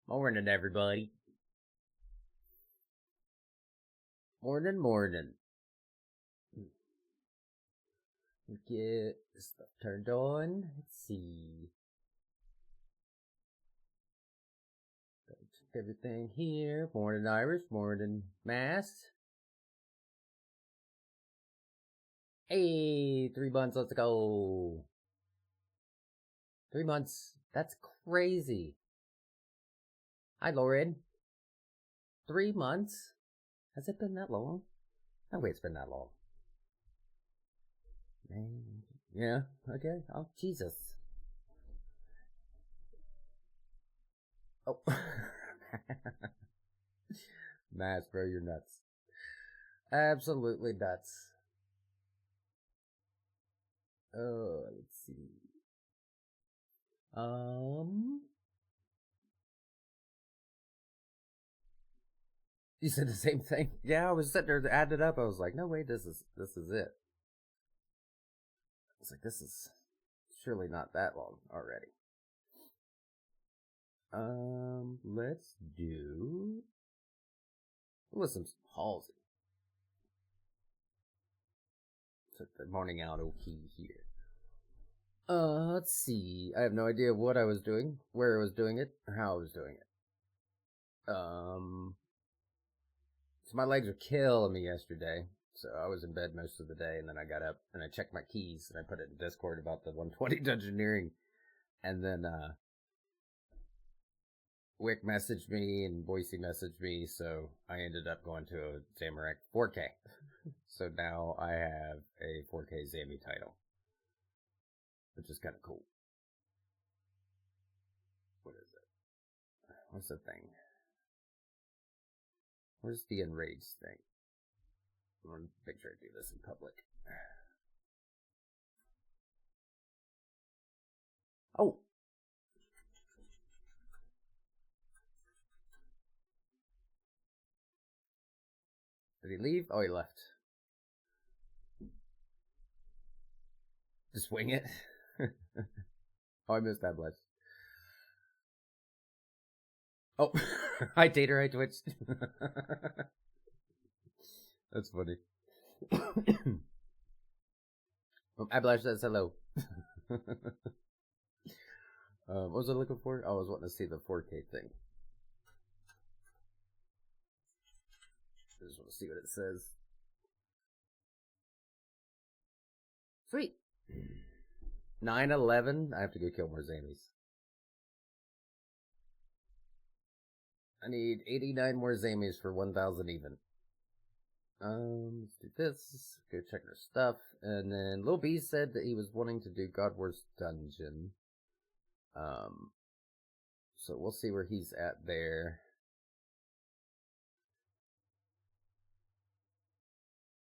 Morning, everybody. Morning. Get this stuff turned on. Let's see. Check everything here. Morning, Irish. Morning, Mass. Hey, 3 months. Let's go. 3 months. That's crazy. Hi, Lauren. 3 months? Has it been that long? No way it's been that long. Yeah, okay. Oh, Jesus. Oh. Mass, bro, you're nuts. Absolutely nuts. Let's see. You said the same thing? Yeah, I was sitting there to add it up. I was like, no way, this is it. I was like, this is surely not that long already. Let's do some Halsey. Took the morning auto key here. Let's see. I have no idea what I was doing, where I was doing it, or how I was doing it. So my legs were killing me yesterday. So I was in bed most of the day, and then I got up and I checked my keys and I put it in Discord about the 120 Dungeoneering, and then Wick messaged me and Boise messaged me, so I ended up going to a Zamorak 4K. So now I have a 4K Zammy title, which is kind of cool. What is it? What's the thing? Where's the enraged thing? I'm gonna make sure I do this in public. Oh! Did he leave? Oh, he left. Just wing it. Oh, I missed that bless. Oh, hi Tater, hi Twitch. That's funny. I blush says hello. What was I looking for? I was wanting to see the 4K thing. I just want to see what it says. Sweet. 9/11. I have to go kill more Zammies. I need 89 more Zammies for 1,000 even. Let's do this. Go check our stuff. And then Lil B said that he was wanting to do God Wars Dungeon. So we'll see where he's at there.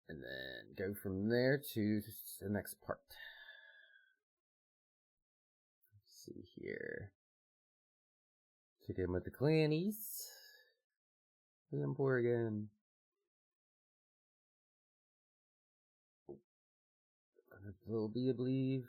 And then go from there to the next part. Let's see here. Check in with the clannies. Clan poor again. Will be, I believe.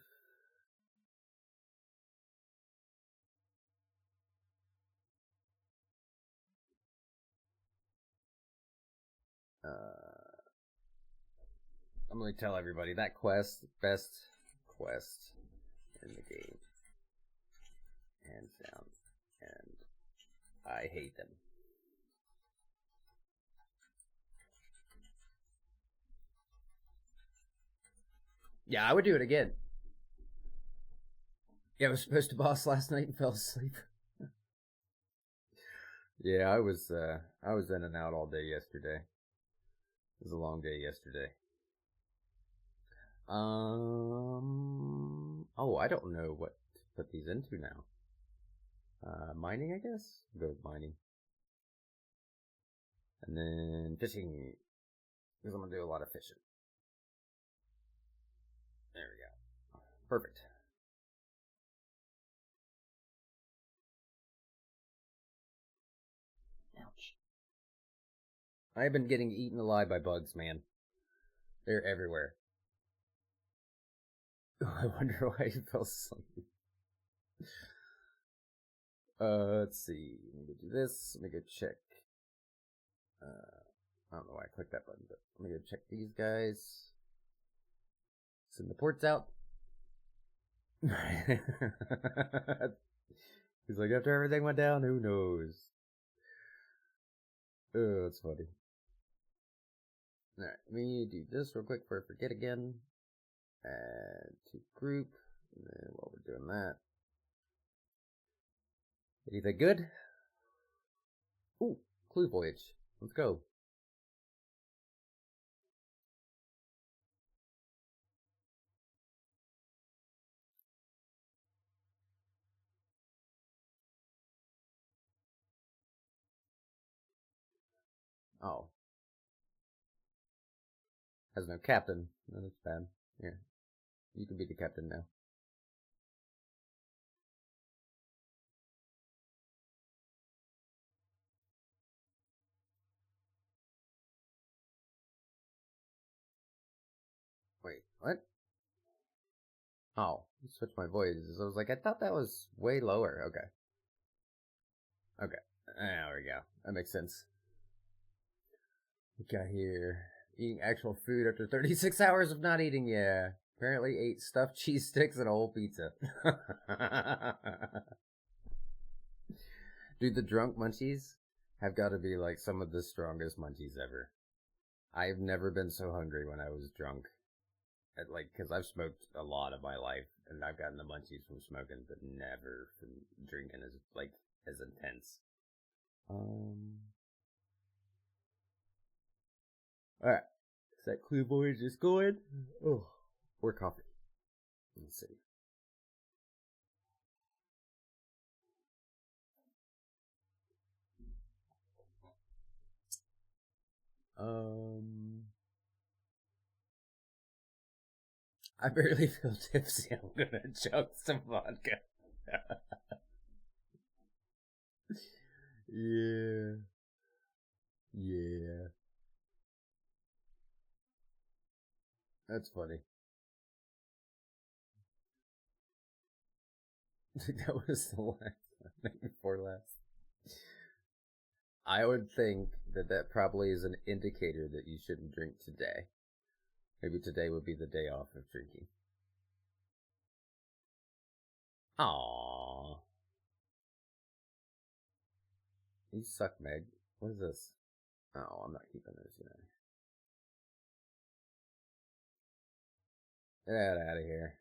I'm gonna tell everybody that quest, best quest in the game, hands down, and I hate them. Yeah, I would do it again. Yeah, I was supposed to boss last night and fell asleep. Yeah, I was in and out all day yesterday. It was a long day yesterday. Oh, I don't know what to put these into now. Mining, I guess? I'll go with mining. And then fishing, because I'm going to do a lot of fishing. There we go. Perfect. Ouch. I've been getting eaten alive by bugs, man. They're everywhere. I wonder why he fell asleep. Let's see. Let me go do this. Let me go check. I don't know why I clicked that button, but let me go check these guys. Send the ports out. He's like, after everything went down, who knows? Oh, that's funny. Alright, let me do this real quick before I forget again. Add to group. And then while we're doing that. Anything good? Ooh, clue voyage. Let's go. Oh. Has no captain. No, that's bad. Here. You can be the captain now. Wait, what? Oh, you switched my voices. I was like, I thought that was way lower. Okay. Okay. There we go. That makes sense. We got here. Eating actual food after 36 hours of not eating, yeah. Apparently ate stuffed cheese sticks and a whole pizza. Dude, the drunk munchies have got to be like some of the strongest munchies ever. I've never been so hungry when I was drunk. Like, because I've smoked a lot of my life, and I've gotten the munchies from smoking, but never from drinking as intense. Alright. Is that clue voyage is going? Oh. Or coffee. Let's see. I barely feel tipsy. I'm gonna chug some vodka. Yeah. Yeah. That's funny. That was the last before last. I would think that probably is an indicator that you shouldn't drink today. Maybe today would be the day off of drinking. Aww. You suck, Meg. What is this? Oh, I'm not keeping this, Get that out of here.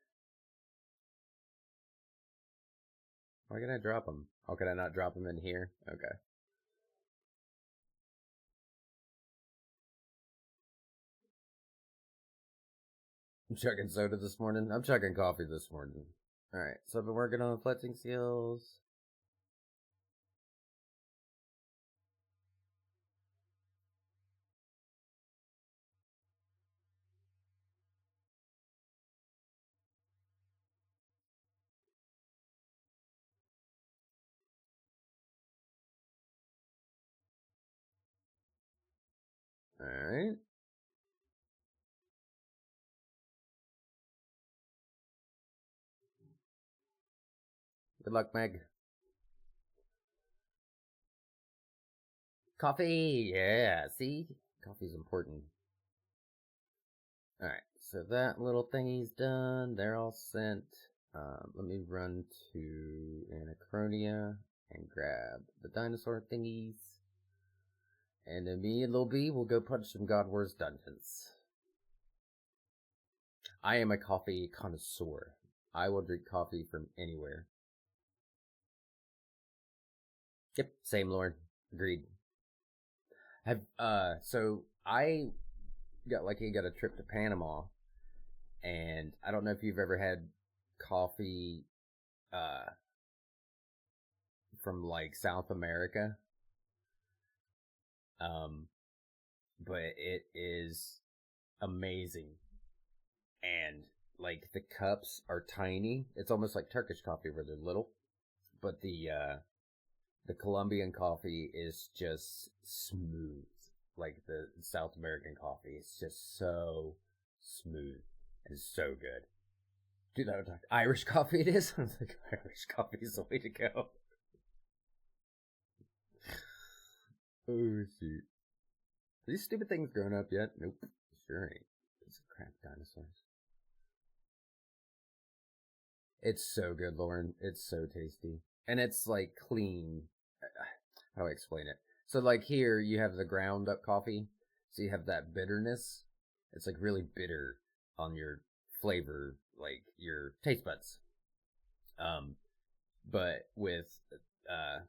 Why can I drop them? Oh, can I not drop them in here? Okay. I'm chugging soda this morning. I'm chugging coffee this morning. Alright, so I've been working on flexing skills. Alright. Good luck, Meg. Coffee! Yeah, see? Coffee's important. Alright, so that little thingy's done. They're all sent. Let me run to Anachronia and grab the dinosaur thingies. And then me and Lil B will go punch some God Wars dungeons. I am a coffee connoisseur. I will drink coffee from anywhere. Yep, same, Lauren. Agreed. So I got a trip to Panama, and I don't know if you've ever had coffee, from like South America. But it is amazing, and like the cups are tiny. It's almost like Turkish coffee where they're little, but the Colombian coffee is just smooth. Like the South American coffee, it's just so smooth and so good. Dude, that was like Irish coffee it is? I was like, Irish coffee is the way to go. Oh, shoot. Are these stupid things grown up yet? Nope. Sure ain't. Piece of crap dinosaurs. It's so good, Lauren. It's so tasty. And it's like clean. How do I explain it? So like here you have the ground up coffee. So you have that bitterness. It's like really bitter on your flavor, like your taste buds. But with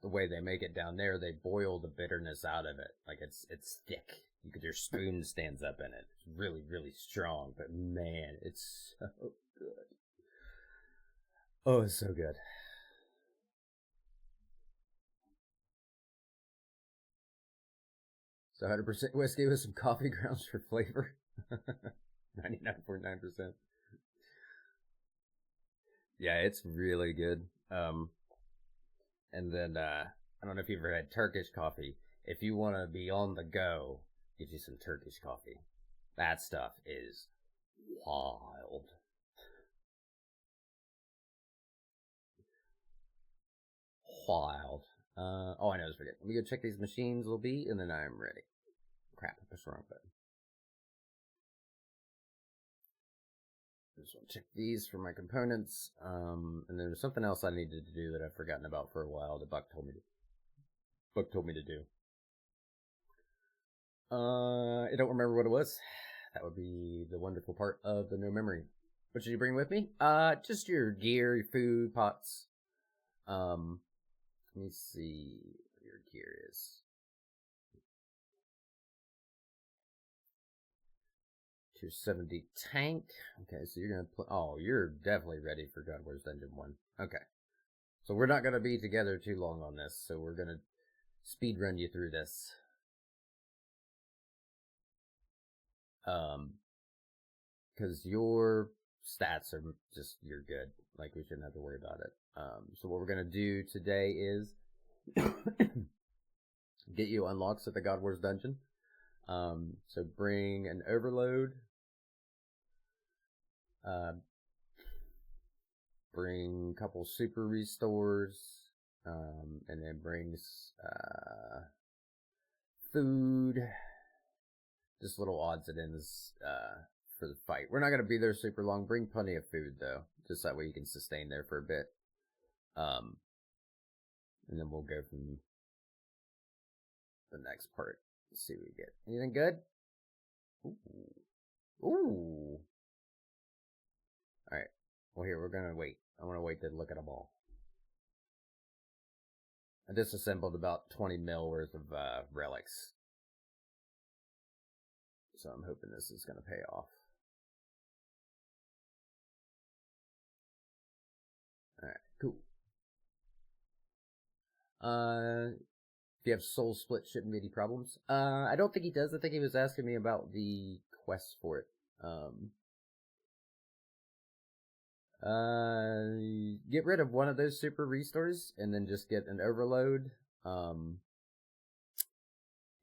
the way they make it down there, they boil the bitterness out of it. Like it's thick. Your spoon stands up in it. It's really, really strong. But man, it's so good. Oh, it's so good. So 100% whiskey with some coffee grounds for flavor. 99.9%. Yeah, it's really good. And then I don't know if you've ever had Turkish coffee. If you want to be on the go, get you some Turkish coffee. That stuff is wild. Wild. Oh, I know this. Let me go check these machines will be, and then I'm ready. Crap, I pushed the wrong button. I just want to check these for my components. And there's something else I needed to do that I've forgotten about for a while that Buck told me to do. I don't remember what it was. That would be the wonderful part of the no memory. What should you bring with me? Just your gear, your food, pots. Let me see what your gear is. 270 tank. Okay, so you're gonna oh, you're definitely ready for God Wars Dungeon 1. Okay. So we're not gonna be together too long on this, so we're gonna speed run you through this. Because your stats are just, you're good. Like, we shouldn't have to worry about it. So what we're gonna do today is get you unlocks at the God Wars Dungeon. So bring an overload. Bring a couple super restores. And then brings food. Just little odds and ends for the fight. We're not going to be there super long. Bring plenty of food, though. Just that way you can sustain there for a bit. And then we'll go from the next part. Let's see what we get. Anything good? Ooh. Alright. Well, here, we're going to wait. I want to wait to look at them all. I disassembled about 20 mil worth of relics. So I'm hoping this is going to pay off. Alright, cool. If you have soul split, shouldn't be any problems. I don't think he does. I think he was asking me about the quest for it. Get rid of one of those super restores and then just get an overload.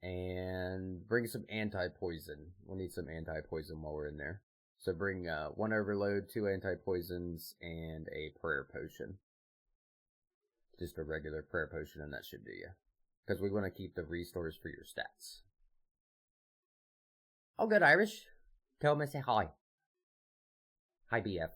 And bring some anti-poison. We'll need some anti-poison while we're in there. So bring one overload, 2 anti-poisons, and a prayer potion. Just a regular prayer potion, and that should do you. Because we want to keep the restores for your stats. Oh, good, Irish. Tell him I say hi. Hi, BF.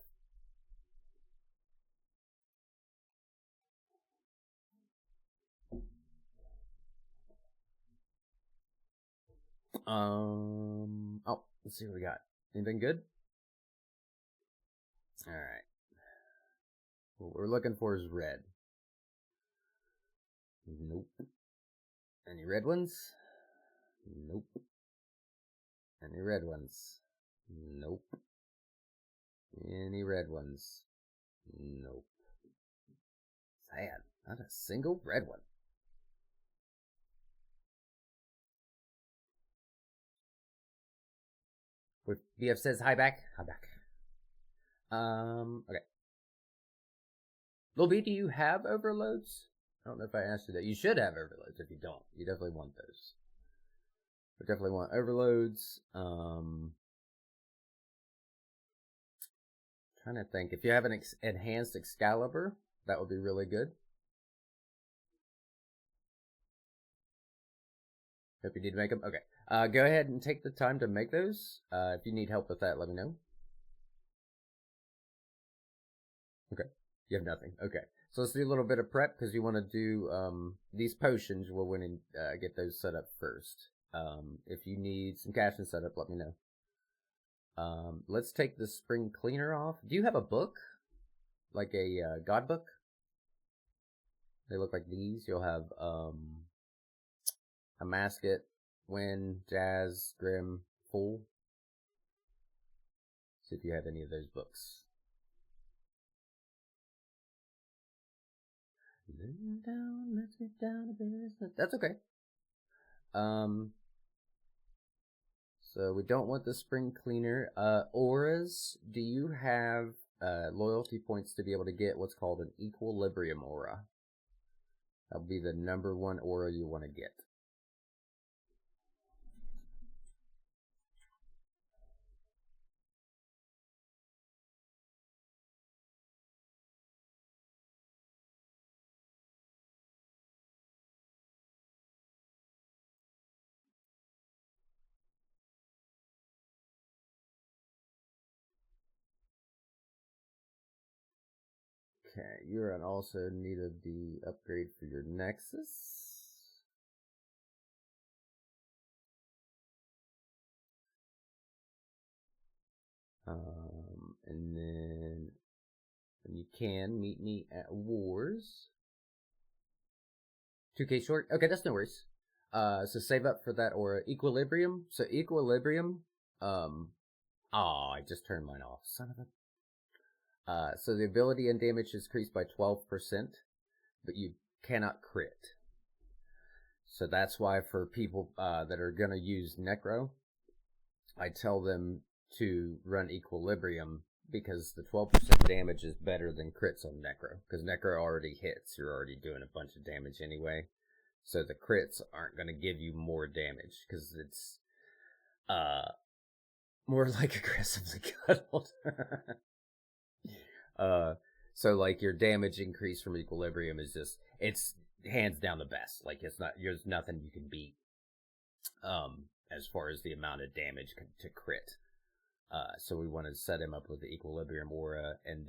Oh, let's see what we got. Anything good? Alright. What we're looking for is red. Nope. Any red ones? Nope. Any red ones? Nope. Any red ones? Nope. Sad. Not a single red one. BF says hi back. Hi back. Okay. Lil B, do you have overloads? I don't know if I asked you that. You should have overloads if you don't. You definitely want those. We definitely want overloads. Trying to think. If you have an enhanced Excalibur, that would be really good. Hope you need to make them. Okay. Go ahead and take the time to make those. If you need help with that, let me know. Okay. You have nothing. Okay. So let's do a little bit of prep because you want to do these potions. We'll win and get those set up first. If you need some caching set up, let me know. Let's take the spring cleaner off. Do you have a book? Like a god book? They look like these. You'll have a Mascot, Win, Jazz, Grim, Fool. See if you have any of those books. Down, let's get down to business. That's okay. So we don't want the spring cleaner. Auras. Do you have loyalty points to be able to get what's called an equilibrium aura? That'll be the #1 aura you want to get. Okay, you're on also needed the upgrade for your Nexus. And then when you can meet me at Wars. 2K short. Okay, that's no worries. So save up for that or Equilibrium. So Equilibrium. I just turned mine off. Son of a. So the ability and damage is increased by 12%, but you cannot crit. So that's why for people that are gonna use Necro, I tell them to run Equilibrium because the 12% damage is better than crits on Necro. Because Necro already hits, you're already doing a bunch of damage anyway. So the crits aren't going to give you more damage because it's more like aggressively cuddled. So like your damage increase from Equilibrium is just, it's hands down the best. Like there's nothing you can beat as far as the amount of damage to crit. So we want to set him up with the Equilibrium aura, and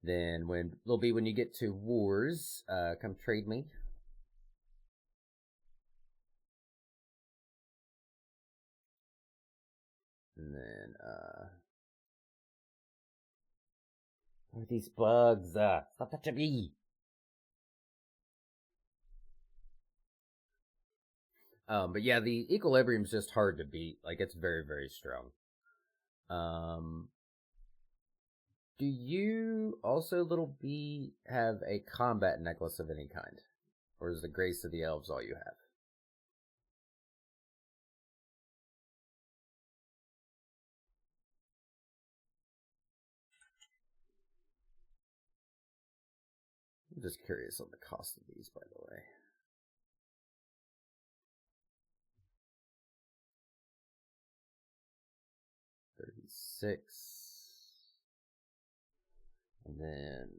then when you get to Wars, come trade me. And then what are these bugs? Stop touching me. But yeah, the Equilibrium's just hard to beat. Like, it's very, very strong. Do you also, Little B, have a combat necklace of any kind? Or is the Grace of the Elves all you have? I'm just curious on the cost of these, by the way. 36. And then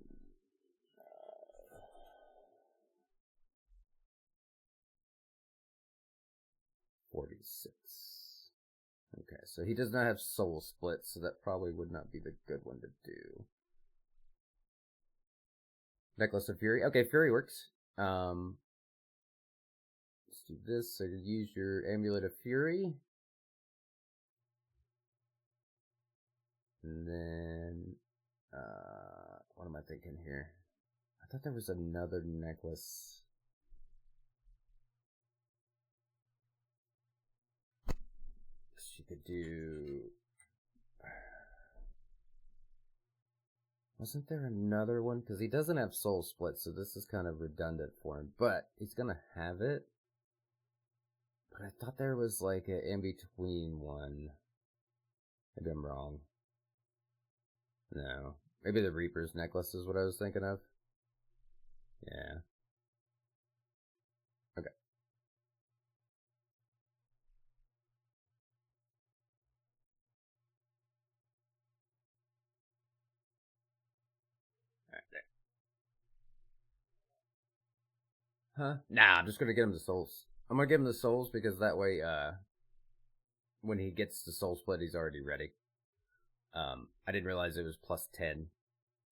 46. Okay, so he does not have Soul Split, so that probably would not be the good one to do. Necklace of Fury. Okay, Fury works. Let's do this. So you use your Amulet of Fury. And then, what am I thinking here? I thought there was another necklace. She could do... Wasn't there another one? Because he doesn't have Soul Split, so this is kind of redundant for him. But he's going to have it. But I thought there was like an in-between one. Maybe I'm wrong. No. Maybe the Reaper's necklace is what I was thinking of. Yeah. Okay. Alright, Huh? Nah, I'm just gonna get him the souls. I'm gonna give him the souls because that way, when he gets the soul split, he's already ready. I didn't realize it was plus 10,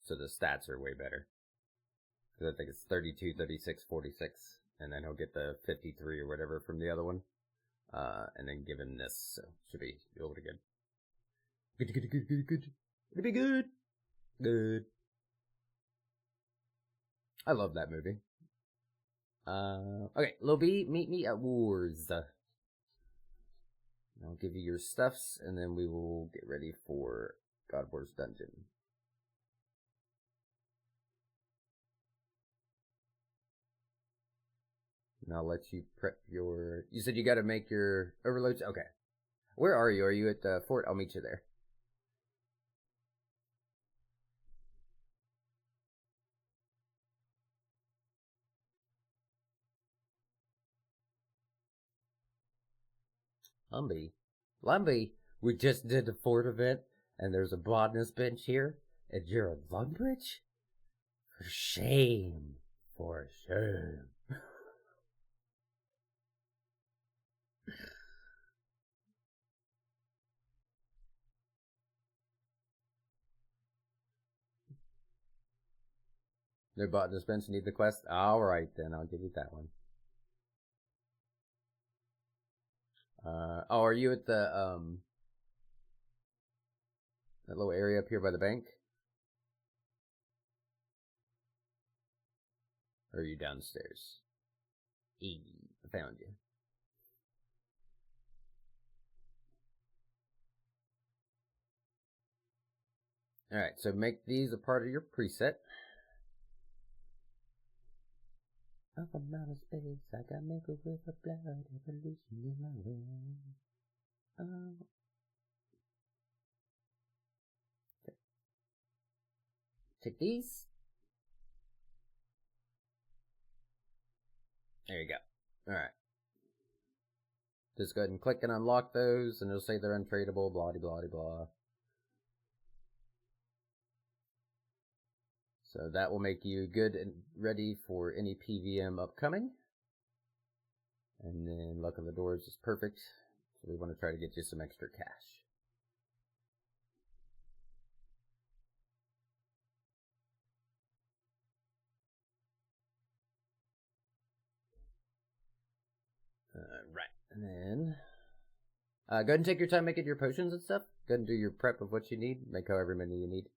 so the stats are way better. Because I think it's 32, 36, 46, and then he'll get the 53 or whatever from the other one. And then give him this, so should be able to good. Good. It'll be good. Good. I love that movie. Okay, Lil B, meet me at Wars. I'll give you your stuffs, and then we will get ready for God Wars Dungeon. And I'll let you prep your... You said you gotta make your overloads? Okay. Where are you? Are you at the fort? I'll meet you there. Lumby, we just did the fort event, and there's a botanist bench here, and you're a Lumbridge? For shame. For shame. Their botanist bench need the quest? Alright then, I'll give you that one. Oh, are you at the, that little area up here by the bank? Or are you downstairs? I found you. Alright, so make these a part of your preset. Up from outer space, I got maker with a blood evolution in my veins. Okay. Take these. There you go. Alright. Just go ahead and click and unlock those, and it'll say they're untradeable, blah blah blah. So that will make you good and ready for any PVM upcoming. And then luck of the doors is perfect. So we want to try to get you some extra cash. Right. And then go ahead and take your time making your potions and stuff. Go ahead and do your prep of what you need. Make however many you need.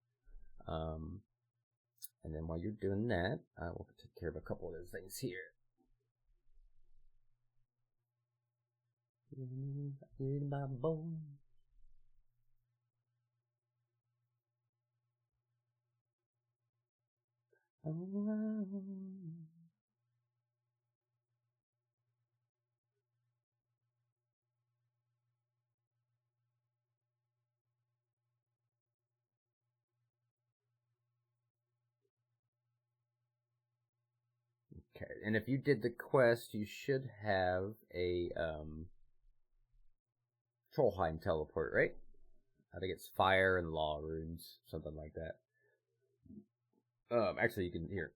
And then while you're doing that, I will take care of a couple of those things here. In my bones. Oh. Okay, and if you did the quest, you should have a Trollheim teleport, right? I think it's fire and law runes, something like that. Actually, you can here.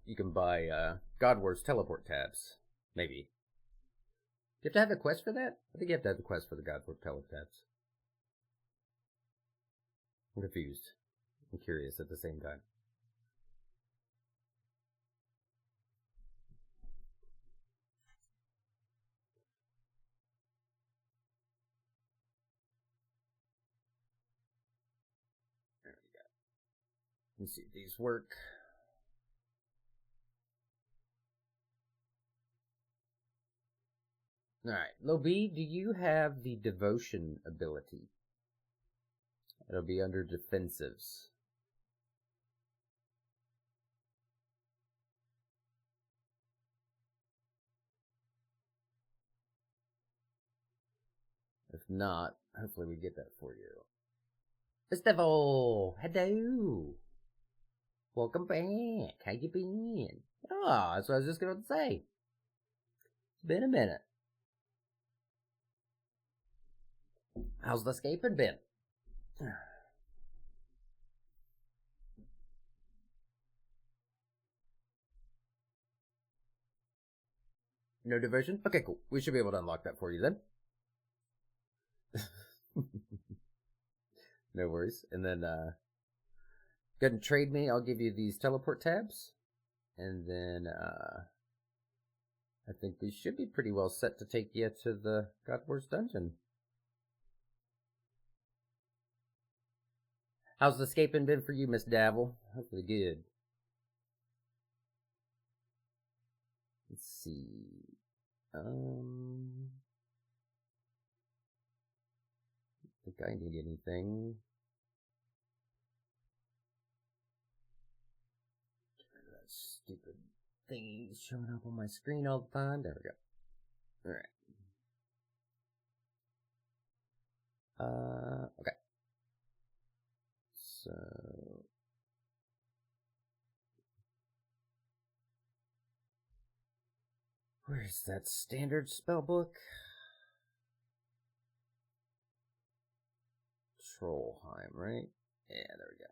You can buy God Wars teleport tabs, maybe. Do you have to have a quest for that? I think you have to have the quest for the God Wars teleport tabs. I'm confused. I'm curious at the same time. There we go. Let's see if these work. Alright, Lil B, do you have the devotion ability? It'll be under defensives. If not, hopefully we get that for you. Estevo! Hello! Welcome back! How you been? Oh, that's what I was just going to say. It's been a minute. How's the escaping been? No diversion? Okay, cool. We should be able to unlock that for you then. No worries. And then, go ahead and trade me. I'll give you these teleport tabs. And then, I think we should be pretty well set to take you to the God Wars dungeon. How's the escaping been for you, Miss Dabble? Hopefully good. Let's see. I don't think I need anything. That stupid thingy's showing up on my screen all the time. There we go. Alright. Okay. So where's that standard spell book? Trollheim, right? Yeah, there we go.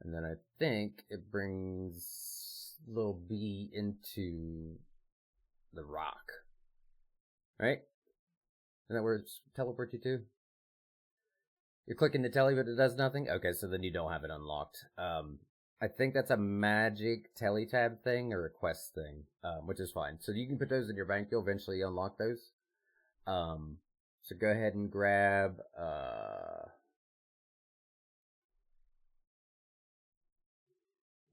And then I think it brings little B into the rock. Right? Isn't that where it's teleport you to? You're clicking the telly, but it does nothing? Okay, so then you don't have it unlocked. I think that's a magic teletab thing or a quest thing, which is fine. So you can put those in your bank. You'll eventually unlock those. So go ahead and grab,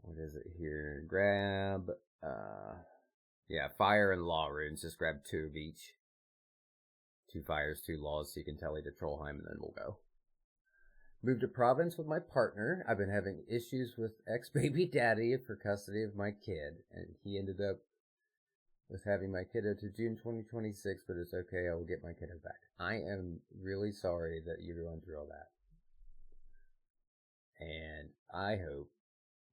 what is it here? Grab, yeah, fire and law runes. Just grab 2 of each. 2 fires, 2 laws, so you can tally to Trollheim, and then we'll go. Moved to Providence with my partner. I've been having issues with ex-baby daddy for custody of my kid, and he ended up with having my kiddo to June 2026, but it's okay, I will get my kiddo back. I am really sorry that you're going through all that. And I hope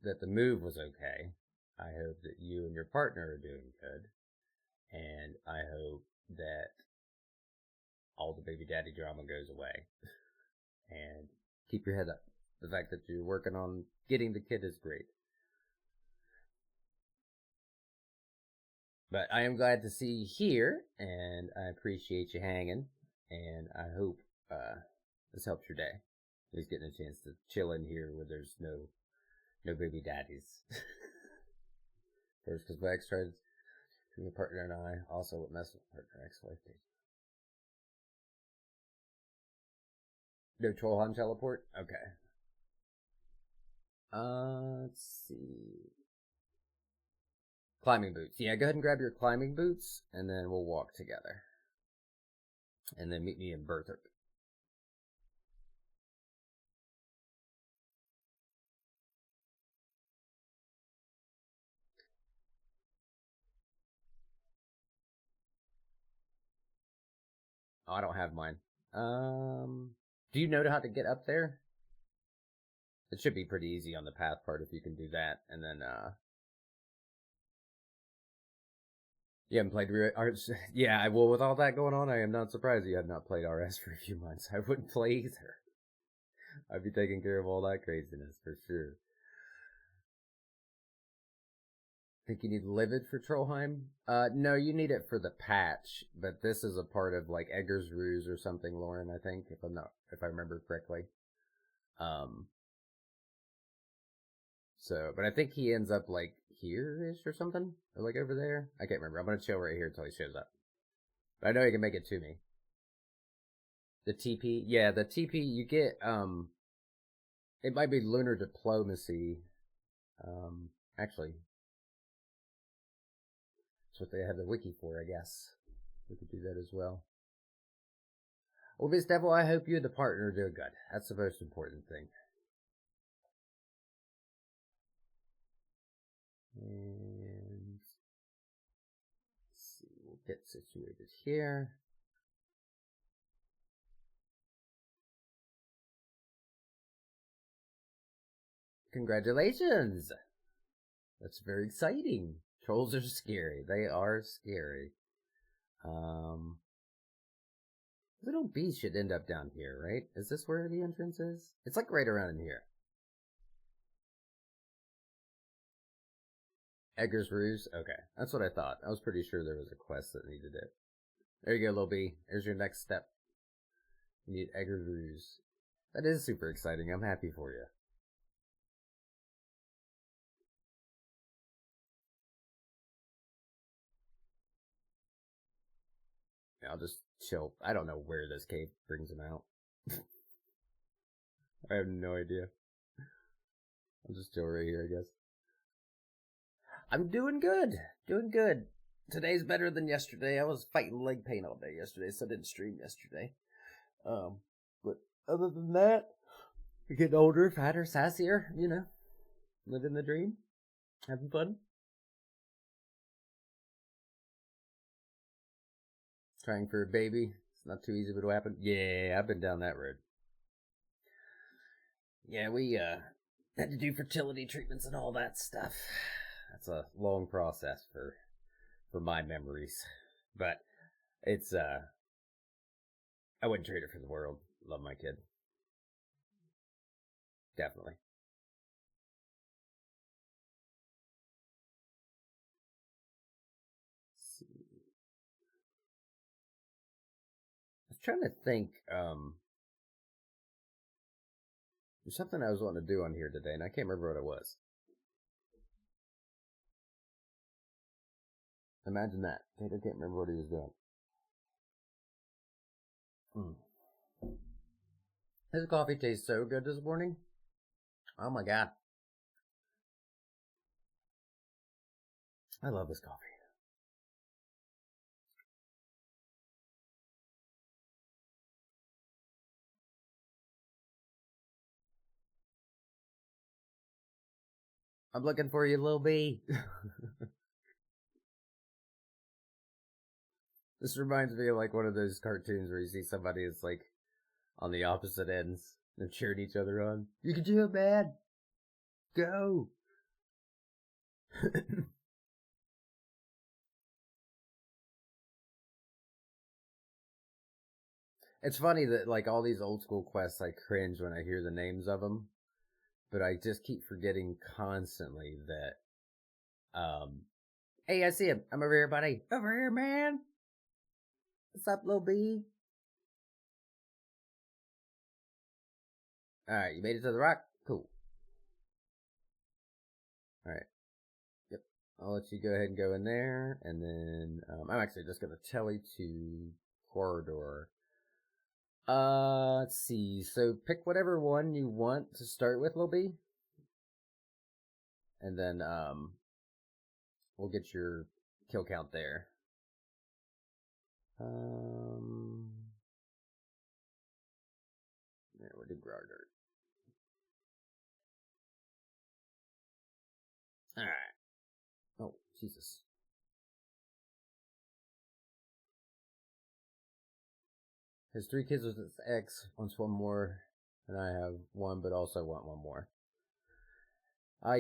that the move was okay. I hope that you and your partner are doing good. And I hope that all the baby daddy drama goes away. And keep your head up. The fact that you're working on getting the kid is great. But I am glad to see you here, and I appreciate you hanging, and I hope this helps your day. He's getting a chance to chill in here where there's no baby daddies. First, because my ex tried to my partner and I also would mess with partner ex-wife date. No Trollheim teleport? Okay. Let's see. Climbing boots. Yeah, go ahead and grab your climbing boots, and then we'll walk together. And then meet me in Berthook. Oh, I don't have mine. Do you know how to get up there? It should be pretty easy on the path part if you can do that. And then, you haven't played RS? Yeah, well, with all that going on, I am not surprised you have not played RS for a few months. I wouldn't play either. I'd be taking care of all that craziness for sure. Think you need Livid for Trollheim? No, you need it for the patch, but this is a part of like Egger's Ruse or something, Lauren, I think, if I remember correctly. So, but I think he ends up like here-ish or something, or like over there. I can't remember. I'm gonna chill right here until he shows up. But I know he can make it to me. The TP, yeah, the TP you get. It might be Lunar Diplomacy. Actually, that's what they have the wiki for, I guess. We could do that as well. Well, Miss Devil, I hope you and the partner are doing good. That's the most important thing. And let's see, we'll get situated here. Congratulations! That's very exciting. Trolls are scary. They are scary. Little B should end up down here, right? Is this where the entrance is? It's like right around in here. Edgar's Ruse? Okay. That's what I thought. I was pretty sure there was a quest that needed it. There you go, Lil B. Here's your next step. You need Edgar's Ruse. That is super exciting. I'm happy for you. I'll just chill. I don't know where this cave brings him out. I have no idea. I'll just chill right here, I guess. I'm doing good. Doing good. Today's better than yesterday. I was fighting leg pain all day yesterday, so I didn't stream yesterday. But other than that, we're getting older, fatter, sassier, you know. Living the dream. Having fun. Trying for a baby. It's not too easy, but it'll happen. Yeah, I've been down that road. Yeah, we had to do fertility treatments and all that stuff. That's a long process for my memories. But it's I wouldn't trade it for the world. Love my kid. Definitely. Let's see. I was trying to think, there's something I was wanting to do on here today, and I can't remember what it was. Imagine that. Tater can't remember what he was doing. This coffee tastes so good this morning. Oh my god. I love this coffee. I'm looking for you, Lil B. This reminds me of like one of those cartoons where you see somebody that's like on the opposite ends and cheering each other on. You can do it, man. Go. It's funny that like all these old school quests, I cringe when I hear the names of them, but I just keep forgetting constantly that. Hey, I see him. I'm over here, buddy. Over here, man. What's up, Lil B? All right, you made it to the rock. Cool. All right. Yep. I'll let you go ahead and go in there, and then I'm actually just gonna tele to corridor. Let's see. So pick whatever one you want to start with, Lil B, and then we'll get your kill count there. Yeah, where did Grardart? All right. Oh, Jesus. His 3 kids with his ex wants one more, and I have one, but also want one more. I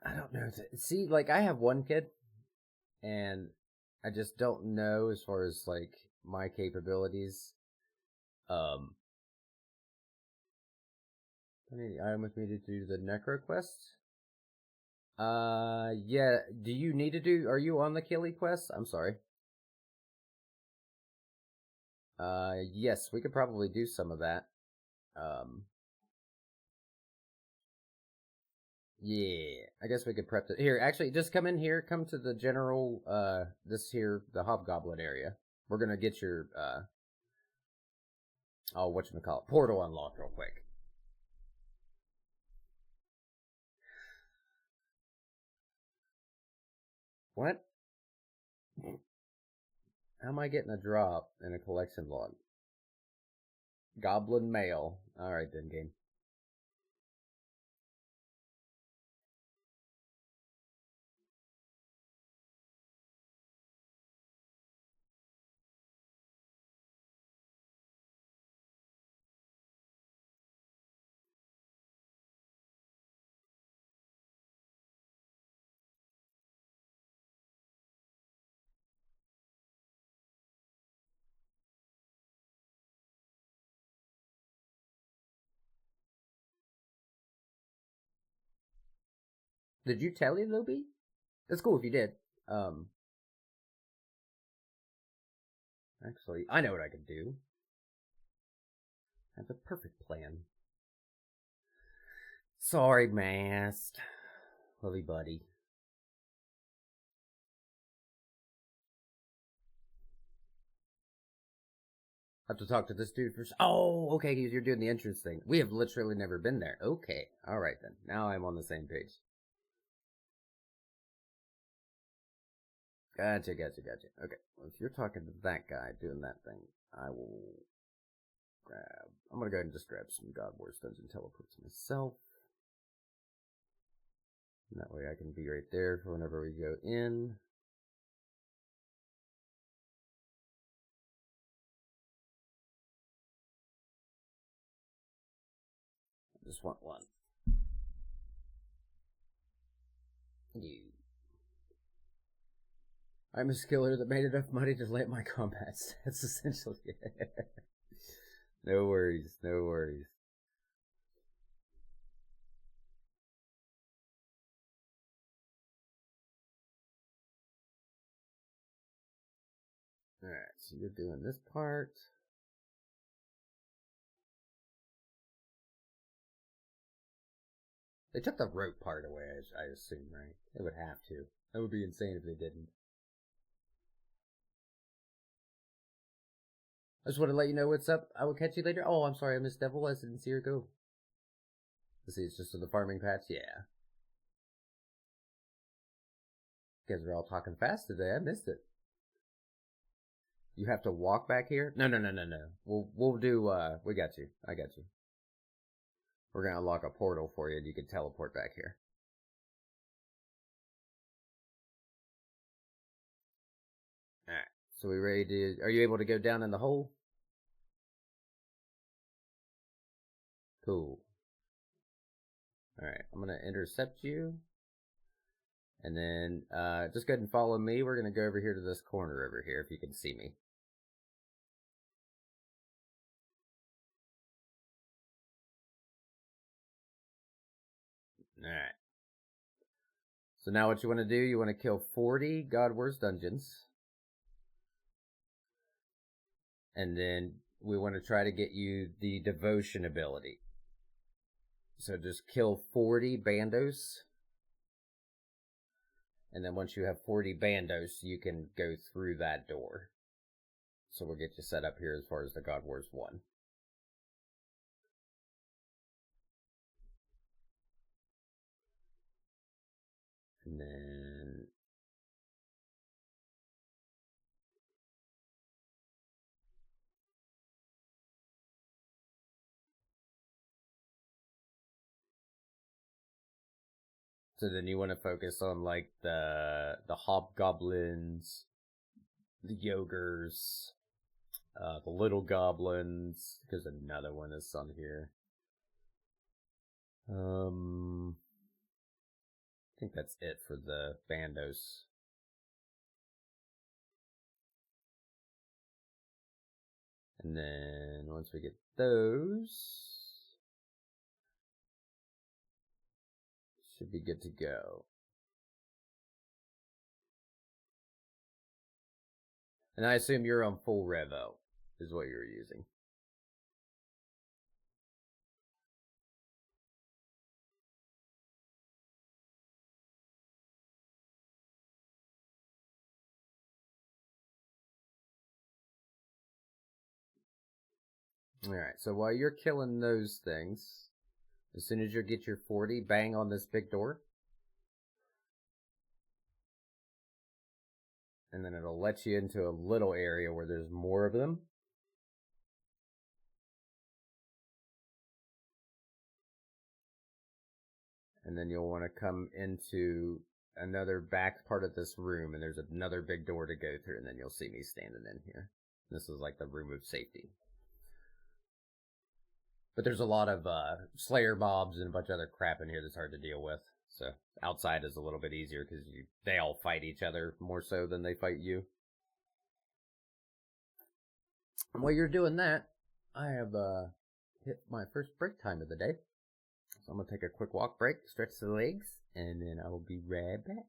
don't know. See, like, I have one kid, and I just don't know as far as, like, my capabilities. I need the item with me to do the Necro quest. Yeah. Do you need to do? Are you on the Killy quest? I'm sorry. Yes, we could probably do some of that. Yeah, I guess we could prep it. Here, actually, just come in here. Come to the general, this here, the Hobgoblin area. We're gonna get your, oh, whatchamacallit, portal unlocked real quick. What? How am I getting a drop in a collection log? Goblin mail. Alright then, game. Did you tell him, Lobie? That's cool if you did. Actually, I know what I could do. I have a perfect plan. Sorry, Mask. Love you, buddy. I have to talk to this dude first. Oh, okay, you're doing the entrance thing. We have literally never been there. Okay, alright then. Now I'm on the same page. Gotcha. Okay, well, if you're talking to that guy doing that thing, I will grab... I'm gonna go ahead and just grab some God Wars Dungeon teleports myself. And that way I can be right there for whenever we go in. I just want one. You. I'm a skiller that made enough money to let my combat stats, essentially. No worries. Alright, so you're doing this part. They took the rope part away, I assume, right? They would have to. That would be insane if they didn't. I just want to let you know what's up. I will catch you later. Oh, I'm sorry, I missed Devil. I didn't see her go. Let's see, it's just in the farming patch? Yeah. You guys are all talking fast today. I missed it. You have to walk back here? No. We'll do, we got you. I got you. We're gonna unlock a portal for you and you can teleport back here. Alright. So we ready to... Are you able to go down in the hole? Cool. Alright, I'm gonna intercept you. And then, just go ahead and follow me. We're gonna go over here to this corner over here, if you can see me. Alright. So now what you want to do, you want to kill 40 God Wars dungeons. And then we want to try to get you the devotion ability. So just kill 40 bandos. And then once you have 40 bandos, you can go through that door. So we'll get you set up here as far as the God Wars 1. And then... So then you want to focus on like the hobgoblins, the yogres, the little goblins, because another one is on here. I think that's it for the bandos. And then once we get those, should be good to go. And I assume you're on full Revo, is what you're using. Alright, so while you're killing those things, as soon as you get your 40, bang on this big door. And then it'll let you into a little area where there's more of them. And then you'll want to come into another back part of this room, and there's another big door to go through, and then you'll see me standing in here. This is like the room of safety. But there's a lot of Slayer mobs and a bunch of other crap in here that's hard to deal with. So outside is a little bit easier because they all fight each other more so than they fight you. And while you're doing that, I have hit my first break time of the day. So I'm gonna take a quick walk break, stretch the legs, and then I will be right back.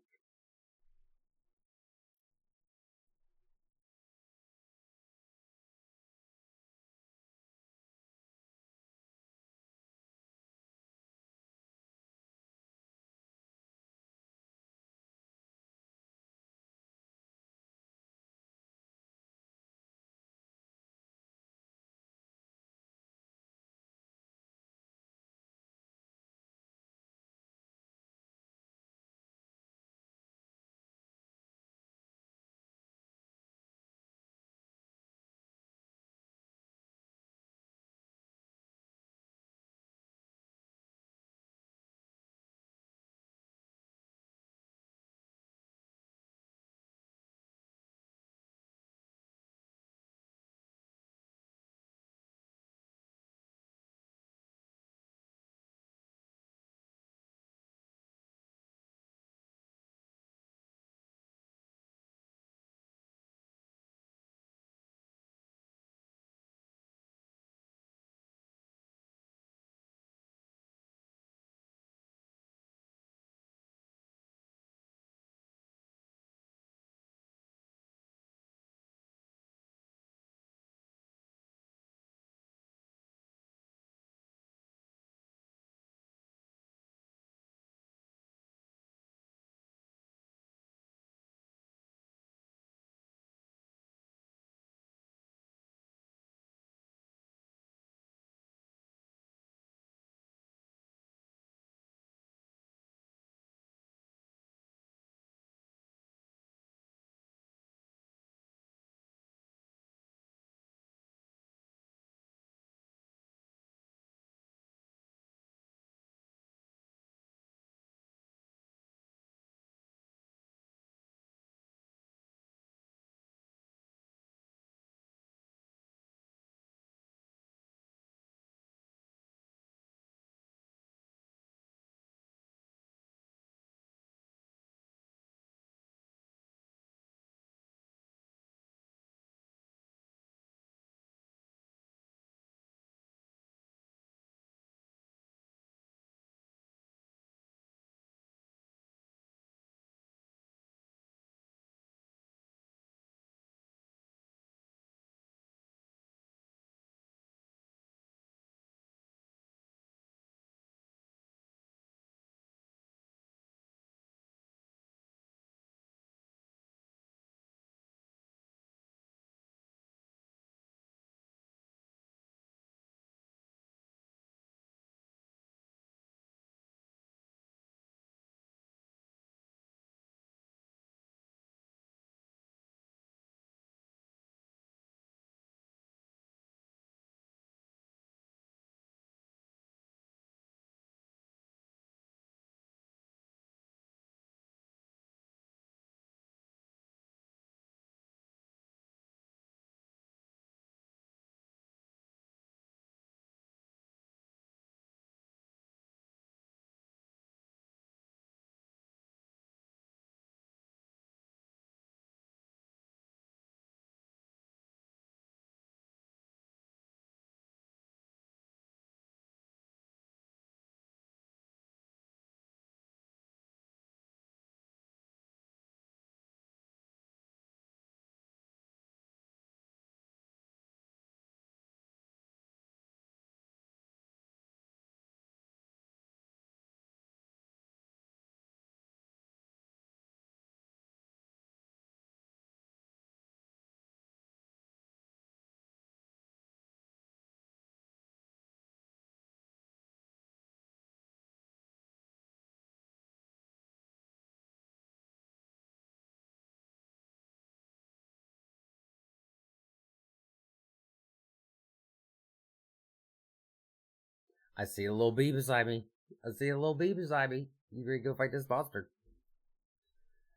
I see a little bee beside me. I see a little bee beside me. You ready to go fight this monster?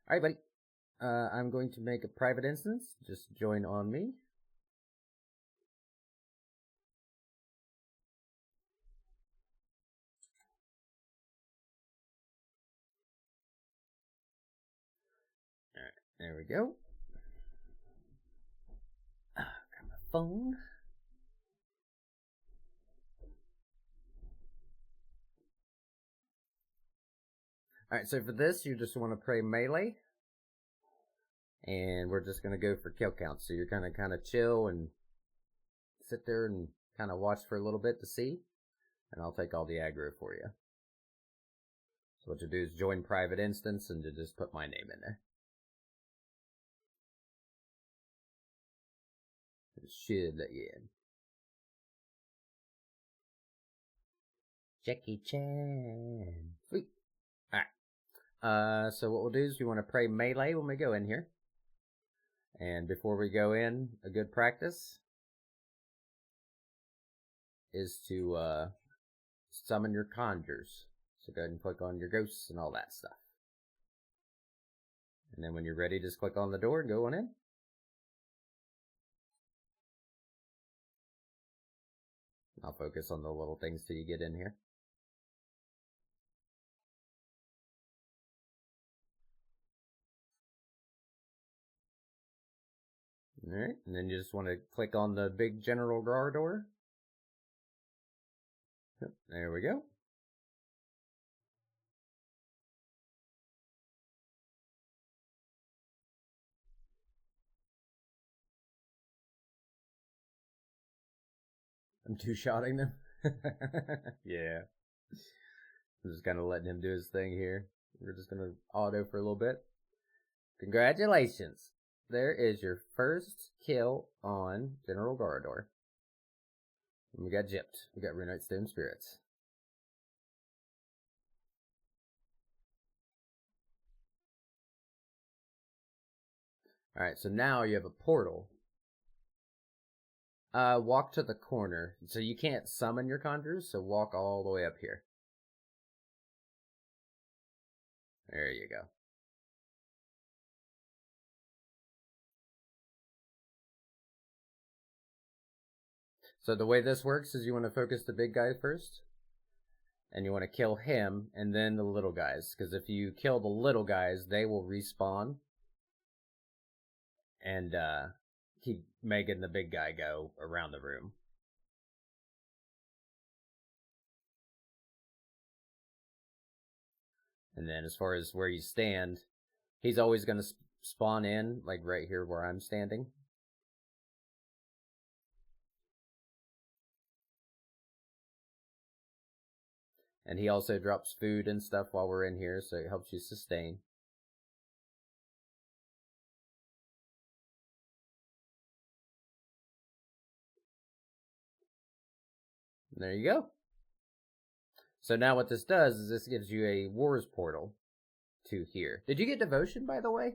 Alright, buddy. I'm going to make a private instance. Just join on me. Alright, there we go. Got my phone. Alright, so for this, you just want to pray melee. And we're just going to go for kill count. So you're going to kind of chill and sit there and kind of watch for a little bit to see. And I'll take all the aggro for you. So what you do is join private instance and to just put my name in there. It should let you in. Jackie Chan. Sweet. Alright. So what we'll do is you want to pray melee when we go in here. And before we go in, a good practice is to summon your conjures. So go ahead and click on your ghosts and all that stuff. And then when you're ready, just click on the door and go on in. I'll focus on the little things till you get in here. Alright, and then you just want to click on the big general drawer door. Yep, there we go. I'm two-shotting them. Yeah. I'm just kind of letting him do his thing here. We're just going to auto for a little bit. Congratulations. There is your first kill on General Garador. And we got gypped. We got Runite Stone Spirits. Alright, so now you have a portal. Walk to the corner. So you can't summon your conjures, so walk all the way up here. There you go. So the way this works is you want to focus the big guy first. And you want to kill him, and then the little guys. Because if you kill the little guys, they will respawn. And keep making the big guy go around the room. And then as far as where you stand, he's always going to spawn in, like right here where I'm standing. And he also drops food and stuff while we're in here, so it helps you sustain. And there you go. So now what this does is this gives you a Wars portal to here. Did you get Devotion, by the way?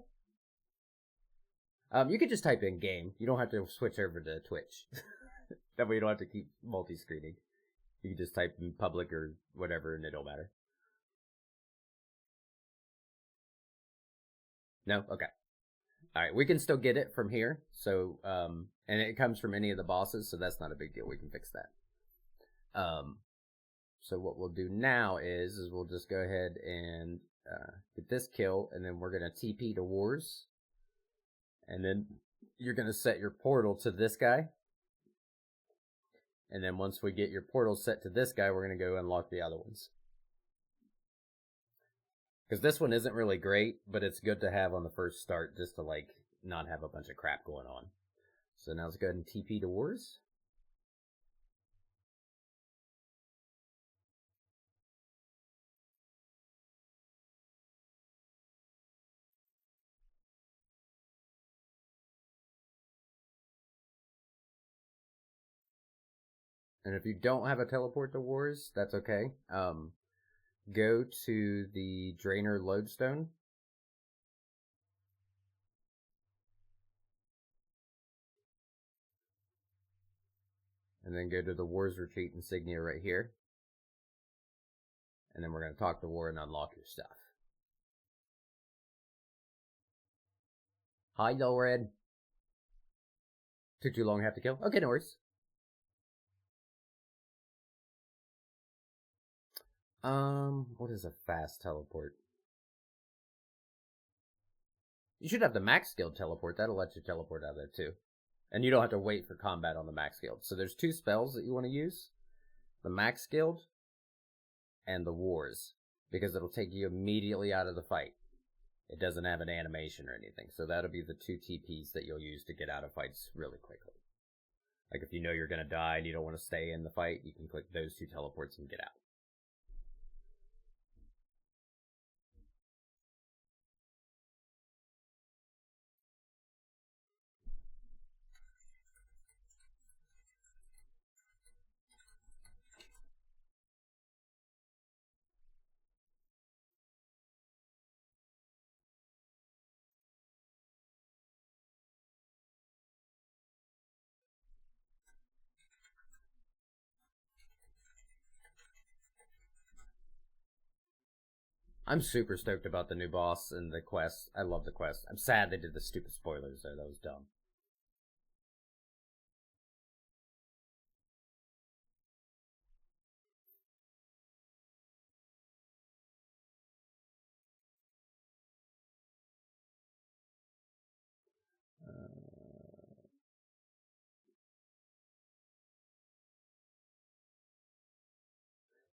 You could just type in game. You don't have to switch over to Twitch. That way you don't have to keep multi-screening. You can just type in public or whatever and it don't matter. No? Okay. Alright, we can still get it from here. So, and it comes from any of the bosses, so that's not a big deal. We can fix that. So what we'll do now is we'll just go ahead and get this kill, and then we're going to TP to Wars. And then you're going to set your portal to this guy. And then once we get your portal set to this guy, we're going to go unlock the other ones. Because this one isn't really great, but it's good to have on the first start just to, like, not have a bunch of crap going on. So now let's go ahead and TP to Wars. And if you don't have a teleport to Wars, that's okay. Go to the Drainer Lodestone. And then go to the Wars Retreat insignia right here. And then we're going to talk to War and unlock your stuff. Hi, Red. Took too long to have to kill? Okay, no worries. What is a fast teleport? You should have the max guild teleport. That'll let you teleport out of there too. And you don't have to wait for combat on the max guild. So there's two spells that you want to use. The max guild and the Wars. because it'll take you immediately out of the fight. It doesn't have an animation or anything, so that'll be the 2 TPs that you'll use to get out of fights really quickly. Like if you know you're going to die and you don't want to stay in the fight, you can click those 2 teleports and get out. I'm super stoked about the new boss and the quest. I love the quest. I'm sad they did the stupid spoilers there. That was dumb.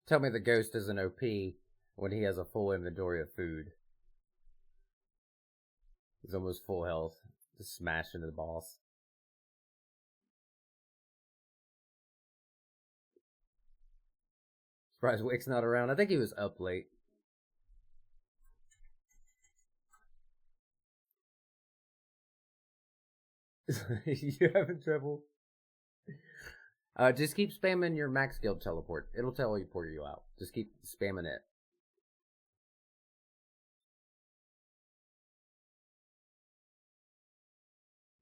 Tell me the ghost isn't OP when he has a full inventory of food. He's almost full health. Just smash into the boss. Surprised Wick's not around. I think he was up late. You having trouble? Just keep spamming your max guild teleport. It'll teleport you out. Just keep spamming it.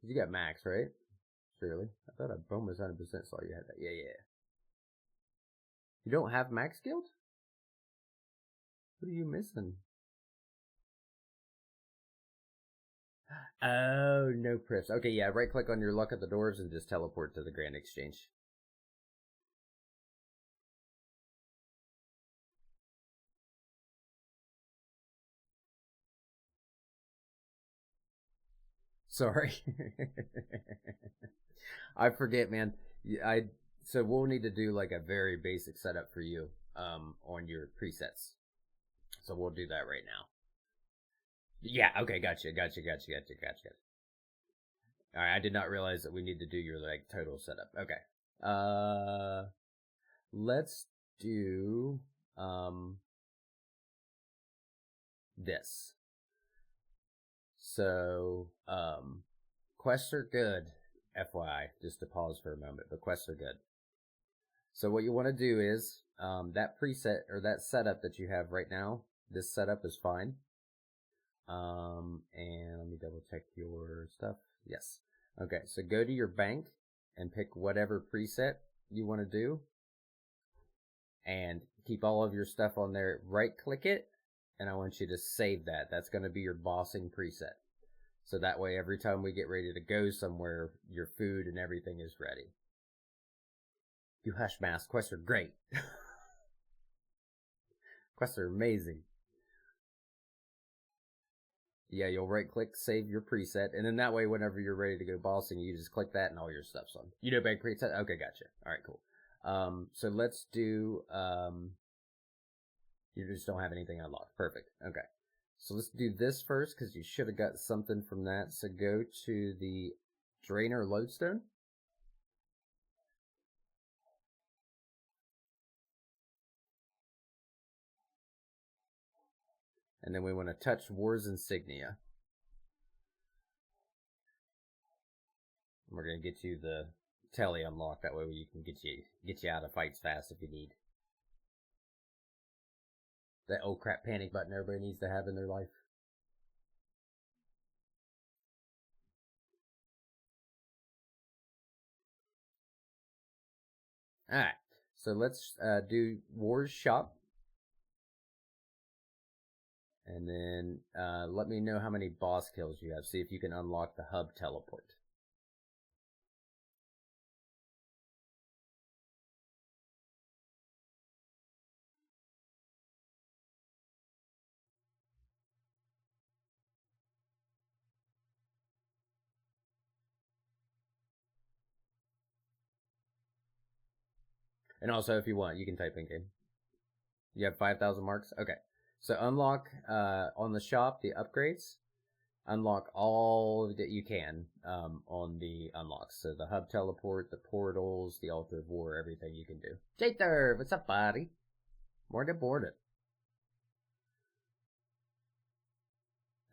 You got max, right? Surely. I thought I almost 100% saw you had that. Yeah. You don't have max guild? What are you missing? Oh, no prips. Okay, yeah, right click on your luck at the doors and just teleport to the Grand Exchange. Sorry. I forget, man. So we'll need to do like a very basic setup for you on your presets. So we'll do that right now. Yeah, okay, gotcha. Alright, I did not realize that we need to do your like total setup. Okay. Let's do this. So, quests are good, FYI, just to pause for a moment, but quests are good. So what you want to do is, that preset, or that setup that you have right now, this setup is fine. And let me double check your stuff. Yes. Okay, so go to your bank and pick whatever preset you want to do. And keep all of your stuff on there. Right click it, and I want you to save that. That's going to be your bossing preset. So that way, every time we get ready to go somewhere, your food and everything is ready. You hush mask. Quests are great. Quests are amazing. Yeah, you'll right click, save your preset, and then that way, whenever you're ready to go bossing, you just click that and all your stuff's on. You know bank preset? Okay, gotcha. Alright, cool. So let's do, you just don't have anything unlocked. Perfect. Okay. So let's do this first, because you should have got something from that. So go to the Drainer Lodestone. And then we want to touch War's Insignia. We're going to get you the telly unlocked. That way you can get you out of fights fast if you need. That old crap panic button everybody needs to have in their life. Alright, so let's do War's Shop. And then let me know how many boss kills you have. See if you can unlock the hub teleport. And also, if you want, you can type in game. You have 5,000 marks? Okay. So unlock on the shop the upgrades. Unlock all that you can on the unlocks. So the hub teleport, the portals, the altar of war, everything you can do. Jather, what's up, buddy? More than boarded.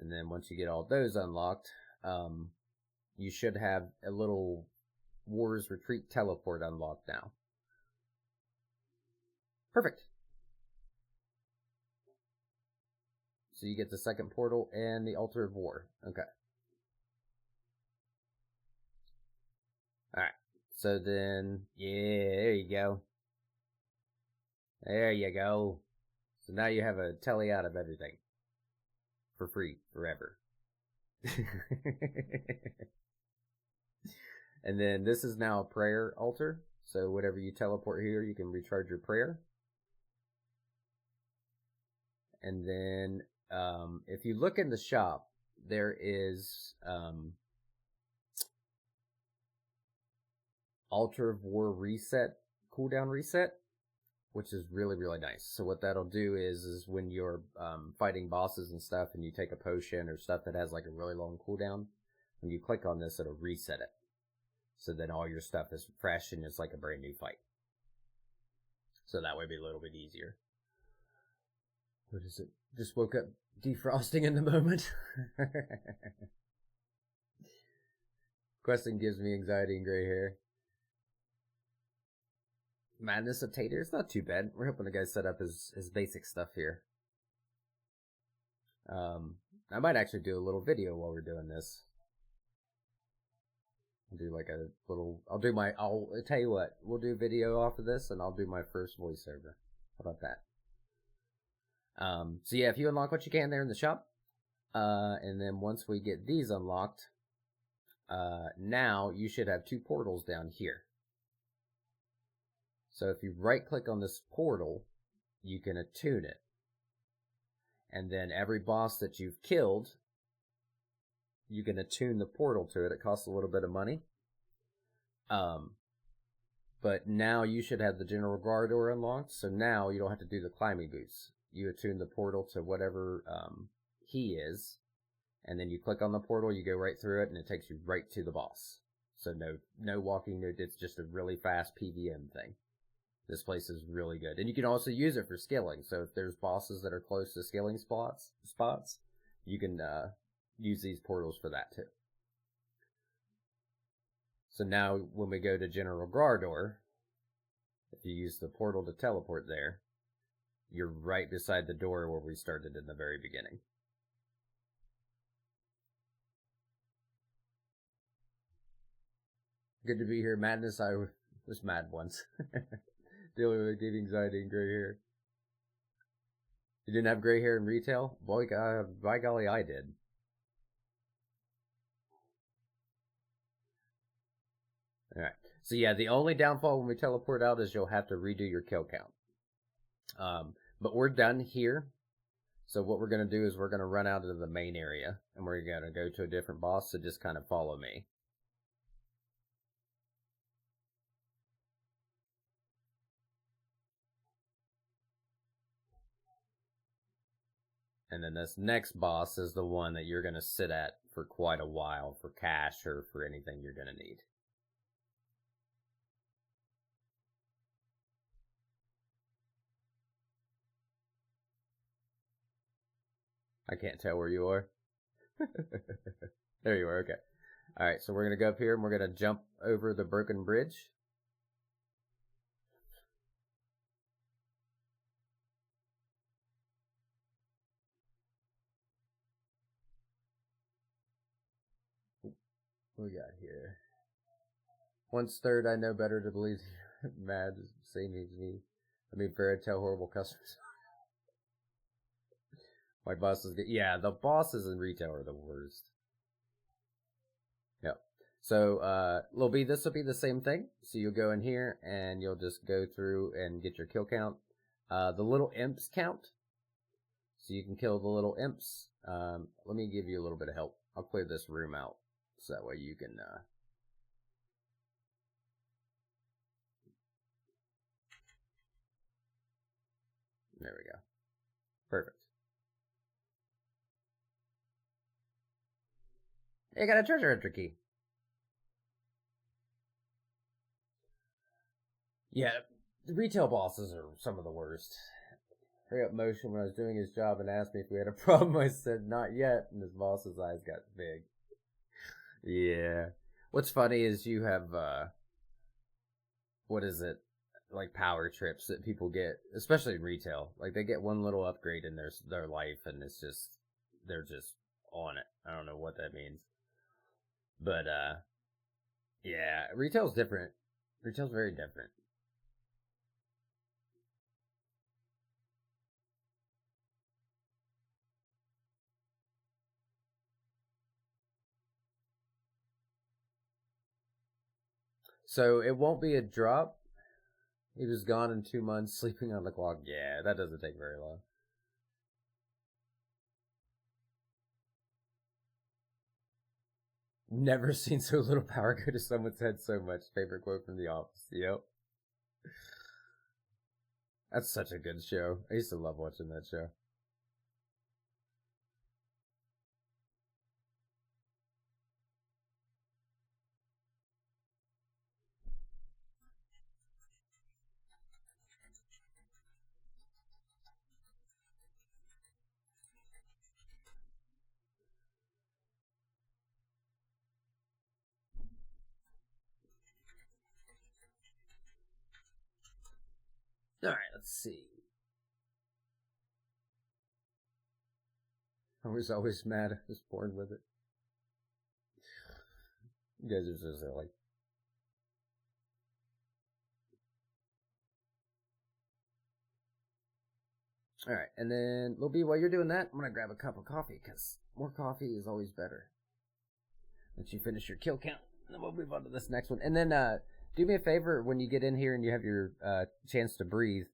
And then once you get all those unlocked, you should have a little Wars Retreat teleport unlocked now. Perfect. So you get the second portal and the altar of war. Okay. Alright. So then, yeah, there you go. There you go. So now you have a telly out of everything. For free, forever. And then this is now a prayer altar. So whatever you teleport here, you can recharge your prayer. And then if you look in the shop, there is Altar of War reset, cooldown reset, which is really, really nice. So what that'll do is when you're fighting bosses and stuff and you take a potion or stuff that has like a really long cooldown, when you click on this, it'll reset it. So then all your stuff is fresh and it's like a brand new fight. So that would be a little bit easier. What is it? Just woke up defrosting in the moment. Questing gives me anxiety and gray hair. Madness of Tater, it's not too bad. We're hoping the guy set up his basic stuff here. I might actually do a little video while we're doing this. I'll do like a little, I'll tell you what, we'll do video off of this and I'll do my first voiceover. How about that? So yeah, if you unlock what you can there in the shop, and then once we get these unlocked, now you should have 2 portals down here. So if you right click on this portal, you can attune it. And then every boss that you've killed, you can attune the portal to it. It costs a little bit of money. But now you should have the General Guard door unlocked, so now you don't have to do the climbing boots. You attune the portal to whatever he is, and then you click on the portal, you go right through it, and it takes you right to the boss. So no walking, it's just a really fast PVM thing. This place is really good. And you can also use it for skilling. So if there's bosses that are close to skilling spots, you can use these portals for that too. So now when we go to General Gardor, if you use the portal to teleport there, you're right beside the door where we started in the very beginning. Good to be here, Madness. I was mad once. Dealing with deep anxiety and gray hair. You didn't have gray hair in retail? Boy, by golly, I did. Alright. So yeah, the only downfall when we teleport out is you'll have to redo your kill count. But we're done here. So what we're going to do is we're going to run out of the main area. And we're going to go to a different boss, so just kind of follow me. And then this next boss is the one that you're going to sit at for quite a while for cash or for anything you're going to need. I can't tell where you are. There you are, okay. Alright, so we're going to go up here and we're going to jump over the broken bridge. What we got here? Once third, I know better to believe mad, same as me. I mean, fair to tell horrible customers. My bosses get, yeah, the bosses in retail are the worst. Yep. So, this will be the same thing. So you'll go in here and you'll just go through and get your kill count. The little imps count. So you can kill the little imps. Let me give you a little bit of help. I'll clear this room out. So that way you can, there we go. Perfect. You got a treasure hunter key. Yeah, the retail bosses are some of the worst. Hurry up motion when I was doing his job and asked me if we had a problem. I said, not yet, and his boss's eyes got big. Yeah. What's funny is you have, what is it? Like power trips that people get, especially in retail. Like they get one little upgrade in their life, and it's just, they're just on it. I don't know what that means. But, yeah, retail's different. Retail's very different. So it won't be a drop. He was gone in 2 months, sleeping on the clock. Yeah, that doesn't take very long. Never seen so little power go to someone's head so much. Favorite quote from The Office. Yep. That's such a good show. I used to love watching that show. Alright, let's see. I was always mad I was born with it. You guys are so silly. Alright, and then, Lil B, while you're doing that, I'm gonna grab a cup of coffee, because more coffee is always better. Let you finish your kill count, and then we'll move on to this next one. And then, do me a favor when you get in here and you have your chance to breathe.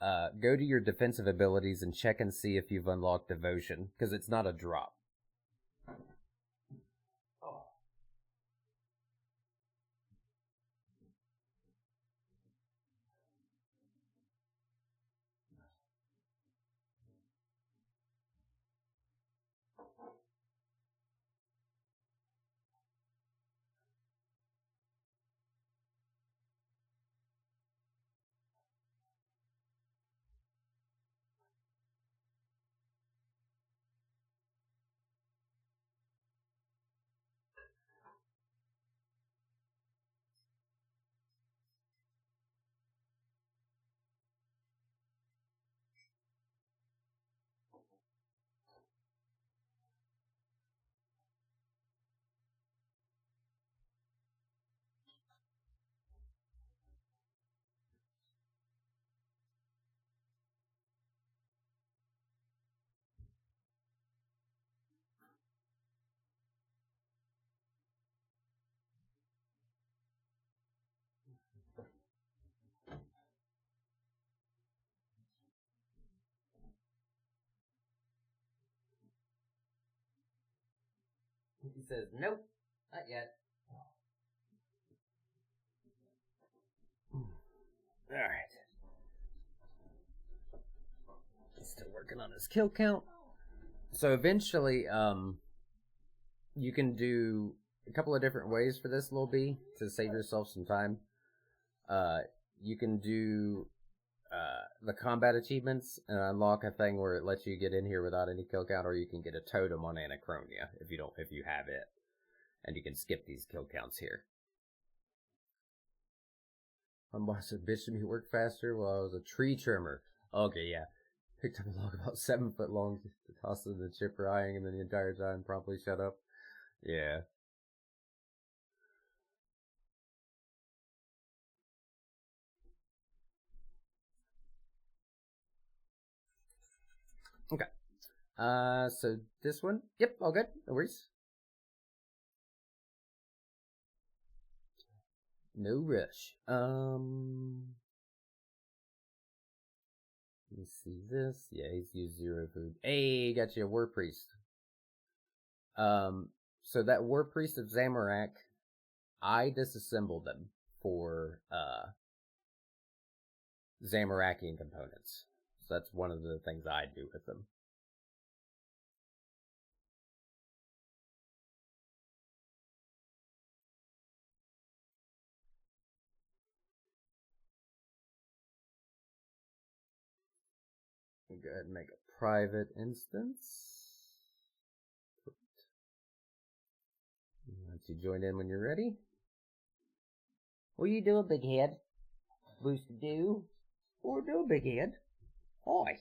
Go to your defensive abilities and check and see if you've unlocked Devotion, because it's not a drop. Oh. He says, nope, not yet. Alright. He's still working on his kill count. So eventually, you can do a couple of different ways for this, Lil B, to save yourself some time. You can do the combat achievements and unlock a thing where it lets you get in here without any kill count, or you can get a totem on Anachronia if you have it, and you can skip these kill counts here. My boss said, bitch, me work faster while I was a tree trimmer. Okay, yeah. Picked up a log about 7 foot long to toss it in the chipper, eyeing him the entire time, promptly shut up. Yeah. Okay. So this one, yep, all good, no worries. No rush. Let me see this. Yeah, he's used 0 food. Hey, got you a War Priest. So that War Priest of Zamorak, I disassembled them for Zamorakian components. So that's one of the things I do with them. go ahead and make a private instance. Once you join in when you're ready. What you doing, big head? Boost do? What do, big head? Hi.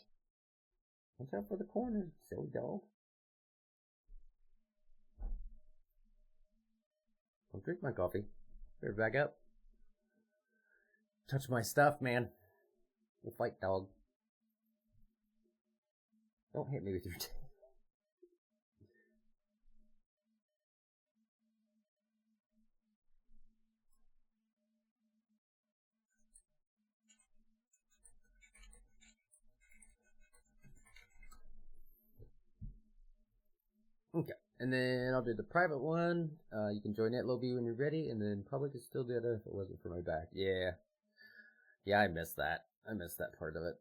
Watch out for the corner, silly dog. Don't drink my coffee. Better back up. Touch my stuff, man. We'll fight, dog. Don't hit me with your tail. Okay, and then I'll do the private one. You can join that lobby when you're ready, and then probably could still do it if it wasn't for my back. Yeah, I missed that. I missed that part of it.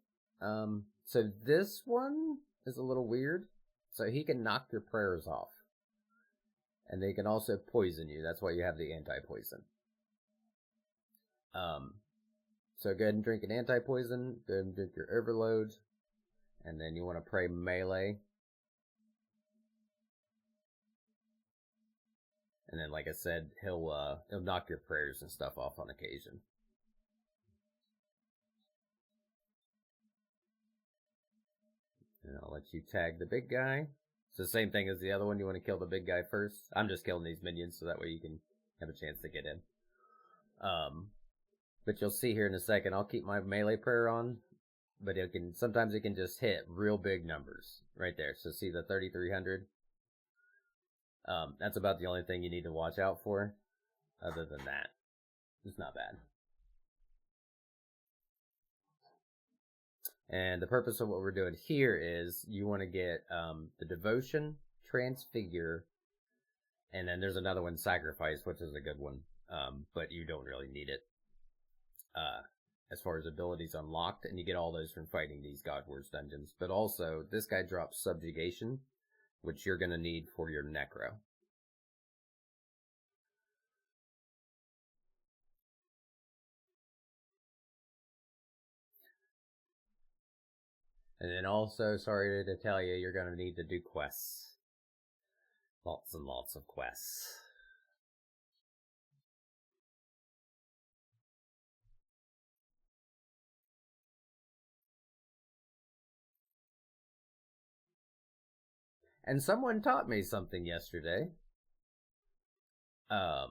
So this one is a little weird. So he can knock your prayers off, and they can also poison you. That's why you have the anti-poison. So go ahead and drink an anti-poison. Go ahead and drink your overload, and then you want to pray melee. And then, like I said, he'll knock your prayers and stuff off on occasion. And I'll let you tag the big guy. It's the same thing as the other one. You want to kill the big guy first. I'm just killing these minions so that way you can have a chance to get in. But you'll see here in a second, I'll keep my melee prayer on. But sometimes it can just hit real big numbers right there. So see the 3,300? That's about the only thing you need to watch out for. Other than that, it's not bad. And the purpose of what we're doing here is you want to get the devotion, transfigure, and then there's another one, sacrifice, which is a good one, but you don't really need it as far as abilities unlocked, and you get all those from fighting these God Wars dungeons. But also, this guy drops subjugation, which you're going to need for your necro. And then also, sorry to tell you, you're going to need to do quests. Lots and lots of quests. And someone taught me something yesterday. For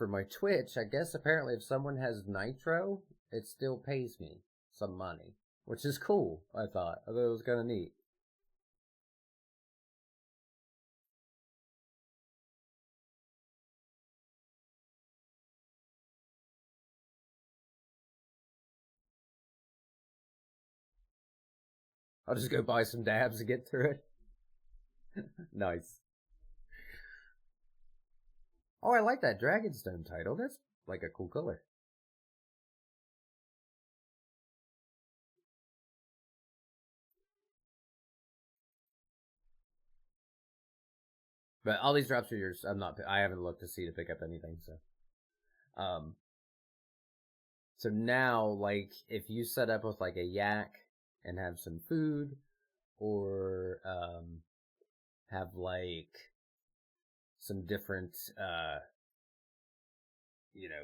my Twitch, I guess apparently if someone has nitro, it still pays me some money, which is cool. I thought it was kind of neat. I'll just go buy some dabs to get through it. Nice. Oh, I like that Dragonstone title. That's like a cool color. But all these drops are yours. I haven't looked to see to pick up anything, so. So now, like, if you set up with like a yak and have some food, or have like some different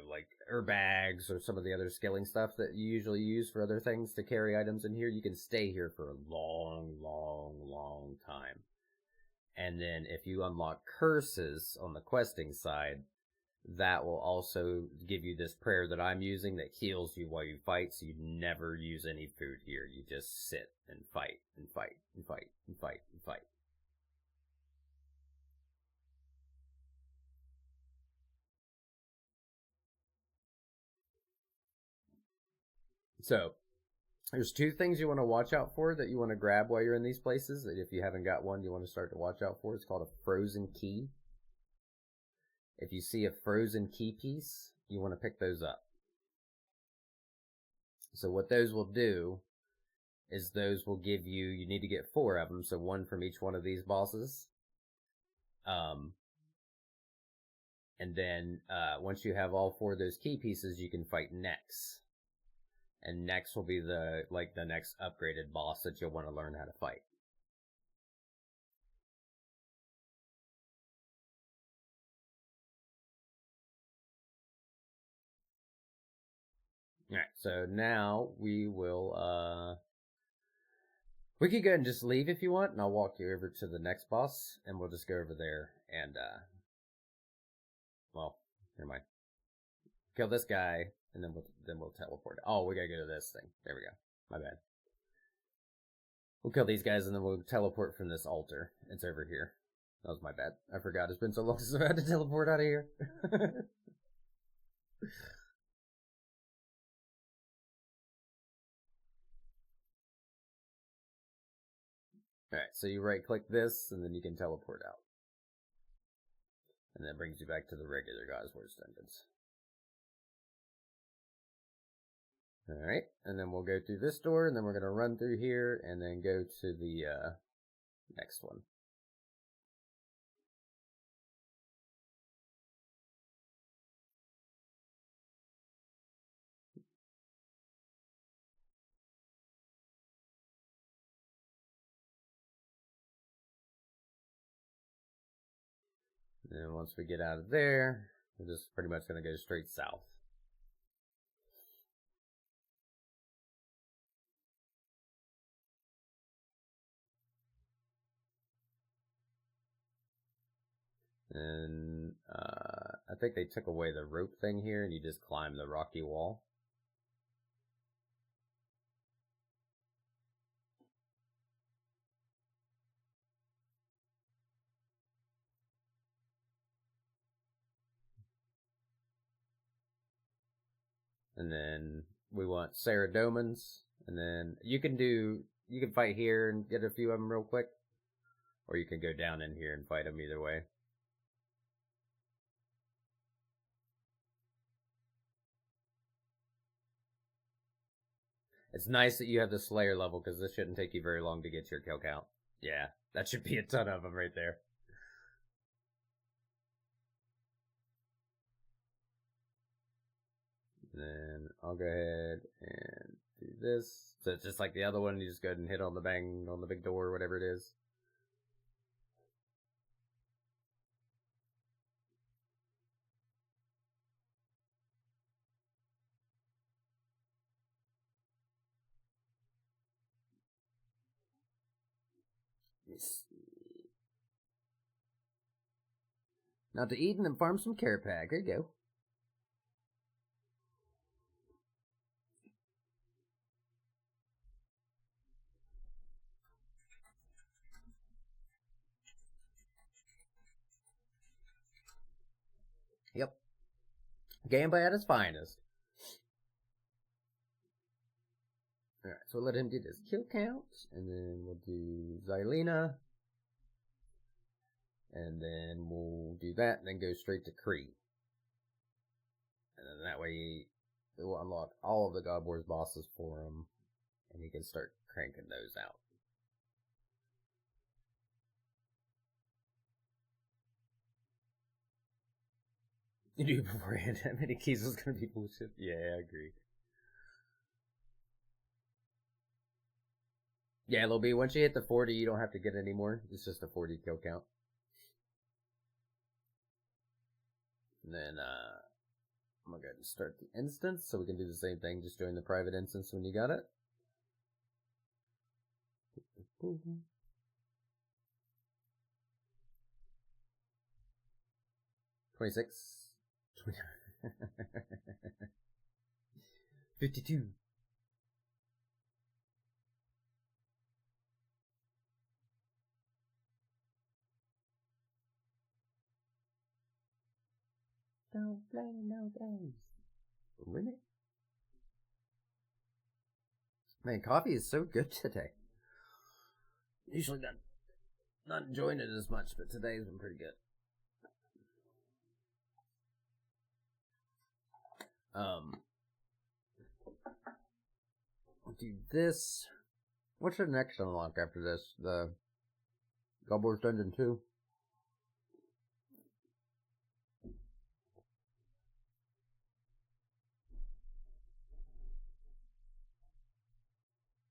like herb bags or some of the other skilling stuff that you usually use for other things to carry items in here, you can stay here for a long time. And then if you unlock curses on the questing side, that will also give you this prayer that I'm using that heals you while you fight, so you never use any food here. You just sit and fight and fight and fight and fight and fight. So, there's two things you want to watch out for that you want to grab while you're in these places. That if you haven't got one, you want to start to watch out for. It's called a frozen key. If you see a frozen key piece, you want to pick those up. So what those will do is those will give you need to get 4 of them, so 1 from each one of these bosses. And then once you have all 4 of those key pieces, you can fight next. And next will be the next upgraded boss that you'll want to learn how to fight. Alright, so now we will, we can go ahead and just leave if you want, and I'll walk you over to the next boss, and we'll just go over there and, well, never mind. Kill this guy, and then we'll teleport. Oh, we gotta go to this thing. There we go. My bad. We'll kill these guys, and then we'll teleport from this altar. It's over here. That was my bad. I forgot. It's been so long since I had to teleport out of here. Alright, so you right click this, and then you can teleport out. And that brings you back to the regular God's Word dungeons. Alright, and then we'll go through this door, and then we're going to run through here, and then go to the next one. And once we get out of there, we're just pretty much going to go straight south. And I think they took away the rope thing here, and you just climb the rocky wall. And then we want Saradomans, and then you can fight here and get a few of them real quick, or you can go down in here and fight them either way. It's nice that you have the Slayer level, because this shouldn't take you very long to get your kill count. Yeah, that should be a ton of them right there. Then I'll go ahead and do this. So it's just like the other one, you just go ahead and hit on the big door, whatever it is. Now to Eden and farm some carrot pack. There you go. Yep. Gameplay at its finest. Alright, so we'll let him get his kill count, and then we'll do Xylena. And then we'll do that, and then go straight to Kree. And then that way, it will unlock all of the God Wars bosses for him, and he can start cranking those out. You do beforehand. That many keys is gonna be bullshit. Yeah, I agree. Yeah, Lil B, once you hit the 40, you don't have to get any more. It's just a 40 kill count. And then, I'm gonna go ahead and start the instance, so we can do the same thing. Just join the private instance when you got it. 26. 52. Don't play no games. Win it. Man, coffee is so good today. Usually not enjoying it as much, but today's been pretty good. I'll do this. What's the next unlock after this? The God Wars Dungeon 2?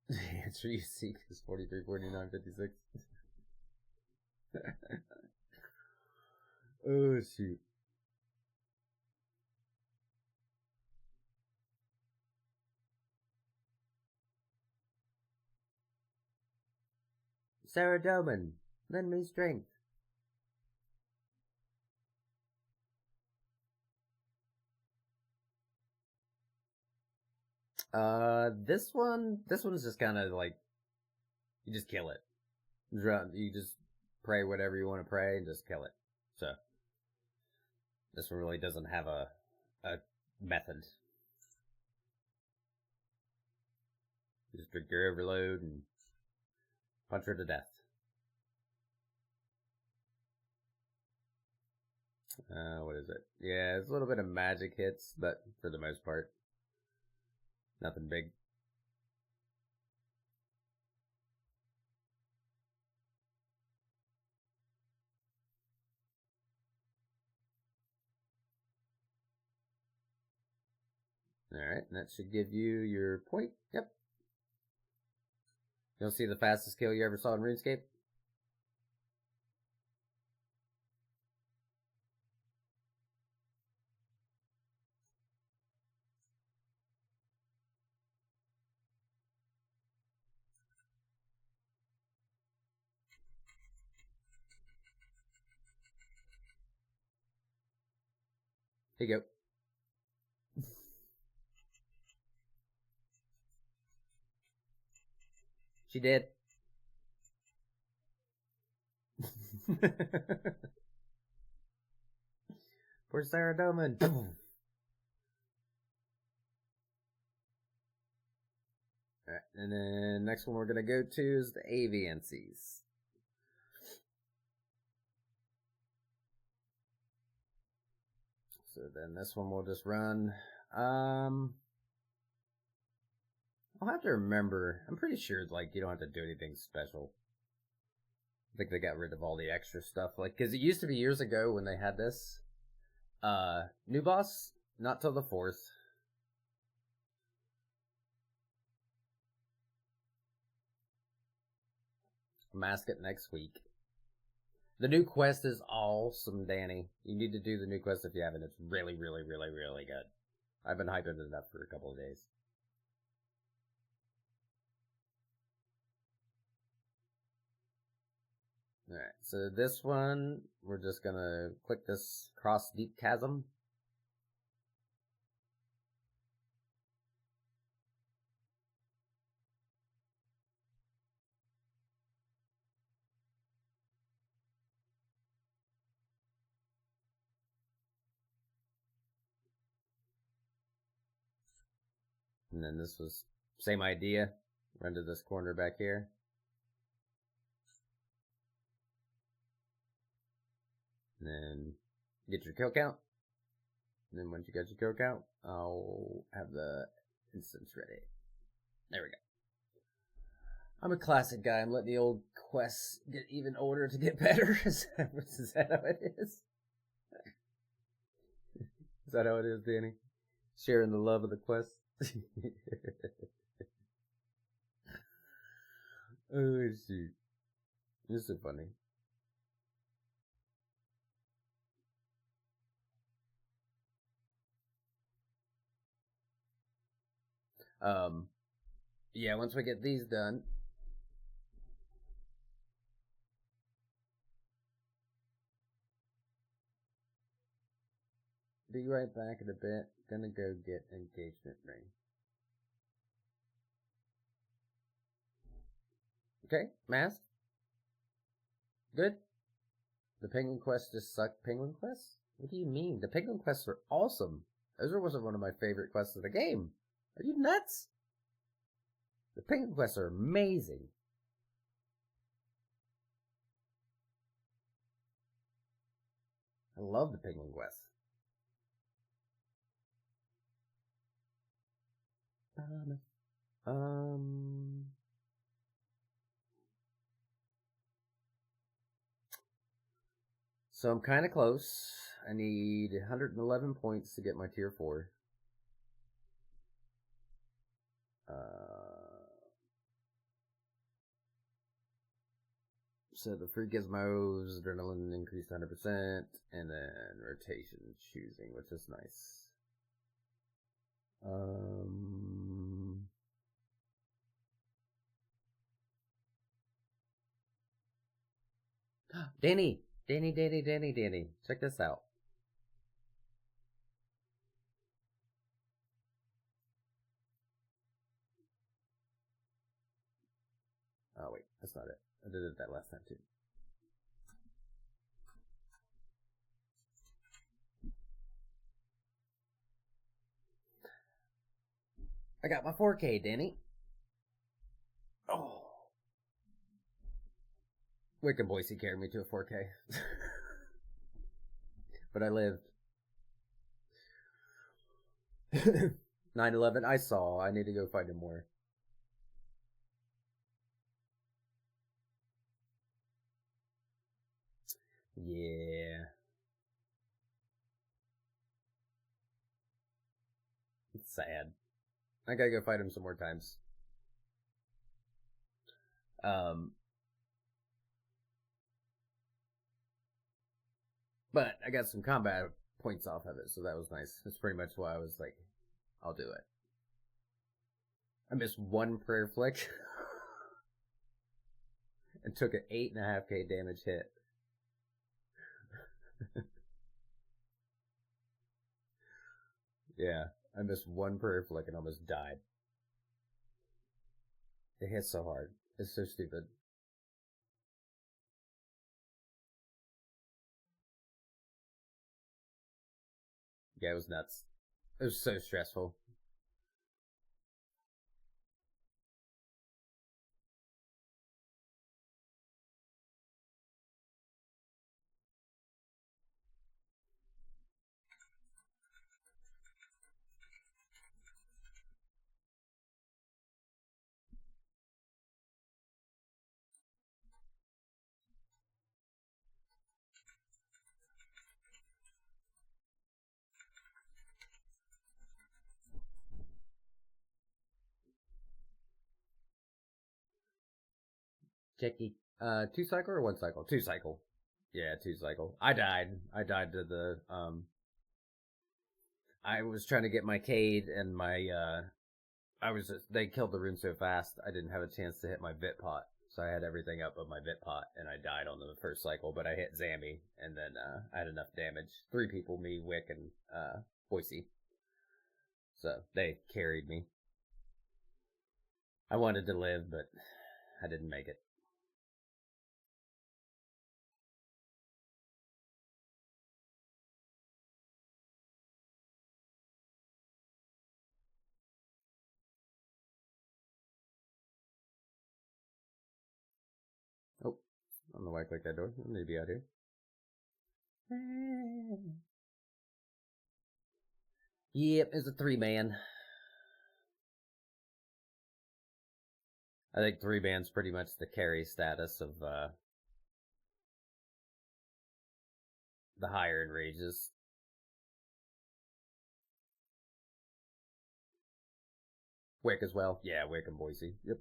The answer you seek is 43, 49, 56. Oh, shoot. Sarah Doman, lend me strength. This one's just kind of like, you just kill it. You just pray whatever you want to pray and just kill it. So, this one really doesn't have a method. You just drink your overload and punch her to death. What is it? Yeah, it's a little bit of magic hits, but for the most part, nothing big. Alright, that should give you your point. Yep. You'll see the fastest kill you ever saw in RuneScape? Here you go. She did. Poor Sarah Doman. Alright, and then next one we're gonna go to is the Aviancies. So then this one we'll just run. I'll have to remember. I'm pretty sure like you don't have to do anything special. I think they got rid of all the extra stuff, like, because it used to be years ago when they had this. New boss, not till the 4th. Mask it next week. The new quest is awesome, Danny. You need to do the new quest if you haven't. It's really, really, really, really good. I've been hyping it up for a couple of days. Alright, so this one, we're just gonna click this cross deep chasm. And then this was same idea. Run to this corner back here. And then get your kill count. And then once you get your kill count, I'll have the instance ready. There we go. I'm a classic guy. I'm letting the old quests get even older to get better. Is that how it is? Is that how it is, Danny? Sharing the love of the quest? Oh, shoot. This is so funny. Yeah, once we get these done, be right back in a bit. Gonna go get engagement ring. Okay, mask. Good. The penguin quests just suck. Penguin quests? What do you mean? The penguin quests are awesome. Those are one of my favorite quests of the game. Are you nuts? The penguin quests are amazing. I love the penguin quests. So I'm kind of close. I need 111 points to get my tier 4. So the free gizmos, adrenaline increased 100%, and then rotation choosing, which is nice. Danny! Check this out. Oh, wait, that's not it. I did it that last time, too. I got my 4K, Danny. Oh. Wick and Boise carried me to a 4K. But I lived. 9/11, I saw. I need to go find him more. Yeah. It's sad. I gotta go fight him some more times. But I got some combat points off of it, so that was nice. That's pretty much why I was like, I'll do it. I missed one prayer flick and took an 8.5k damage hit. Yeah, I missed one prayer flick and almost died. It hits so hard. It's so stupid. Yeah, it was nuts. It was so stressful. Checky. 2 cycle or 1 cycle? 2 cycle. Yeah, 2 cycle. I died. I died to the, I was trying to get my Cade and my, they killed the rune so fast, I didn't have a chance to hit my Vit Pot. So I had everything up of my Vit Pot, and I died on the first cycle, but I hit Zammy, and then, I had enough damage. 3 people, me, Wick, and, Boise. So, they carried me. I wanted to live, but I didn't make it. Oh, I don't know why I clicked that door. I need to be out here. Yep, it's a 3-man. I think 3-man's pretty much the carry status of, the higher in rages. Wick as well. Yeah, Wick and Boise. Yep.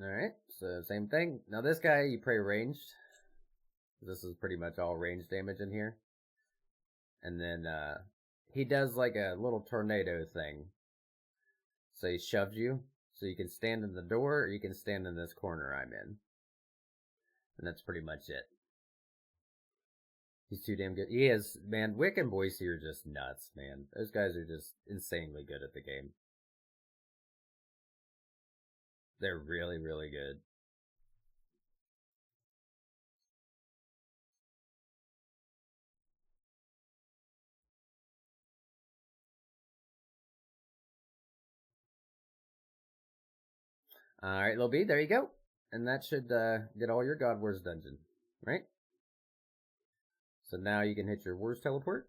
Alright, so same thing. Now this guy, you pray ranged. This is pretty much all range damage in here. And then, he does like a little tornado thing. So he shoves you. So you can stand in the door, or you can stand in this corner I'm in. And that's pretty much it. He's too damn good. He is, man, Wick and Boise are just nuts, man. Those guys are just insanely good at the game. They're really, really good. Alright, Lil B, there you go. And that should get all your God Wars dungeon, right? So now you can hit your Wars teleport.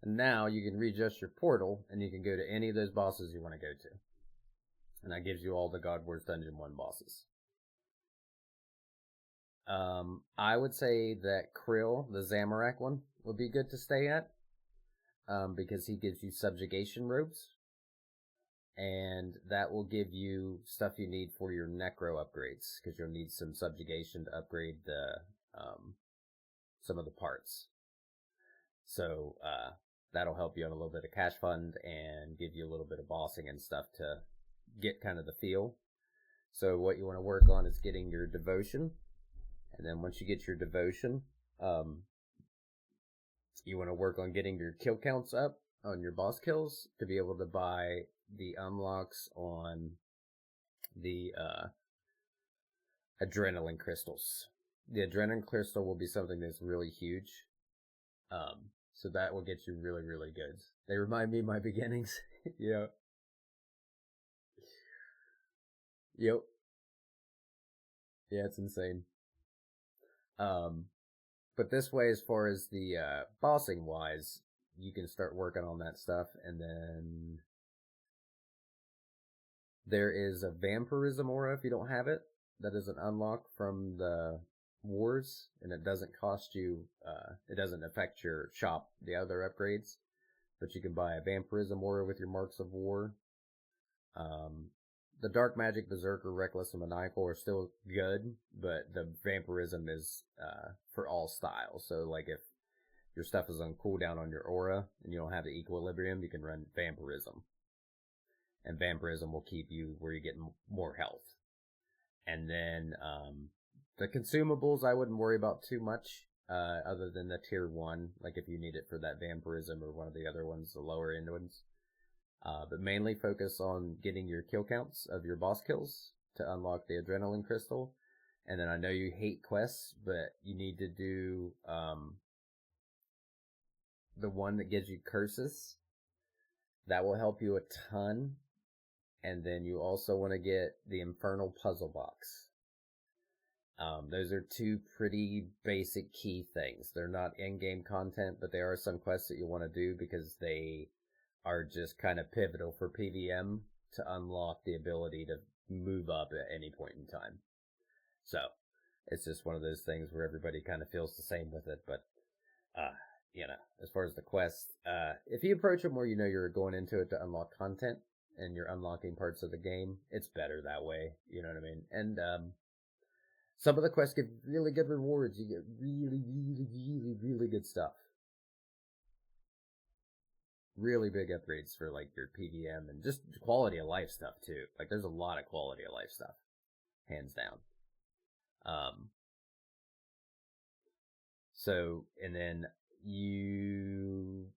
And now you can readjust your portal, and you can go to any of those bosses you want to go to. And that gives you all the God Wars Dungeon 1 bosses. I would say that Krill, the Zamorak one, would be good to stay at. Because he gives you subjugation robes. And that will give you stuff you need for your necro upgrades, because you'll need some subjugation to upgrade the some of the parts. So that'll help you on a little bit of cash fund and give you a little bit of bossing and stuff to get kind of the feel. So what you want to work on is getting your devotion, and then once you get your devotion, you want to work on getting your kill counts up on your boss kills to be able to buy the unlocks on the adrenaline crystals. The adrenaline crystal will be something that's really huge. So that will get you really, really good. They remind me of my beginnings. Yep. Yeah, it's insane. But this way, as far as the bossing wise, you can start working on that stuff, and then there is a vampirism aura if you don't have it. That is an unlock from the wars, and it doesn't cost you, it doesn't affect your shop, the other upgrades, but you can buy a vampirism aura with your marks of war. The dark magic, berserker, reckless, and maniacal are still good, but the vampirism is for all styles. So like if your stuff is on cooldown on your aura and you don't have the equilibrium, you can run vampirism. And vampirism will keep you where you get more health. And then the consumables I wouldn't worry about too much, other than the tier 1, like if you need it for that vampirism or one of the other ones, the lower end ones. But mainly focus on getting your kill counts of your boss kills to unlock the adrenaline crystal. And then I know you hate quests, but you need to do the one that gives you curses. That will help you a ton. And then you also want to get the Infernal Puzzle Box. Those are two pretty basic key things. They're not in-game content, but there are some quests that you want to do because they are just kind of pivotal for PvM to unlock the ability to move up at any point in time. So, it's just one of those things where everybody kind of feels the same with it, but, as far as the quest, if you approach them where you know you're going into it to unlock content, and you're unlocking parts of the game, it's better that way, you know what I mean? And, some of the quests give really good rewards. You get really, really, really, really good stuff. Really big upgrades for, like, your PvM and just quality of life stuff, too. Like, there's a lot of quality of life stuff. Hands down. So, and then you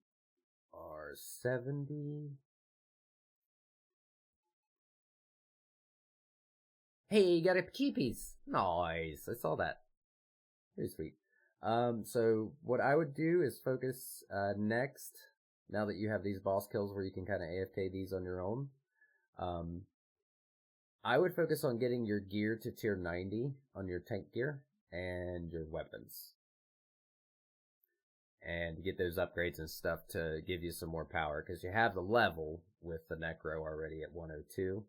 are 70... Hey, you got a key piece. Nice. I saw that. Very sweet. So what I would do is focus, next, now that you have these boss kills where you can kind of AFK these on your own, I would focus on getting your gear to tier 90 on your tank gear and your weapons. And get those upgrades and stuff to give you some more power, because you have the level with the Necro already at 102.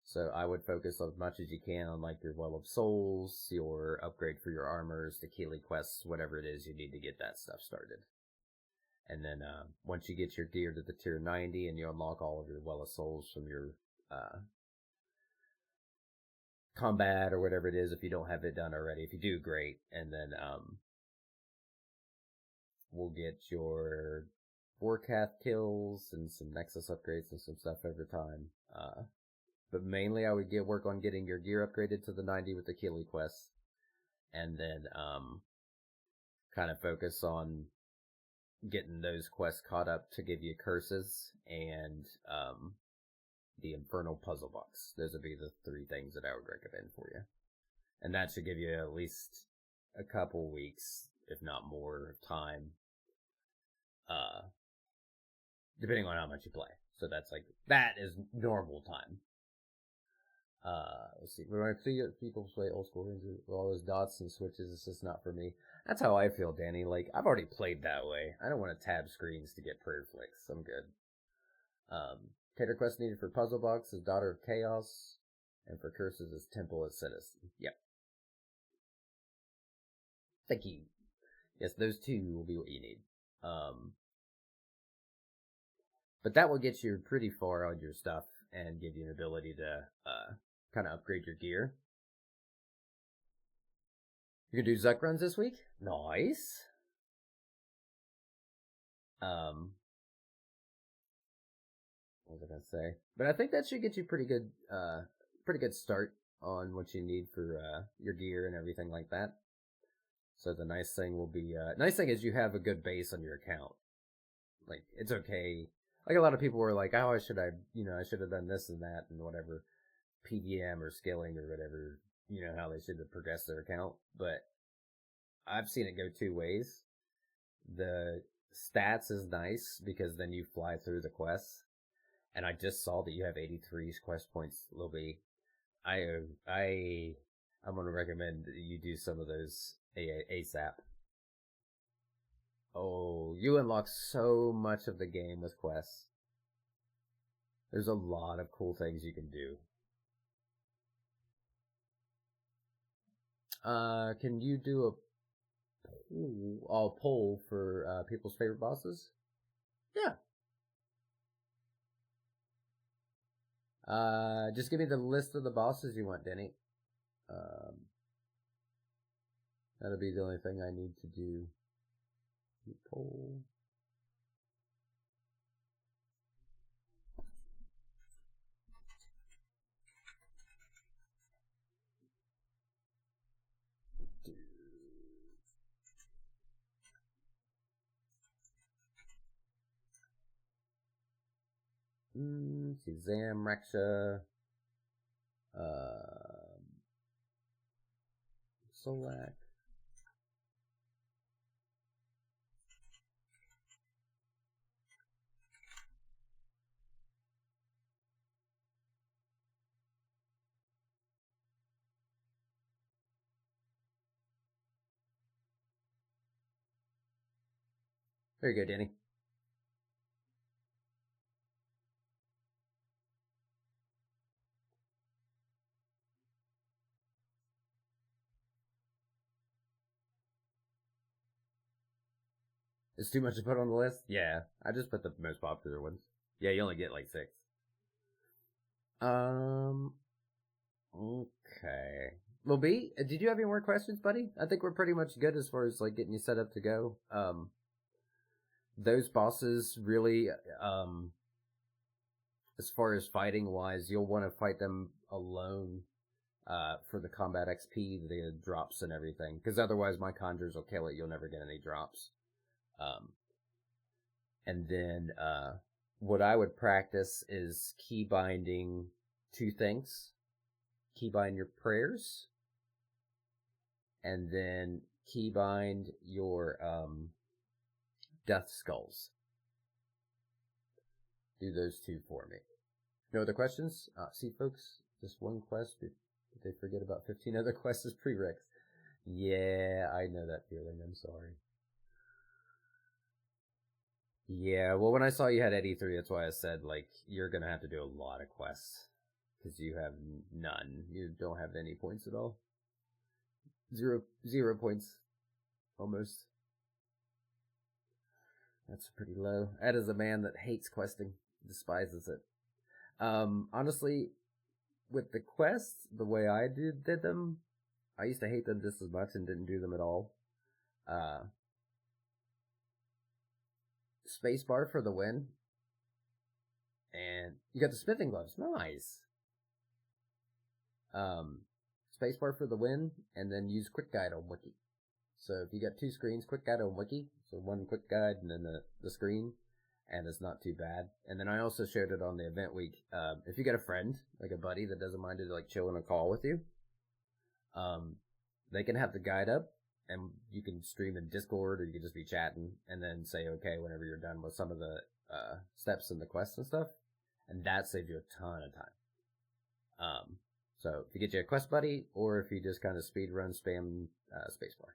So I would focus as much as you can on like your Well of Souls, your upgrade for your armors, the Keeley quests, whatever it is you need to get that stuff started. And then once you get your gear to the tier 90 and you unlock all of your Well of Souls from your combat or whatever it is, if you don't have it done already, if you do, great. And then we'll get your Warcath kills and some Nexus upgrades and some stuff over time. But mainly I would work on getting your gear upgraded to the 90 with the Keeley quests. And then kind of focus on getting those quests caught up to give you curses and the Infernal Puzzle Box. Those would be the 3 things that I would recommend for you. And that should give you at least a couple weeks, if not more, time. Depending on how much you play. So that is normal time. Let's see. When I see people play old school games with all those dots and switches, it's just not for me. That's how I feel, Danny. Like, I've already played that way. I don't want to tab screens to get prayer flicks. I'm good. Cater quest needed for Puzzle Box is Daughter of Chaos, and for curses is Temple of Citizen. Yep. Thank you. Yes, those two will be what you need. But that will get you pretty far on your stuff and give you an ability to kind of upgrade your gear. You can do Zuck runs this week? Nice. What was I gonna say? But I think that should get you pretty good start on what you need for your gear and everything like that. So the nice thing will be, nice thing is you have a good base on your account. Like, it's okay. Like, a lot of people were like, oh, I should have done this and that and whatever, PVM or scaling or whatever, how they should have progressed their account. But I've seen it go two ways. The stats is nice because then you fly through the quests. And I just saw that you have 83 quest points, Lil B. I'm going to recommend that you do some of those ASAP. Oh, you unlock so much of the game with quests. There's a lot of cool things you can do. Can you do a poll for people's favorite bosses? Yeah. Just give me the list of the bosses you want, Denny. That'll be the only thing I need to do. Poll. See, Zam, Raksha, Solak. Very good, Danny. It's too much to put on the list? Yeah, I just put the most popular ones. Yeah, you only get like 6. Okay. Well, B, did you have any more questions, buddy? I think we're pretty much good as far as like getting you set up to go. Those bosses really, as far as fighting wise, you'll want to fight them alone, for the combat XP, the drops and everything. Because otherwise my conjures will kill it, you'll never get any drops. And then, what I would practice is key binding 2 things. Keybind your prayers, and then keybind your death skulls. Do those 2 for me. No other questions? See, folks, just 1 quest. Did they forget about 15 other quests as prereqs? Yeah, I know that feeling. I'm sorry. Yeah, well, when I saw you had 83, that's why I said, like, you're gonna have to do a lot of quests. Because you have none. You don't have any points at all. Zero points. Almost. That's pretty low. That is a man that hates questing. Despises it. Honestly, with the quests, the way I did them, I used to hate them just as much and didn't do them at all. Spacebar for the win. And you got the smithing gloves. Nice. Spacebar for the win, and then use quick guide on wiki. So if you got 2 screens, quick guide on wiki, so 1 quick guide and then the screen, and it's not too bad. And then I also showed it on the event week. If you got a friend, like a buddy that doesn't mind to like chill in a call with you, they can have the guide up, and you can stream in Discord, or you can just be chatting, and then say okay whenever you're done with some of the steps in the quests and stuff, and that saves you a ton of time. So if you get you a quest buddy, or if you just kind of speed run spam spacebar.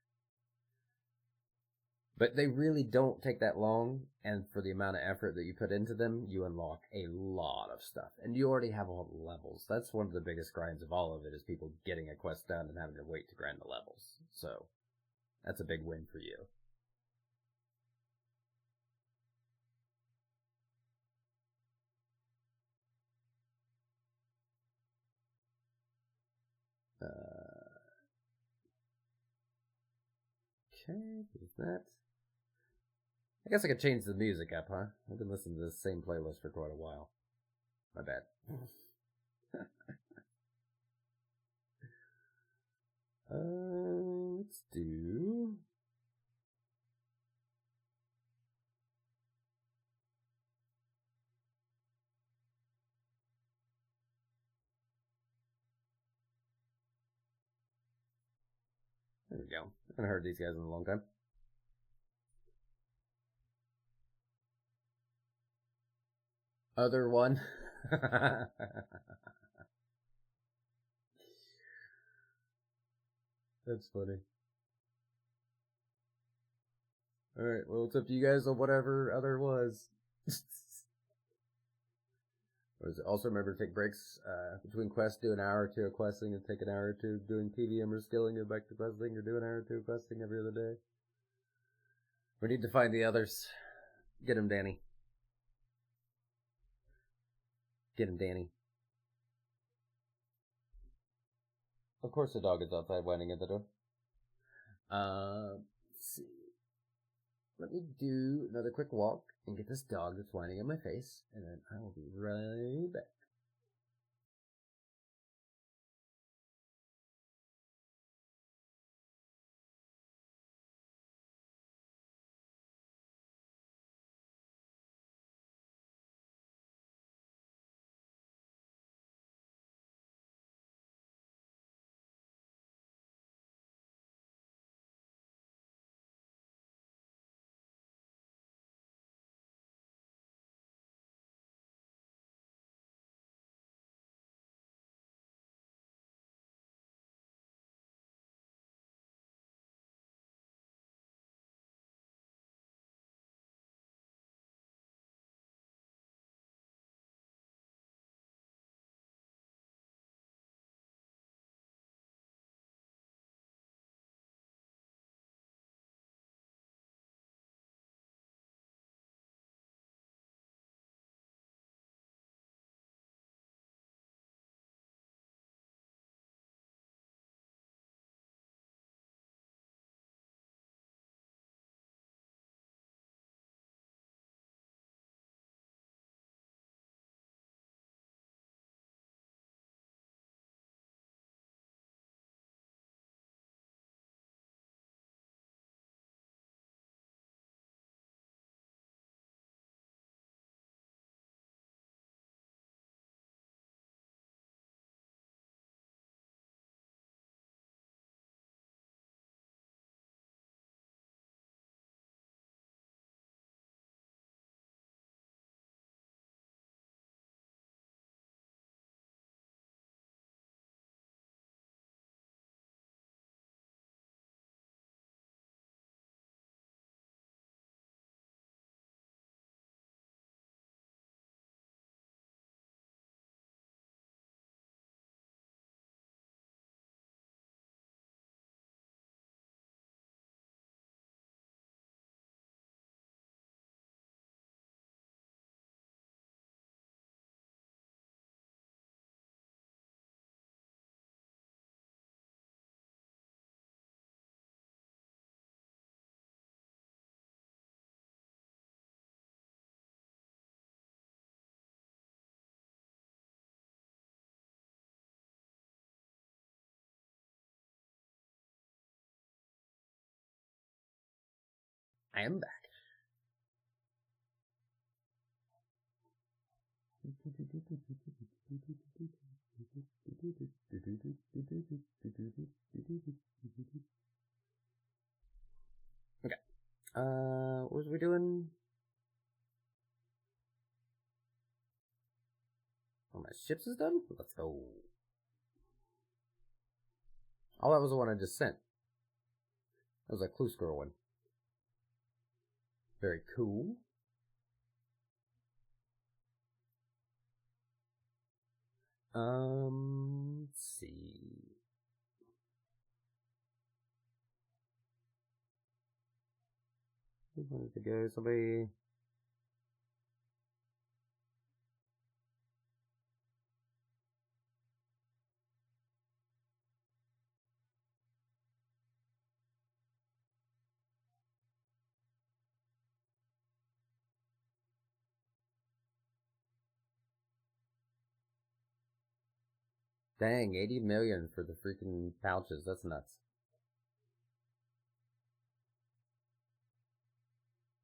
But they really don't take that long, and for the amount of effort that you put into them, you unlock a lot of stuff. And you already have all the levels. That's one of the biggest grinds of all of it, is people getting a quest done and having to wait to grind the levels. So that's a big win for you. Okay, there's that. I guess I could change the music up, huh? I've been listening to the same playlist for quite a while. My bad. Let's do... There we go. I haven't heard these guys in a long time. Other one. That's funny. Alright, well, it's up to you guys on whatever other was. Also remember to take breaks between quests. Do an hour or two of questing and take an hour or two doing PVM or skilling, and back to questing, or do an hour or two of questing every other day. We need to find the others. Get him, Danny. Get him, Danny. Of course the dog is outside whining at the door. Let's see. Let me do another quick walk and get this dog that's whining in my face, and then I will be right back. I am back. Okay. What was we doing? Oh, my ships is done? Let's go. Oh, that was the one I just sent. That was a clue scroll one. Very cool. Let's see. Who wanted to go? Somebody. Dang, 80 million for the freaking pouches. That's nuts.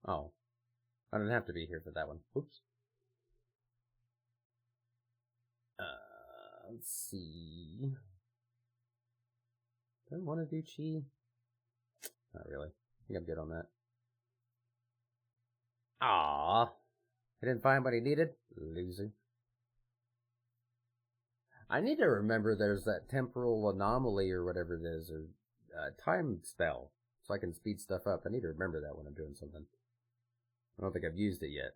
Oh. I don't have to be here for that one. Oops. Let's see. Do I want to do chi? Not really. I think I'm good on that. Aww. I didn't find what he needed? Loser. I need to remember there's that temporal anomaly or whatever it is, or time spell, so I can speed stuff up. I need to remember that when I'm doing something. I don't think I've used it yet.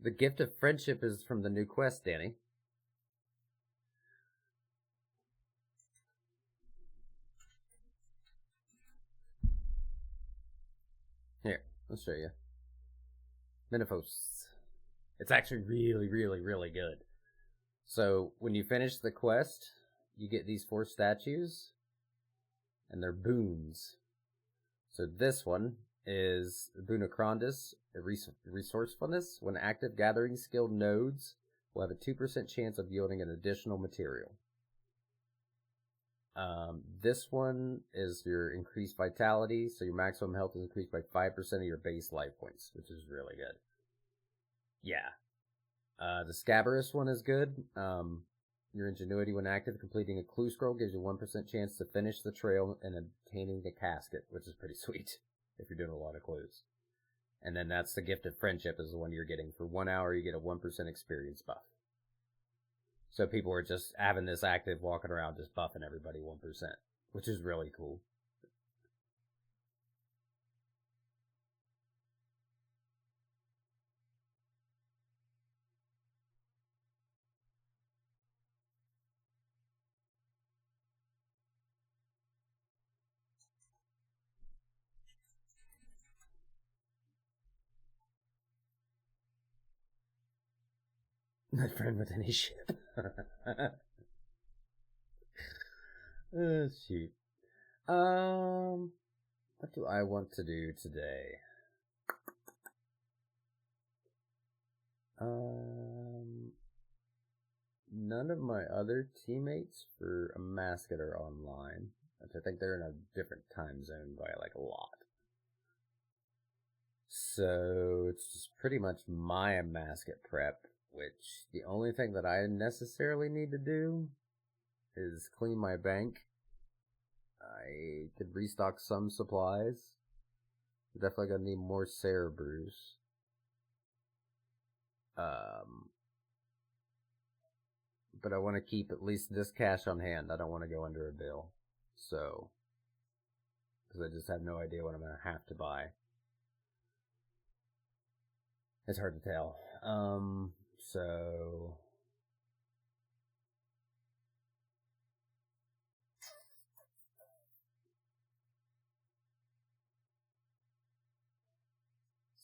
The gift of friendship is from the new quest, Danny. Here, let's show you. Miniphos. It's actually really, really, really good. So, when you finish the quest, you get these 4 statues, and they're boons. So this one is Boon of Krondus, resourcefulness. When active, gathering skilled nodes will have a 2% chance of yielding an additional material. This one is your increased vitality, so your maximum health is increased by 5% of your base life points, which is really good. Yeah. The Scabarous one is good. Your ingenuity when active, completing a clue scroll gives you 1% chance to finish the trail and obtaining a casket, which is pretty sweet if you're doing a lot of clues. And then that's the gift of friendship is the one you're getting. For 1 hour, you get a 1% experience buff. So people are just having this active, walking around, just buffing everybody 1%, which is really cool. My friend with any ship. Oh, shoot. What do I want to do today? None of my other teammates for a mascot are online, which I think they're in a different time zone by like a lot. So it's just pretty much my mascot prep, which the only thing that I necessarily need to do is clean my bank. I could restock some supplies. Definitely gonna need more Cerebrews. But I want to keep at least this cash on hand. I don't want to go under a bill. So, because I just have no idea what I'm going to have to buy. It's hard to tell. So...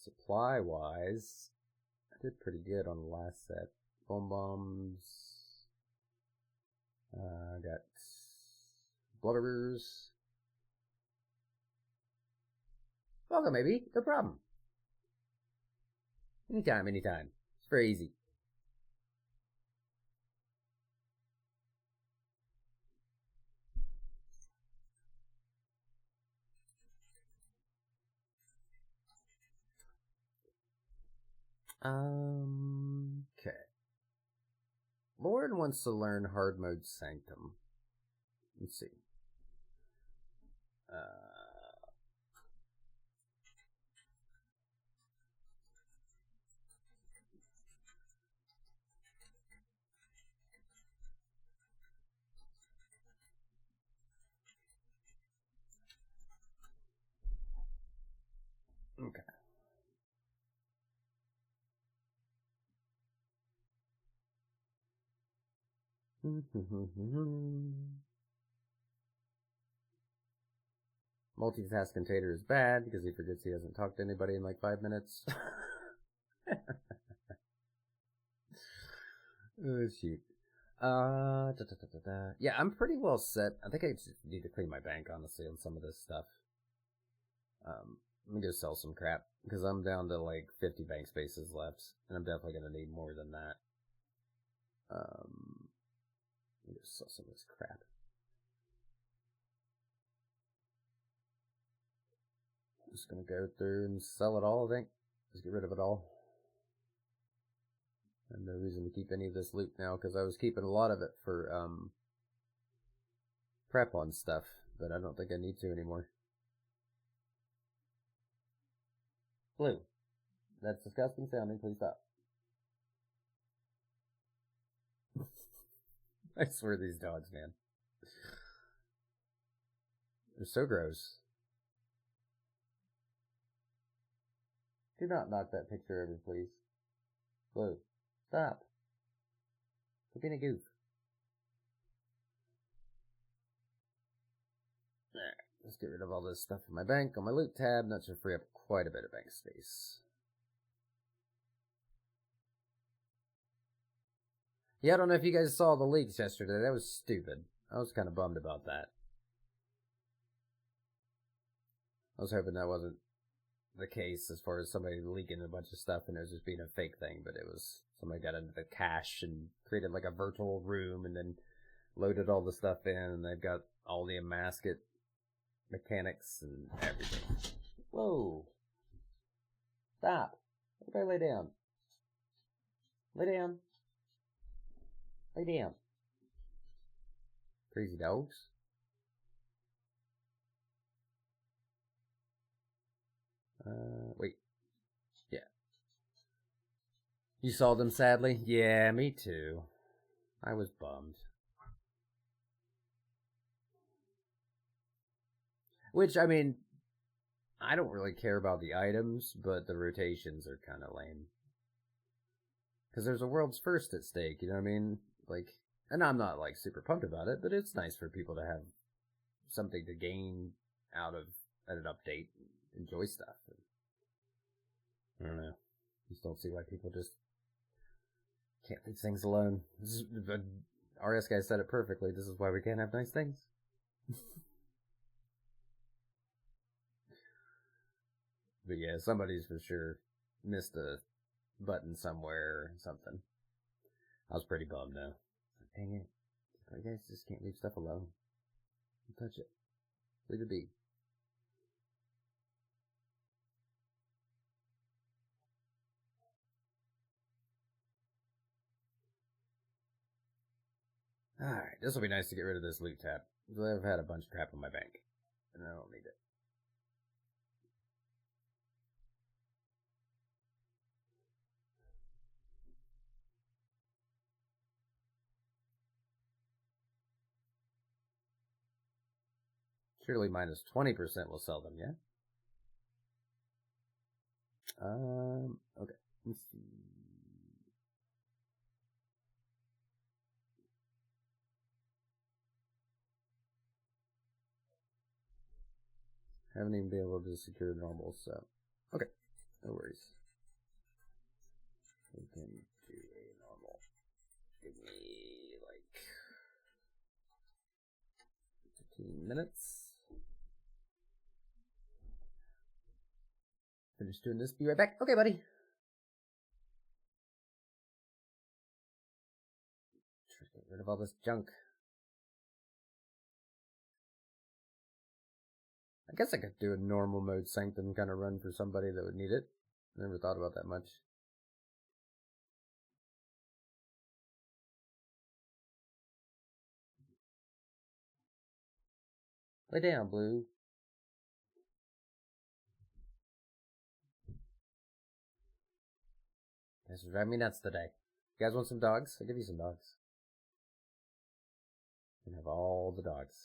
Supply-wise, I did pretty good on the last set. Bombs. Got Blubberers. Welcome, maybe. No problem. Anytime. It's very easy. Okay. Lauren wants to learn hard mode Sanctum. Let's see. Multitasking Tater is bad because he forgets he hasn't talked to anybody in like 5 minutes. Oh, shoot. Yeah, I'm pretty well set. I think I just need to clean my bank, honestly, on some of this stuff. Let me go sell some crap, because I'm down to like 50 bank spaces left, and I'm definitely going to need more than that. Let me go sell some of this crap. I'm just going to go through and sell it all, I think. Just get rid of it all. And no reason to keep any of this loot now, because I was keeping a lot of it for prep on stuff, but I don't think I need to anymore. Blue. That's disgusting sounding, please stop. I swear these dogs, man. They're so gross. Do not knock that picture over, please. Blue. Stop. Quit being a goof. Alright, let's get rid of all this stuff in my bank on my loot tab, and that should free up quite a bit of bank space. Yeah, I don't know if you guys saw the leaks yesterday. That was stupid. I was kind of bummed about that. I was hoping that wasn't the case as far as somebody leaking a bunch of stuff and it was just being a fake thing, but it was somebody got into the cache and created like a virtual room and then loaded all the stuff in, and they've got all the VODAmascut mechanics and everything. Whoa. Stop. Everybody lay down. Lay down. Lay down. Crazy dogs. Wait. Yeah. You saw them, sadly? Yeah, me too. I was bummed. Which, I mean, I don't really care about the items, but the rotations are kind of lame. Because there's a world's first at stake, you know what I mean? Like, and I'm not, like, super pumped about it, but it's nice for people to have something to gain out of an update and enjoy stuff. I don't know. Just don't see why people just can't leave things alone. The RS guy said it perfectly. This is why we can't have nice things. But yeah, somebody's for sure missed a button somewhere or something. I was pretty bummed though. Dang it. You guys just can't leave stuff alone. Don't touch it. Leave it be. Alright, this will be nice to get rid of this loot tab. I've had a bunch of crap in my bank, and I don't need it. Surely minus 20% will sell them, yeah? Okay. Let's see. Haven't even been able to secure normal, so. Okay. No worries. We can do a normal. Give me, like, 15 minutes. Finish doing this. Be right back. Okay, buddy. Try to get rid of all this junk. I guess I could do a normal mode Sanctum kind of run for somebody that would need it. Never thought about that much. Lay down, Blue. This is driving me nuts today. You guys want some dogs? I'll give you some dogs. You can have all the dogs.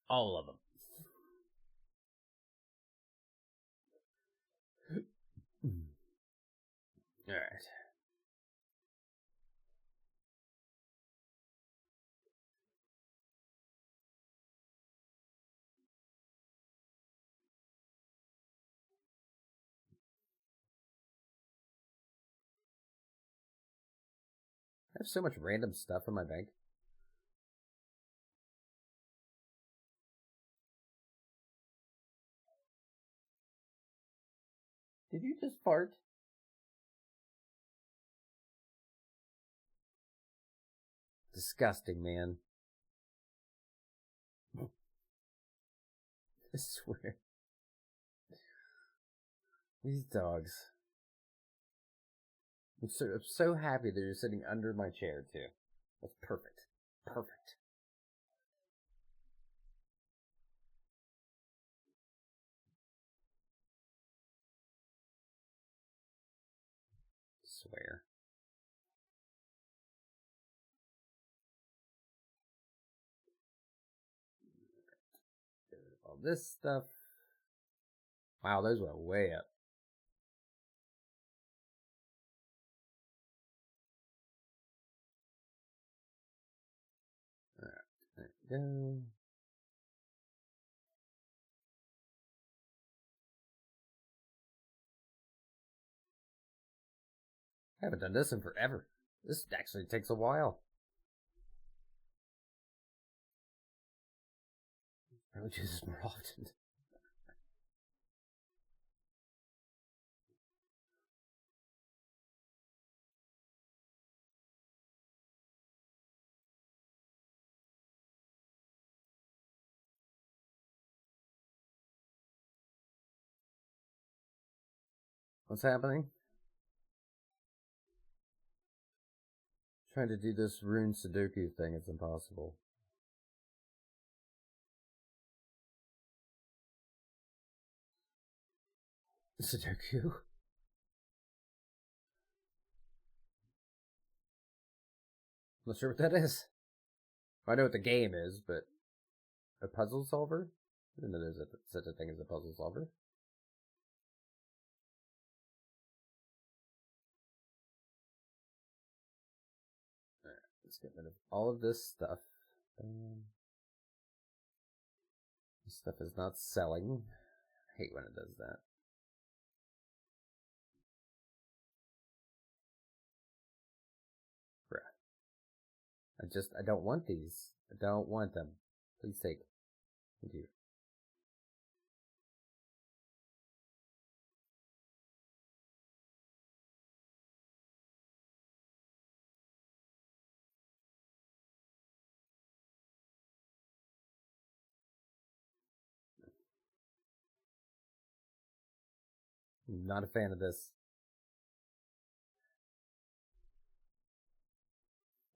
All of them. Alright. I have so much random stuff in my bank. Did you just fart? Disgusting, man. I swear. These dogs. I'm so happy that you're sitting under my chair, too. That's perfect. Perfect. I swear. All this stuff. Wow, those went way up. Alright, there we go. I haven't done this in forever. This actually takes a while. Probably do this more often. What's happening? Trying to do this rune Sudoku thing, it's impossible. Sudoku? I'm not sure what that is. I know what the game is, but a puzzle solver? I didn't know there's such a thing as a puzzle solver. Alright, let's get rid of all of this stuff. This stuff is not selling. I hate when it does that. Bruh. I don't want these. I don't want them. Please take. Thank you. I'm not a fan of this.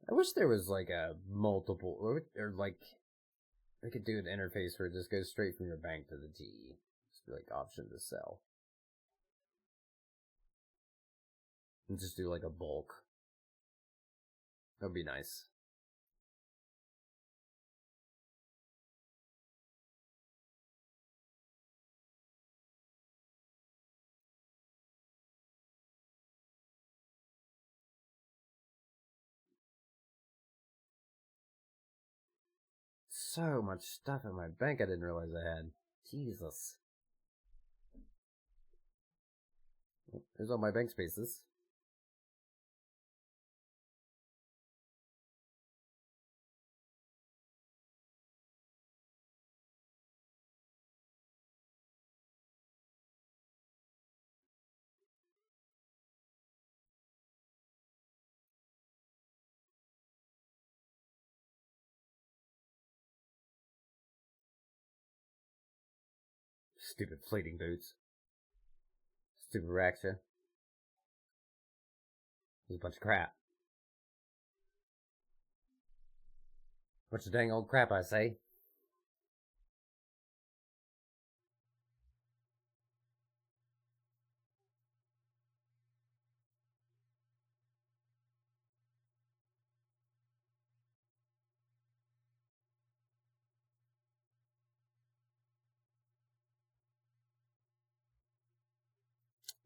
I wish there was like a multiple, or like, they could do an interface where it just goes straight from your bank to the T. Just be like option to sell. And just do like a bulk. That would be nice. So much stuff in my bank I didn't realize I had. Jesus. There's all my bank spaces. Stupid fleeting boots. Stupid Raksha. There's a bunch of crap. Bunch of dang old crap, I say.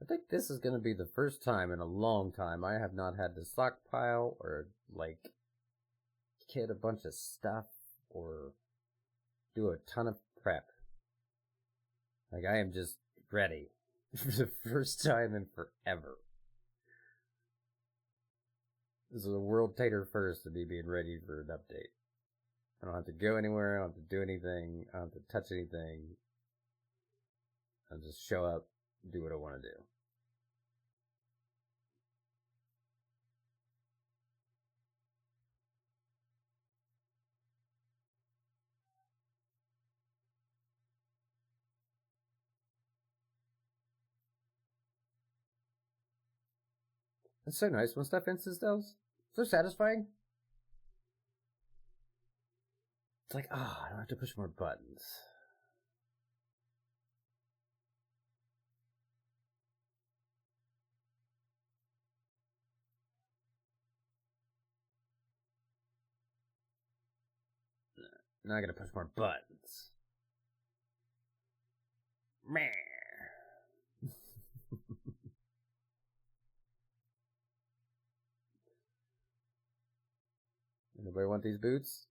I think this is going to be the first time in a long time I have not had to stockpile or, like, kit a bunch of stuff or do a ton of prep. Like, I am just ready for the first time in forever. This is a world tater first of me being ready for an update. I don't have to go anywhere, I don't have to do anything, I don't have to touch anything. I'll just show up, do what I want to do. It's so nice when stuff instance those. So satisfying. It's like, I don't have to push more buttons. Now I gotta push more buttons. Meh. Anybody want these boots?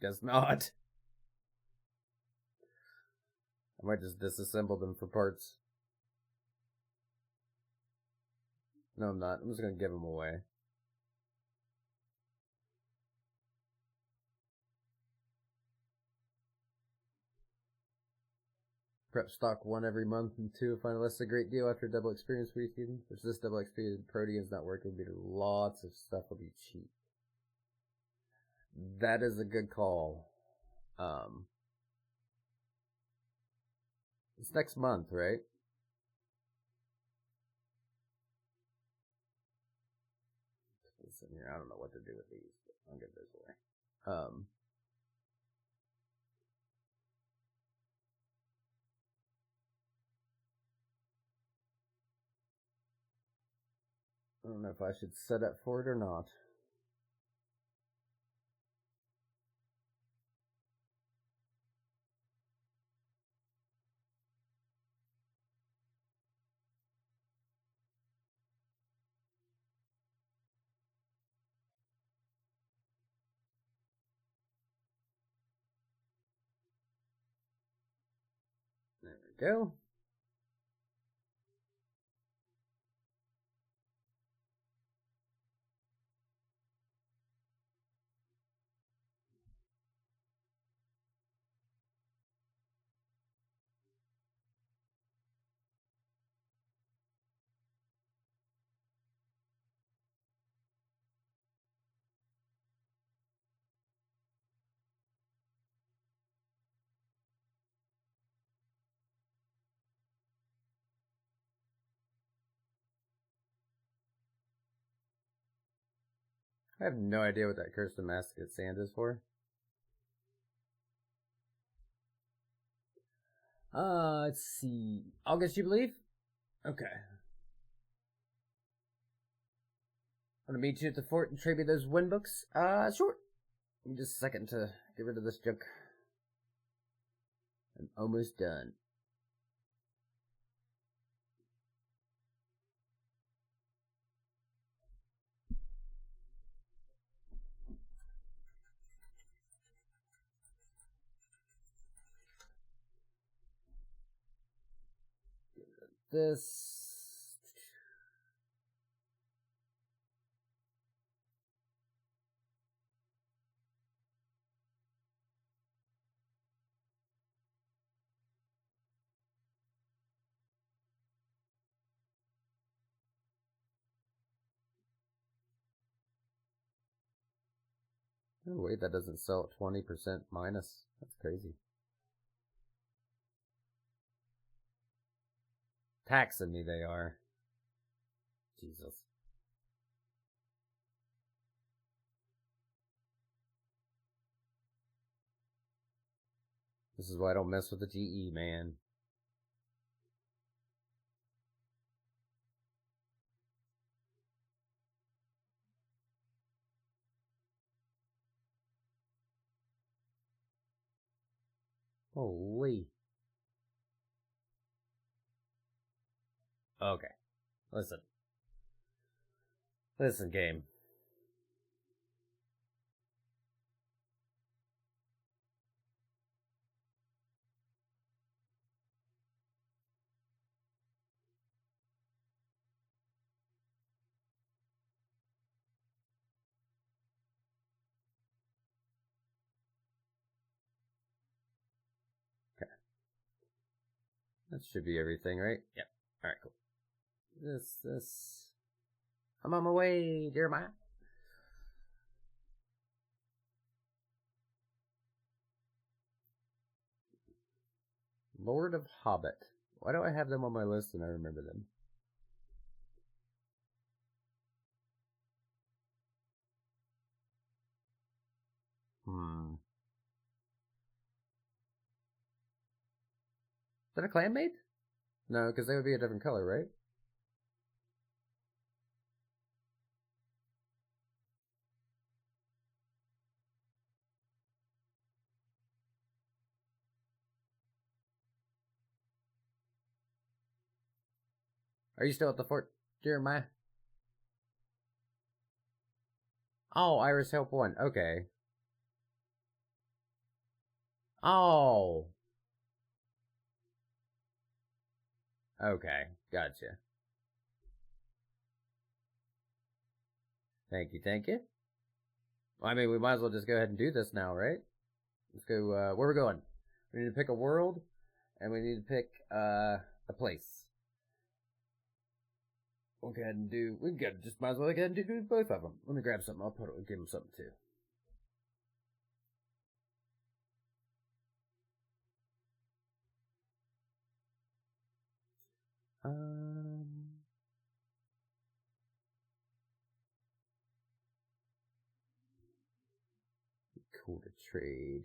Guess not. I might just disassemble them for parts. No, I'm not. I'm just gonna give them away. Prep stock 1 every month, and 2 find less a great deal after double experience weekend. If this double experience protein is not working, lots of stuff will be cheap. That is a good call. It's next month, right? Put this in here. I don't know what to do with these, but I'll give this away. I don't know if I should set up for it or not. There we go. I have no idea what that cursed Damascus sand is for. Let's see. August, you believe? Okay. Want to meet you at the fort and trade me those wind books? Sure. Give me just a second to get rid of this junk. I'm almost done. Get rid of this. Oh, wait, that doesn't sell at 20% minus. That's crazy. Taxing me, they are. Jesus. This is why I don't mess with the GE, man. Holy. Okay. Listen. Listen, game. Okay. That should be everything, right? Yep. Alright, cool. This. I'm on my way, Jeremiah. Lord of Hobbit. Why do I have them on my list and I remember them? Is that a clanmate? No, because they would be a different color, right? Are you still at the fort, Jeremiah? Oh, Iris Help 1. Okay. Oh. Okay. Gotcha. Thank you, thank you. Well, I mean, we might as well just go ahead and do this now, right? Let's go, where we're going. We need to pick a world, and we need to pick, a place. We'll go ahead and do, we can just might as well go ahead and do both of them. Let me grab something, I'll give them something too. Cool to trade.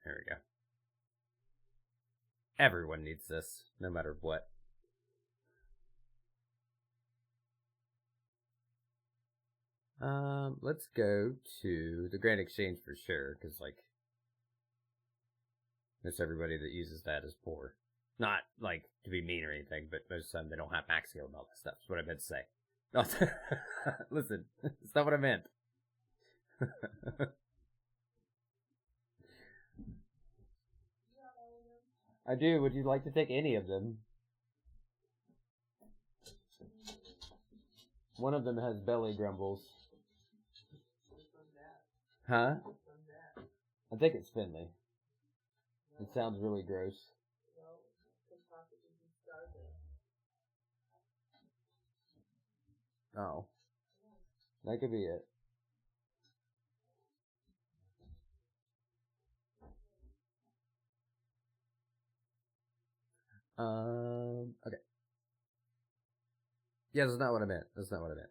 There we go. Everyone needs this, no matter what. Let's go to the Grand Exchange for sure, because, like, most everybody that uses that is poor. Not, like, to be mean or anything, but most of the time they don't have max skill and all that stuff. That's what I meant to say. No, listen, it's not what I meant. I do. Would you like to take any of them? One of them has belly grumbles. Huh? I think it's Finley. It sounds really gross. Oh. That could be it. Okay. Yeah, that's not what I meant. That's not what I meant.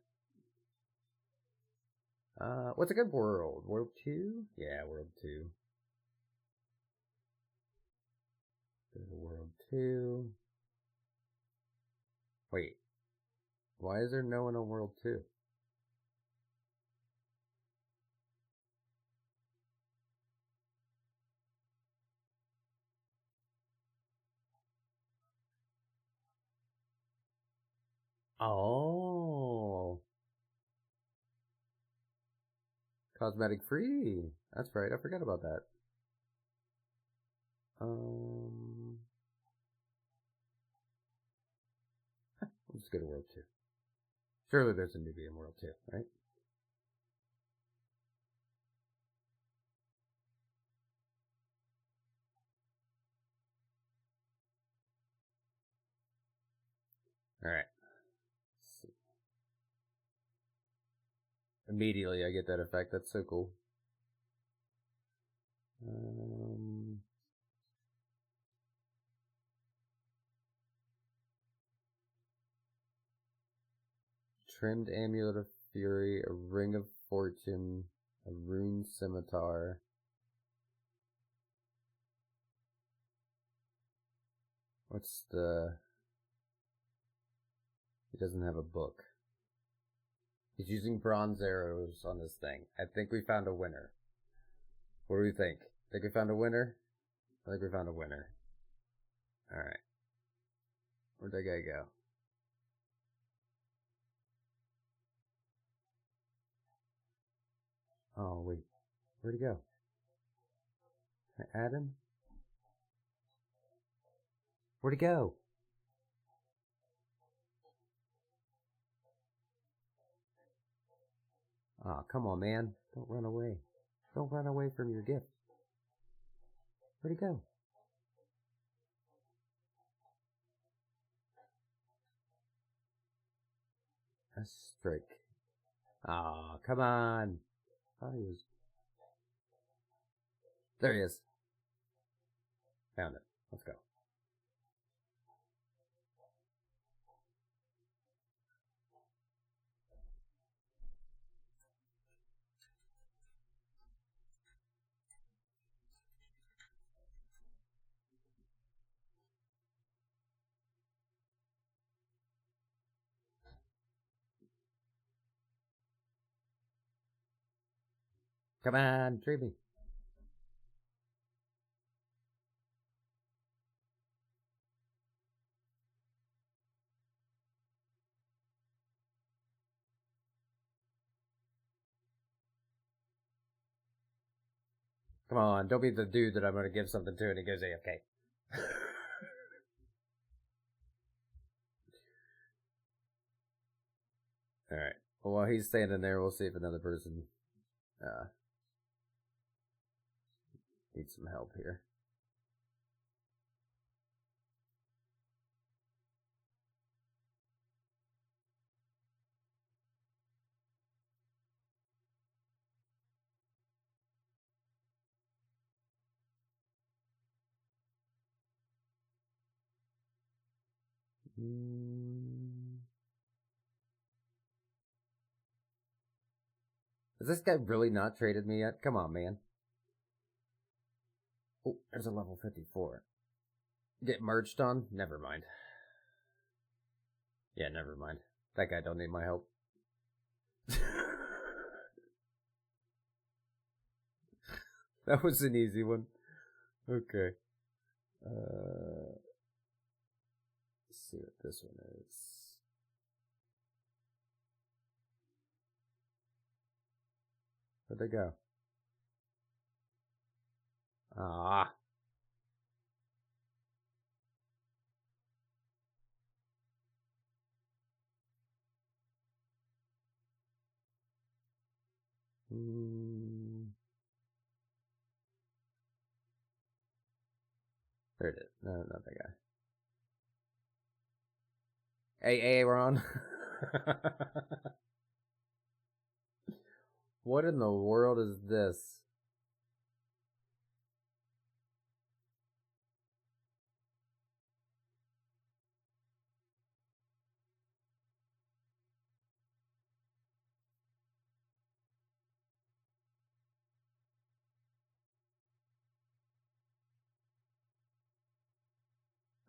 What's a good world? World 2? Yeah, World 2. Go to World 2. Wait. Why is there no one on World 2? Oh. Cosmetic free. That's right. I forgot about that. Let's go to World 2. Surely there's a newbie in World 2, right? Alright. Immediately I get that effect. That's so cool. Trimmed Amulet of Fury, a Ring of Fortune, a Rune Scimitar. What's the... He doesn't have a book. He's using bronze arrows on this thing. I think we found a winner. What do we think? Think we found a winner? I think we found a winner. Alright. Where'd that guy go? Oh, wait. Where'd he go? Can I add him? Where'd he go? Aw, come on, man. Don't run away. Don't run away from your gift. Where'd he go? A strike. Aw, come on. Thought he was... There he is. Found it. Let's go. Come on, treat me. Come on, don't be the dude that I'm going to give something to and he goes AFK. Alright. Well, while he's standing there, we'll see if another person needs some help here. Has this guy really not traded me yet? Come on, man. Oh, there's a level 54. Get merged on? Never mind. Yeah, never mind. That guy don't need my help. That was an easy one. Okay. Let's see what this one is. Where'd they go? Ah. There it is. No, not that guy. Hey, Aaron. What in the world is this?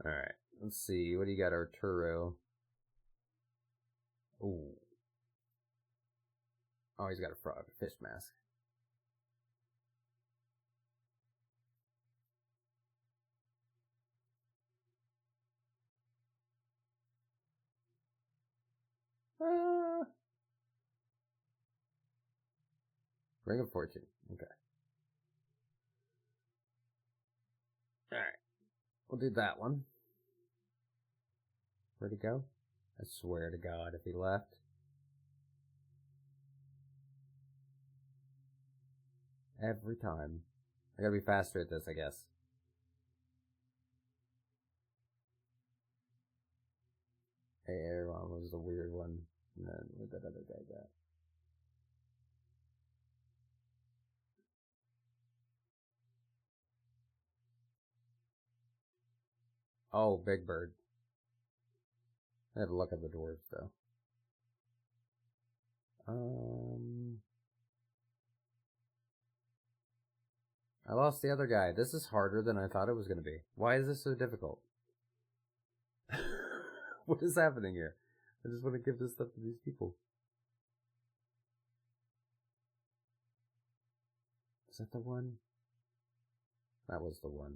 Alright, let's see. What do you got, Arturo? Ooh. Oh, he's got a frog, a fish mask. Ring of Fortune. Okay. Alright. We'll do that one. Where'd he go? I swear to God, if he left. Every time. I gotta be faster at this, I guess. Hey, Aaron was the weird one. And then where'd that other guy go? Oh, Big Bird. I had to look at the dwarves, though. I lost the other guy. This is harder than I thought it was going to be. Why is this so difficult? What is happening here? I just want to give this stuff to these people. Is that the one? That was the one.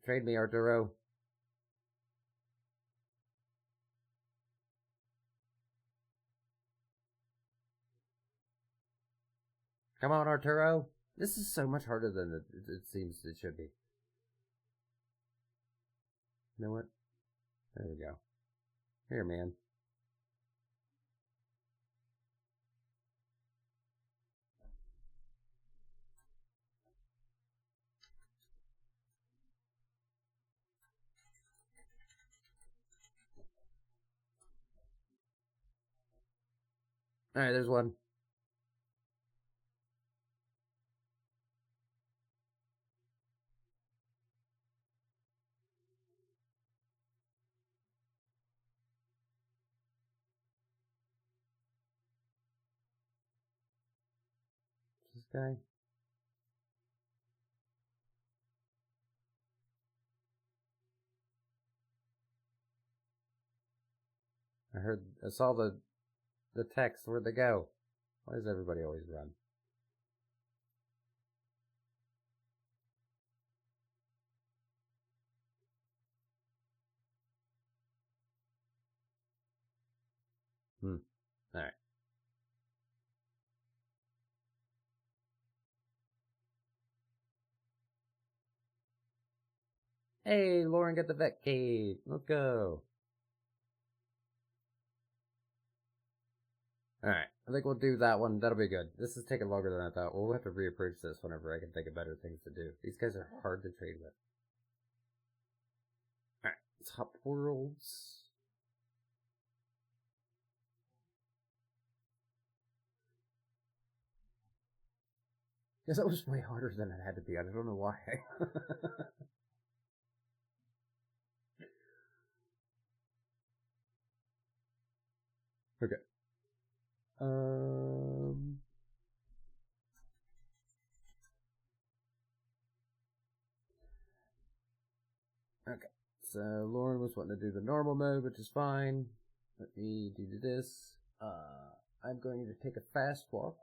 Trade me, Arturo. Come on, Arturo. This is so much harder than it seems it should be. You know what? There we go. Here, man. Alright, there's one. This guy. I saw the text. Where'd they go? Why does everybody always run? Alright. Hey, Lauren got the vet cave. Let's go. Alright, I think we'll do that one. That'll be good. This is taking longer than I thought. We'll have to reapproach this whenever I can think of better things to do. These guys are hard to trade with. Alright, top worlds. Yes, that was way harder than it had to be. I don't know why. Okay. Okay. So Lauren was wanting to do the normal mode, which is fine. Let me do this. I'm going to take a fast walk,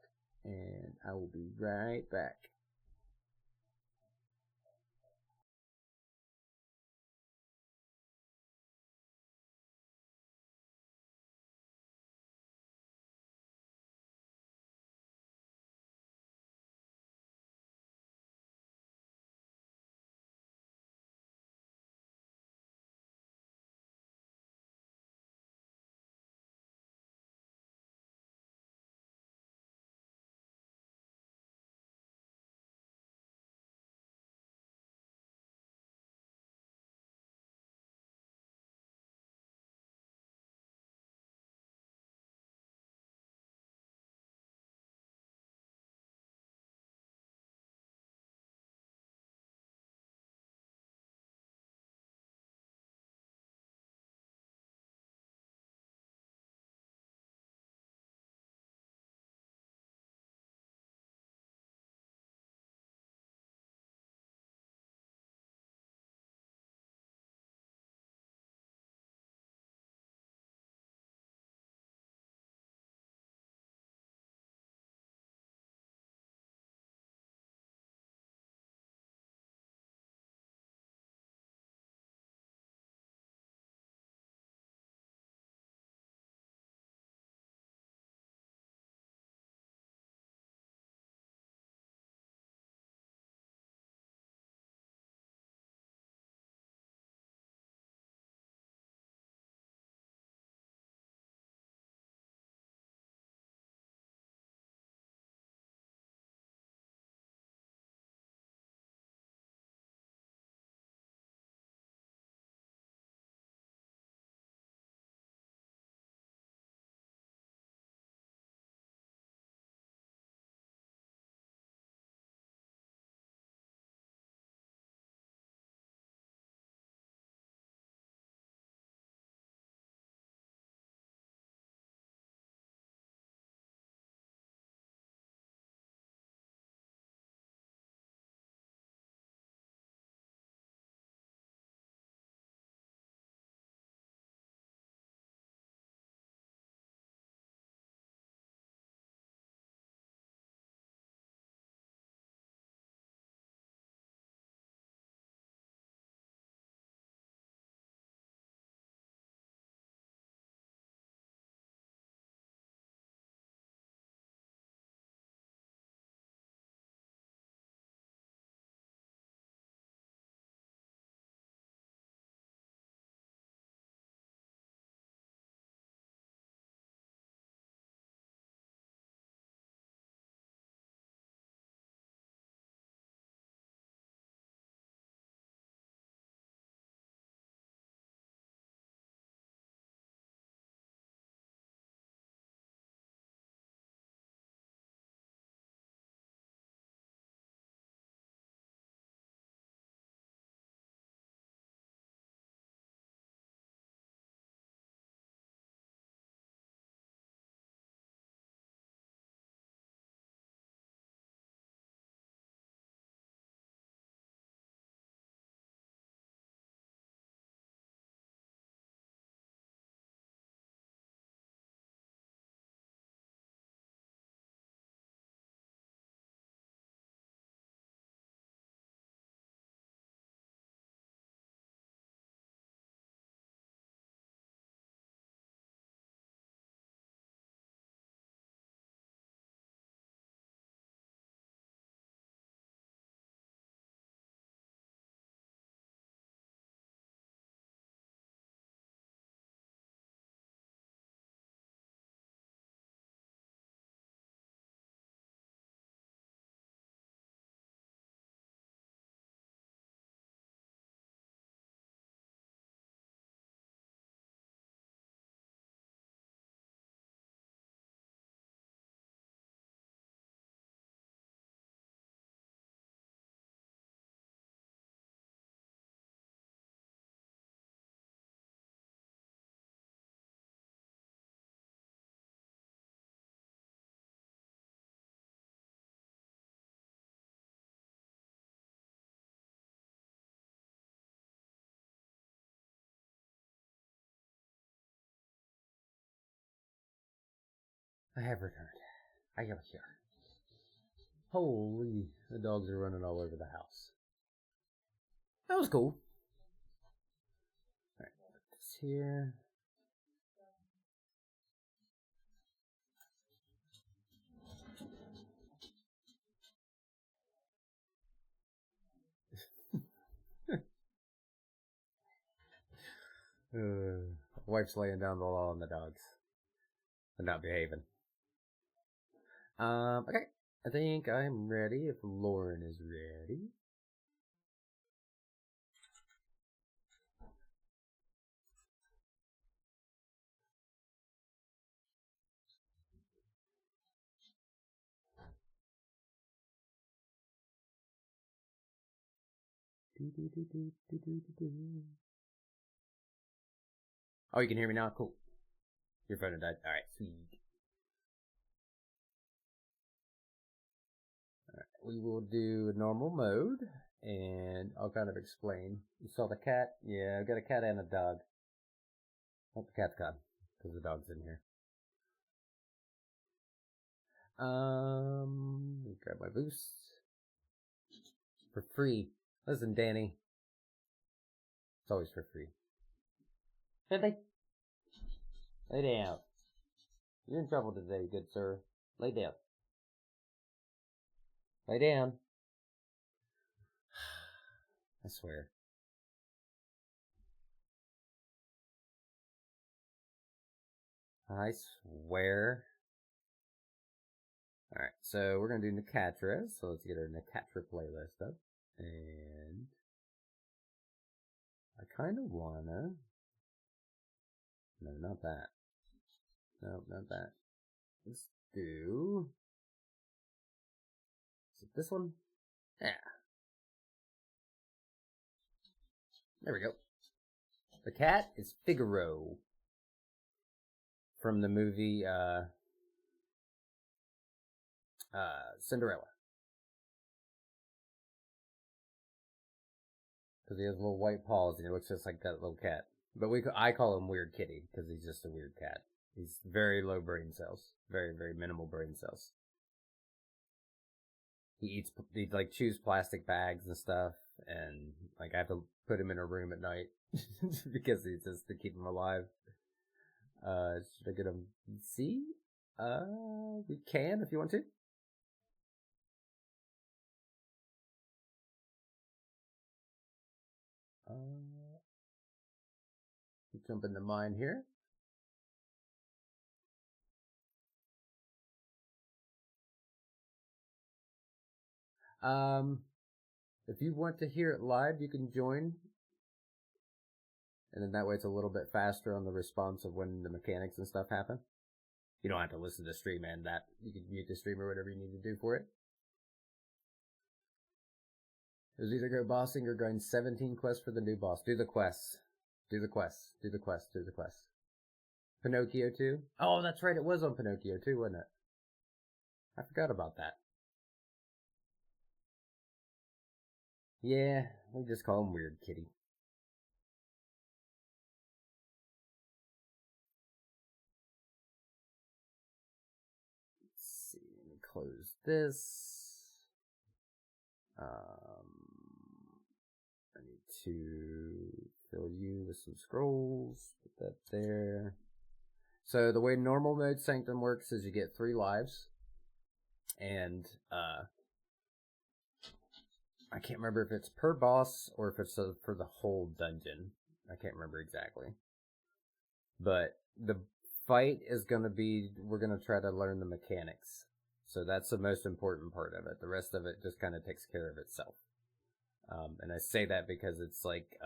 and I will be right back. I have returned. I am here. Holy, the dogs are running all over the house. That was cool. Alright, put this here. Wife's laying down the law on the dogs. They're not behaving. Okay. I think I'm ready if Lauren is ready. Oh, you can hear me now? Cool. Your phone had died. Alright, sweet. Alright, we will do normal mode, and I'll kind of explain. You saw the cat? Yeah, I've got a cat and a dog. Oh, the cat's gone, because the dog's in here. Let me grab my boost. For free. Listen, Danny. It's always for free. Fiddly. Lay down. You're in trouble today, good sir. Lay down. Lay down. I swear. I swear. Alright, so we're gonna do Nicatra, so let's get our Nicatra playlist up. And I kinda wanna... No, not that. No, not that. Let's do... Is it this one? Yeah. There we go. The cat is Figaro. From the movie, Cinderella. Because he has little white paws and he looks just like that little cat. But I call him Weird Kitty because he's just a weird cat. He's very low brain cells. Very, very minimal brain cells. He like chews plastic bags and stuff. And like I have to put him in a room at night because he's just to keep him alive. Should I get him? See? We can if you want to. Jump into mine here. If you want to hear it live, you can join. And then that way it's a little bit faster on the response of when the mechanics and stuff happen. You don't have to listen to the stream and that. You can mute the stream or whatever you need to do for it. It was either go bossing or going 17 quests for the new boss. Do the quests. Do the quests. Do the quests. Do the quests. Pinocchio 2? Oh, that's right. It was on Pinocchio 2, wasn't it? I forgot about that. Yeah, we just call him Weird Kitty. Let's see. Let me close this. I need to fill you with some scrolls. Put that there. So the way normal mode Sanctum works is you get 3 lives. And, I can't remember if it's per boss or if it's for the whole dungeon. I can't remember exactly. But the fight is going to be, we're going to try to learn the mechanics. So that's the most important part of it. The rest of it just kind of takes care of itself. And I say that because it's like,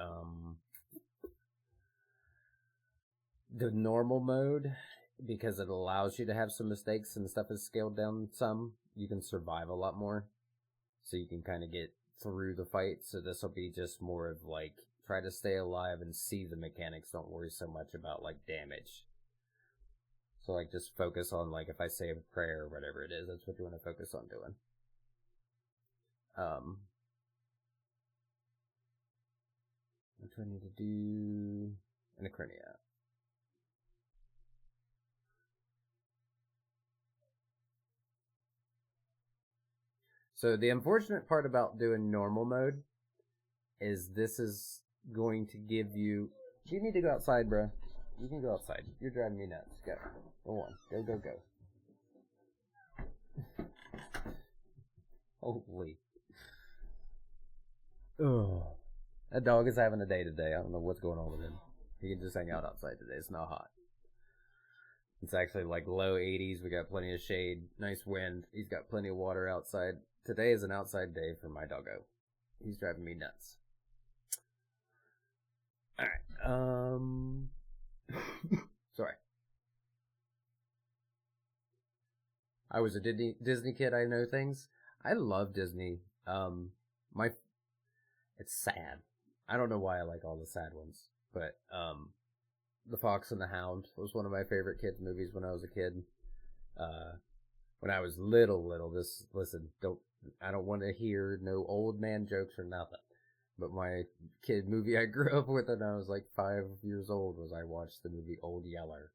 the normal mode, because it allows you to have some mistakes and stuff is scaled down some, you can survive a lot more. So you can kind of get through the fight. So this will be just more of like, try to stay alive and see the mechanics. Don't worry so much about like damage. So like just focus on like if I say a prayer or whatever it is, that's what you want to focus on doing. What do I need to do? Anachronia. So the unfortunate part about doing normal mode is this is going to give you... You need to go outside, bro. You can go outside. You're driving me nuts. Go. Go on. Go, go, go. Holy. Ugh. That dog is having a day today. I don't know what's going on with him. He can just hang out outside today. It's not hot. It's actually like low 80s. We got plenty of shade. Nice wind. He's got plenty of water outside. Today is an outside day for my doggo. He's driving me nuts. Alright. Sorry. I was a Disney kid. I know things. I love Disney. It's sad. I don't know why I like all the sad ones, but The Fox and the Hound was one of my favorite kids movies when I was a kid. When I was little, I don't want to hear no old man jokes or nothing. But my kid movie I grew up with when I was like 5 years old was I watched the movie Old Yeller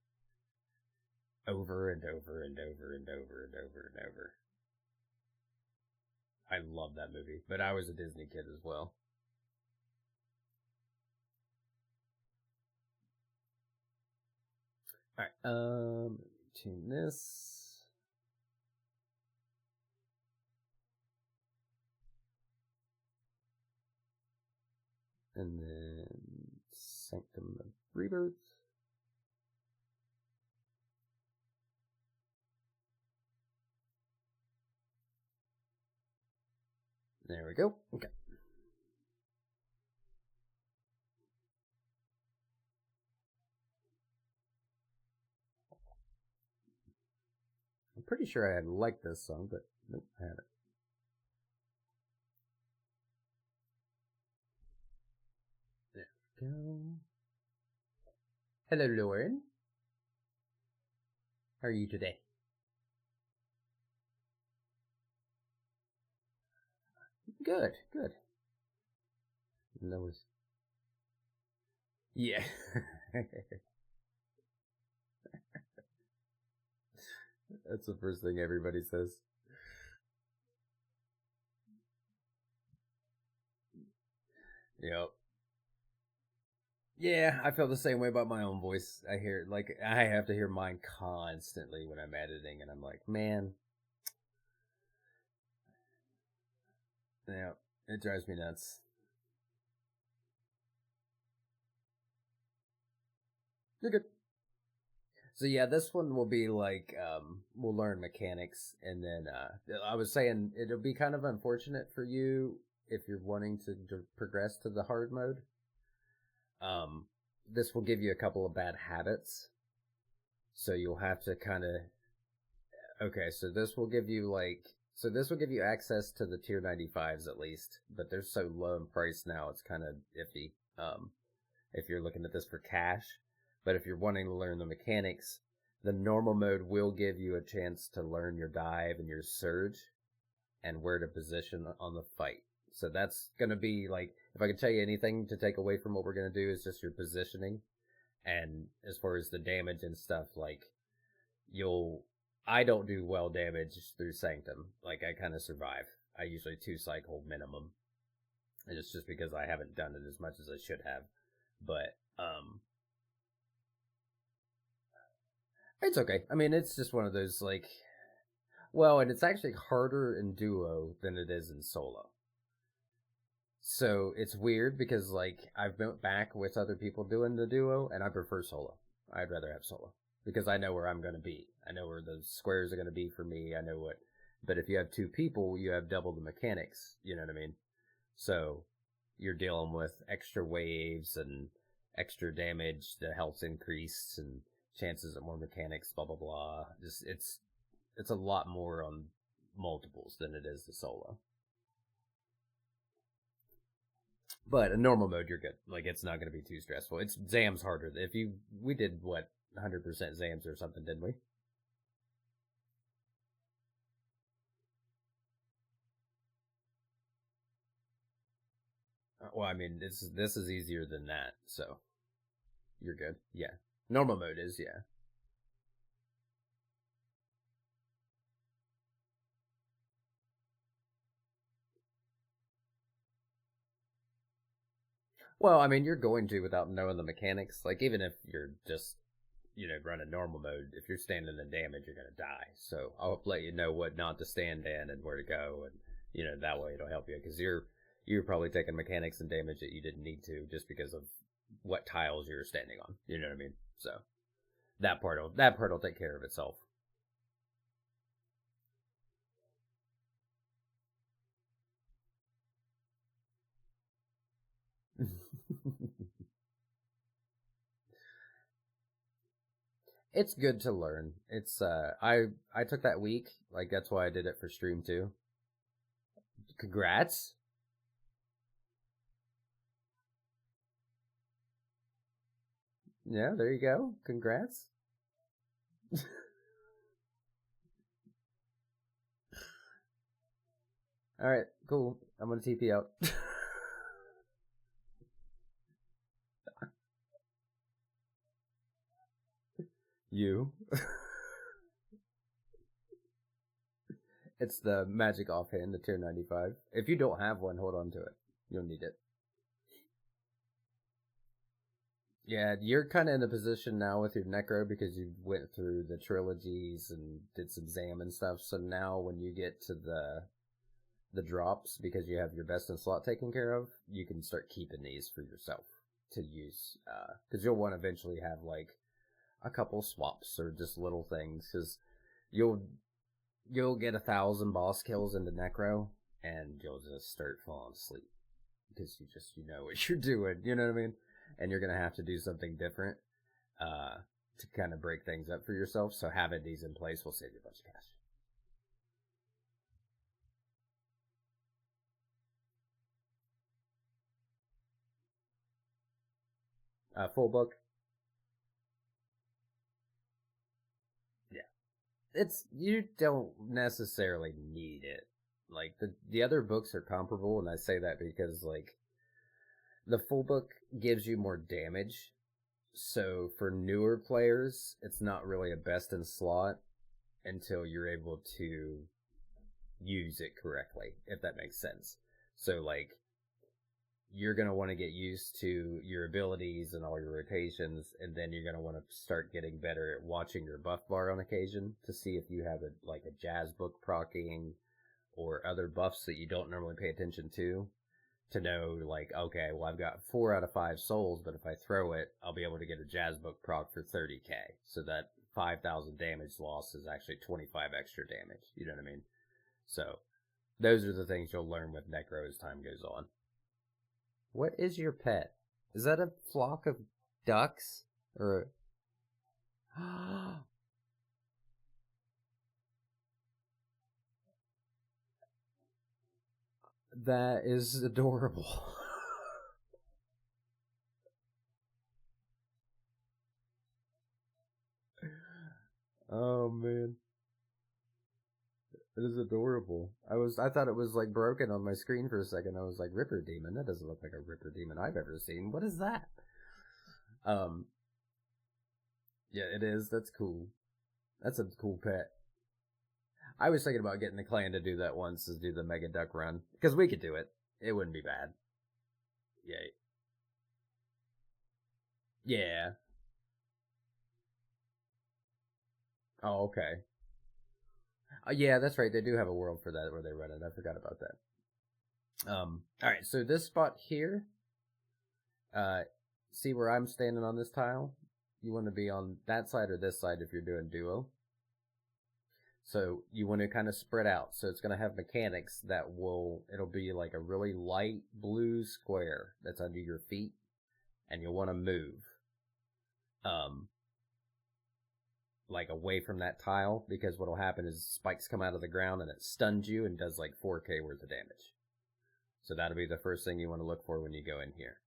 over and over and over and over and over and over. I love that movie, but I was a Disney kid as well. Alright, tune this. And then Sanctum of Rebirth. There we go. Okay. I'm pretty sure I had liked this song, but nope, I haven't. There we go. Hello, Lauren. How are you today? Good, good. And that was... Yeah. That's the first thing everybody says. Yep. Yeah, I feel the same way about my own voice. I have to hear mine constantly when I'm editing, and I'm like, man. Yeah, it drives me nuts. You're good. So yeah, this one will be like, we'll learn mechanics, and then, I was saying, it'll be kind of unfortunate for you if you're wanting to progress to the hard mode. This will give you a couple of bad habits. So you'll have to kind of... Okay, so this will give you access to the tier 95s at least, but they're so low in price now, it's kind of iffy, if you're looking at this for cash. But if you're wanting to learn the mechanics, the normal mode will give you a chance to learn your dive and your surge and where to position on the fight. So that's going to be like, if I could tell you anything to take away from what we're going to do, is just your positioning. And as far as the damage and stuff, like, I don't do well damage through Sanctum. Like, I kind of survive. I usually 2 cycle minimum. And it's just because I haven't done it as much as I should have. But, it's okay. I mean, it's just one of those, like... Well, and it's actually harder in duo than it is in solo. So it's weird because, like, I've been back with other people doing the duo, and I prefer solo. I'd rather have solo because I know where I'm going to be. I know where the squares are going to be for me. I know what. But if you have 2 people, you have double the mechanics. You know what I mean? So you're dealing with extra waves and extra damage. The health's increased and chances of more mechanics. Blah blah blah. Just it's a lot more on multiples than it is the solo. But in normal mode, you're good. Like, it's not going to be too stressful. It's Zam's harder. We did, what, 100% Zams or something, didn't we? Well, I mean, this is easier than that, so you're good. Yeah. Normal mode is, yeah. Well, I mean, you're going to without knowing the mechanics. Like, even if you're just, running normal mode, if you're standing in damage, you're going to die. So I'll let you know what not to stand in and where to go. And, that way it'll help you. Because you're probably taking mechanics and damage that you didn't need to just because of what tiles you're standing on. You know what I mean? So that part will take care of itself. It's good to learn. It's I took that week, like that's why I did it for stream too. Congrats. Yeah, there you go. Congrats. All right, cool. I'm gonna TP out. You. It's the magic offhand, the tier 95. If you don't have one, hold on to it. You'll need it. Yeah, you're kind of in a position now with your Necro because you went through the trilogies and did some Zam and stuff. So now when you get to the drops, because you have your best in slot taken care of, you can start keeping these for yourself to use. Because you'll want to eventually have like a couple swaps or just little things. Because you'll get 1,000 boss kills into Necro and you'll just start falling asleep because you know what you're doing. You know what I mean? And you're gonna have to do something different to kind of break things up for yourself. So having these in place will save you a bunch of cash. Full book. Yeah, you don't necessarily need it. Like the other books are comparable, and I say that because like the full book gives you more damage. So for newer players, it's not really a best in slot until you're able to use it correctly, if that makes sense. So like you're going to want to get used to your abilities and all your rotations, and then you're going to want to start getting better at watching your buff bar on occasion to see if you have like a jazz book procking or other buffs that you don't normally pay attention to know like, okay, well I've got 4 out of 5 souls, but if I throw it, I'll be able to get a jazz book proc for 30k. So that 5,000 damage loss is actually 25 extra damage. You know what I mean? So those are the things you'll learn with Necro as time goes on. What is your pet? Is that a flock of ducks? Or that is adorable. Oh man. It is adorable. I thought it was like broken on my screen for a second. I was like, Ripper Demon? That doesn't look like a Ripper Demon I've ever seen. What is that? Um Yeah, it is. That's cool. That's a cool pet. I was thinking about getting the clan to do that once, is do the Mega Duck run. Because we could do it. It wouldn't be bad. Yeah. Yeah. Oh, okay. Yeah, that's right. They do have a world for that where they run it. I forgot about that. Alright, so this spot here, uh, see where I'm standing on this tile? You want to be on that side or this side if you're doing duo. So you want to kind of spread out. So it's going to have mechanics it'll be like a really light blue square that's under your feet, and you'll want to move, um, like away from that tile, because what'll happen is spikes come out of the ground and it stuns you and does like 4k worth of damage. So that'll be the first thing you want to look for when you go in here.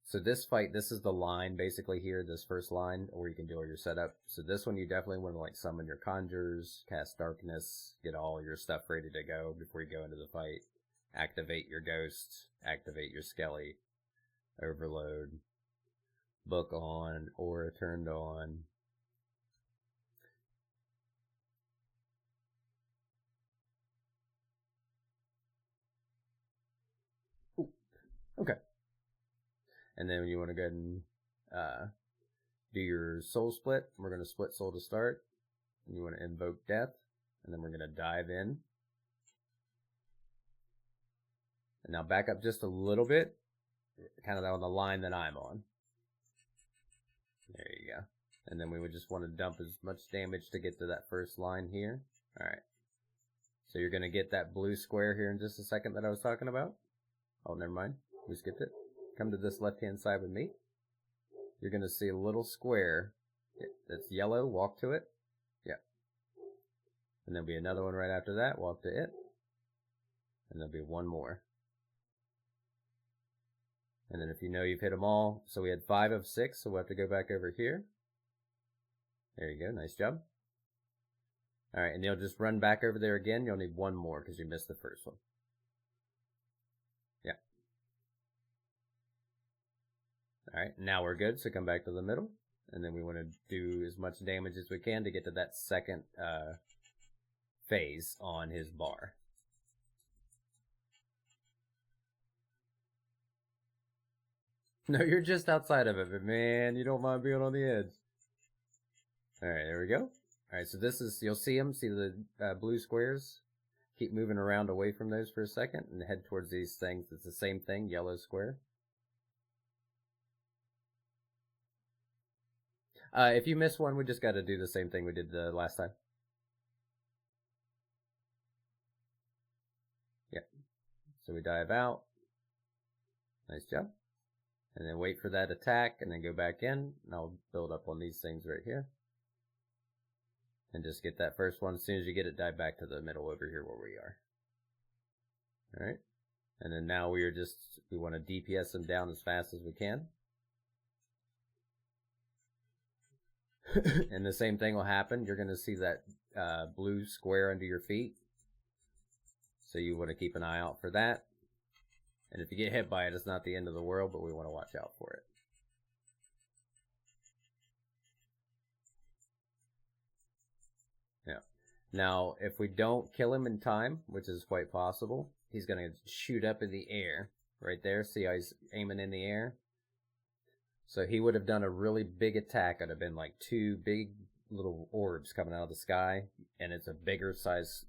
So this fight, this is the line basically here, this first line, where you can do all your setup. So this one you definitely want to like summon your conjures, cast darkness, get all your stuff ready to go before you go into the fight. Activate your ghost, activate your skelly, overload, book on, aura turned on. Ooh, okay. And then you want to go ahead and do your soul split. We're going to split soul to start. And you want to invoke death. And then we're going to dive in. And now back up just a little bit, kind of on the line that I'm on. There you go. And then we would just want to dump as much damage to get to that first line here. Alright. So you're going to get that blue square here in just a second that I was talking about. Oh, never mind. We skipped it. Come to this left-hand side with me. You're going to see a little square that's yellow. Walk to it. Yeah. And there'll be another one right after that. Walk to it. And there'll be one more. And then if you know you've hit them all, so we had 5 of 6, so we'll have to go back over here. There you go, nice job. Alright, and you'll just run back over there again. You'll need one more because you missed the first one. Yeah. Alright, now we're good, so come back to the middle. And then we want to do as much damage as we can to get to that second phase on his bar. No, you're just outside of it, but man, you don't mind being on the edge. Alright, there we go. Alright, so this is, you'll see them, see the blue squares? Keep moving around away from those for a second and head towards these things. It's the same thing, yellow square. If you miss one, we just got to do the same thing we did the last time. Yep. So we dive out. Nice job. And then wait for that attack, and then go back in, and I'll build up on these things right here. And just get that first one. As soon as you get it, dive back to the middle over here where we are. Alright. And then now we want to DPS them down as fast as we can. And the same thing will happen. You're going to see that blue square under your feet. So you want to keep an eye out for that. And if you get hit by it, it's not the end of the world, but we want to watch out for it. Yeah. Now, if we don't kill him in time, which is quite possible, he's going to shoot up in the air. Right there. See how he's aiming in the air? So he would have done a really big attack. It would have been like 2 big little orbs coming out of the sky. And it's a bigger size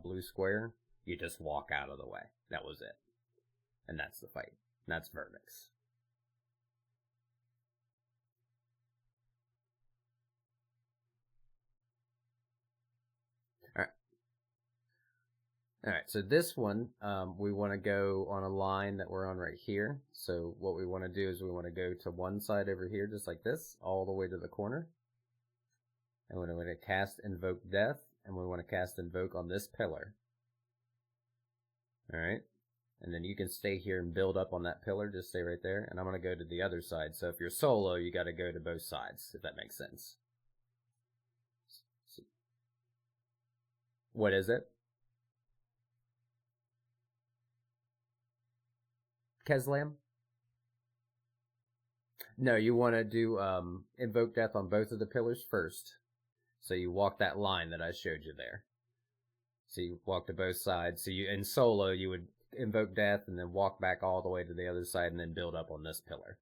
blue square. You just walk out of the way. That was it. And that's the fight. And that's Vernix. Alright. Alright, so this one, we want to go on a line that we're on right here. So what we want to do is we want to go to one side over here, just like this, all the way to the corner. And we're going to cast Invoke Death, and we want to cast Invoke on this pillar. Alright. And then you can stay here and build up on that pillar. Just stay right there. And I'm going to go to the other side. So if you're solo, you got to go to both sides, if that makes sense. So, what is it? Keslam? No, you want to do Invoke Death on both of the pillars first. So you walk that line that I showed you there. So you walk to both sides. So you in solo, you would Invoke Death and then walk back all the way to the other side and then build up on this pillar.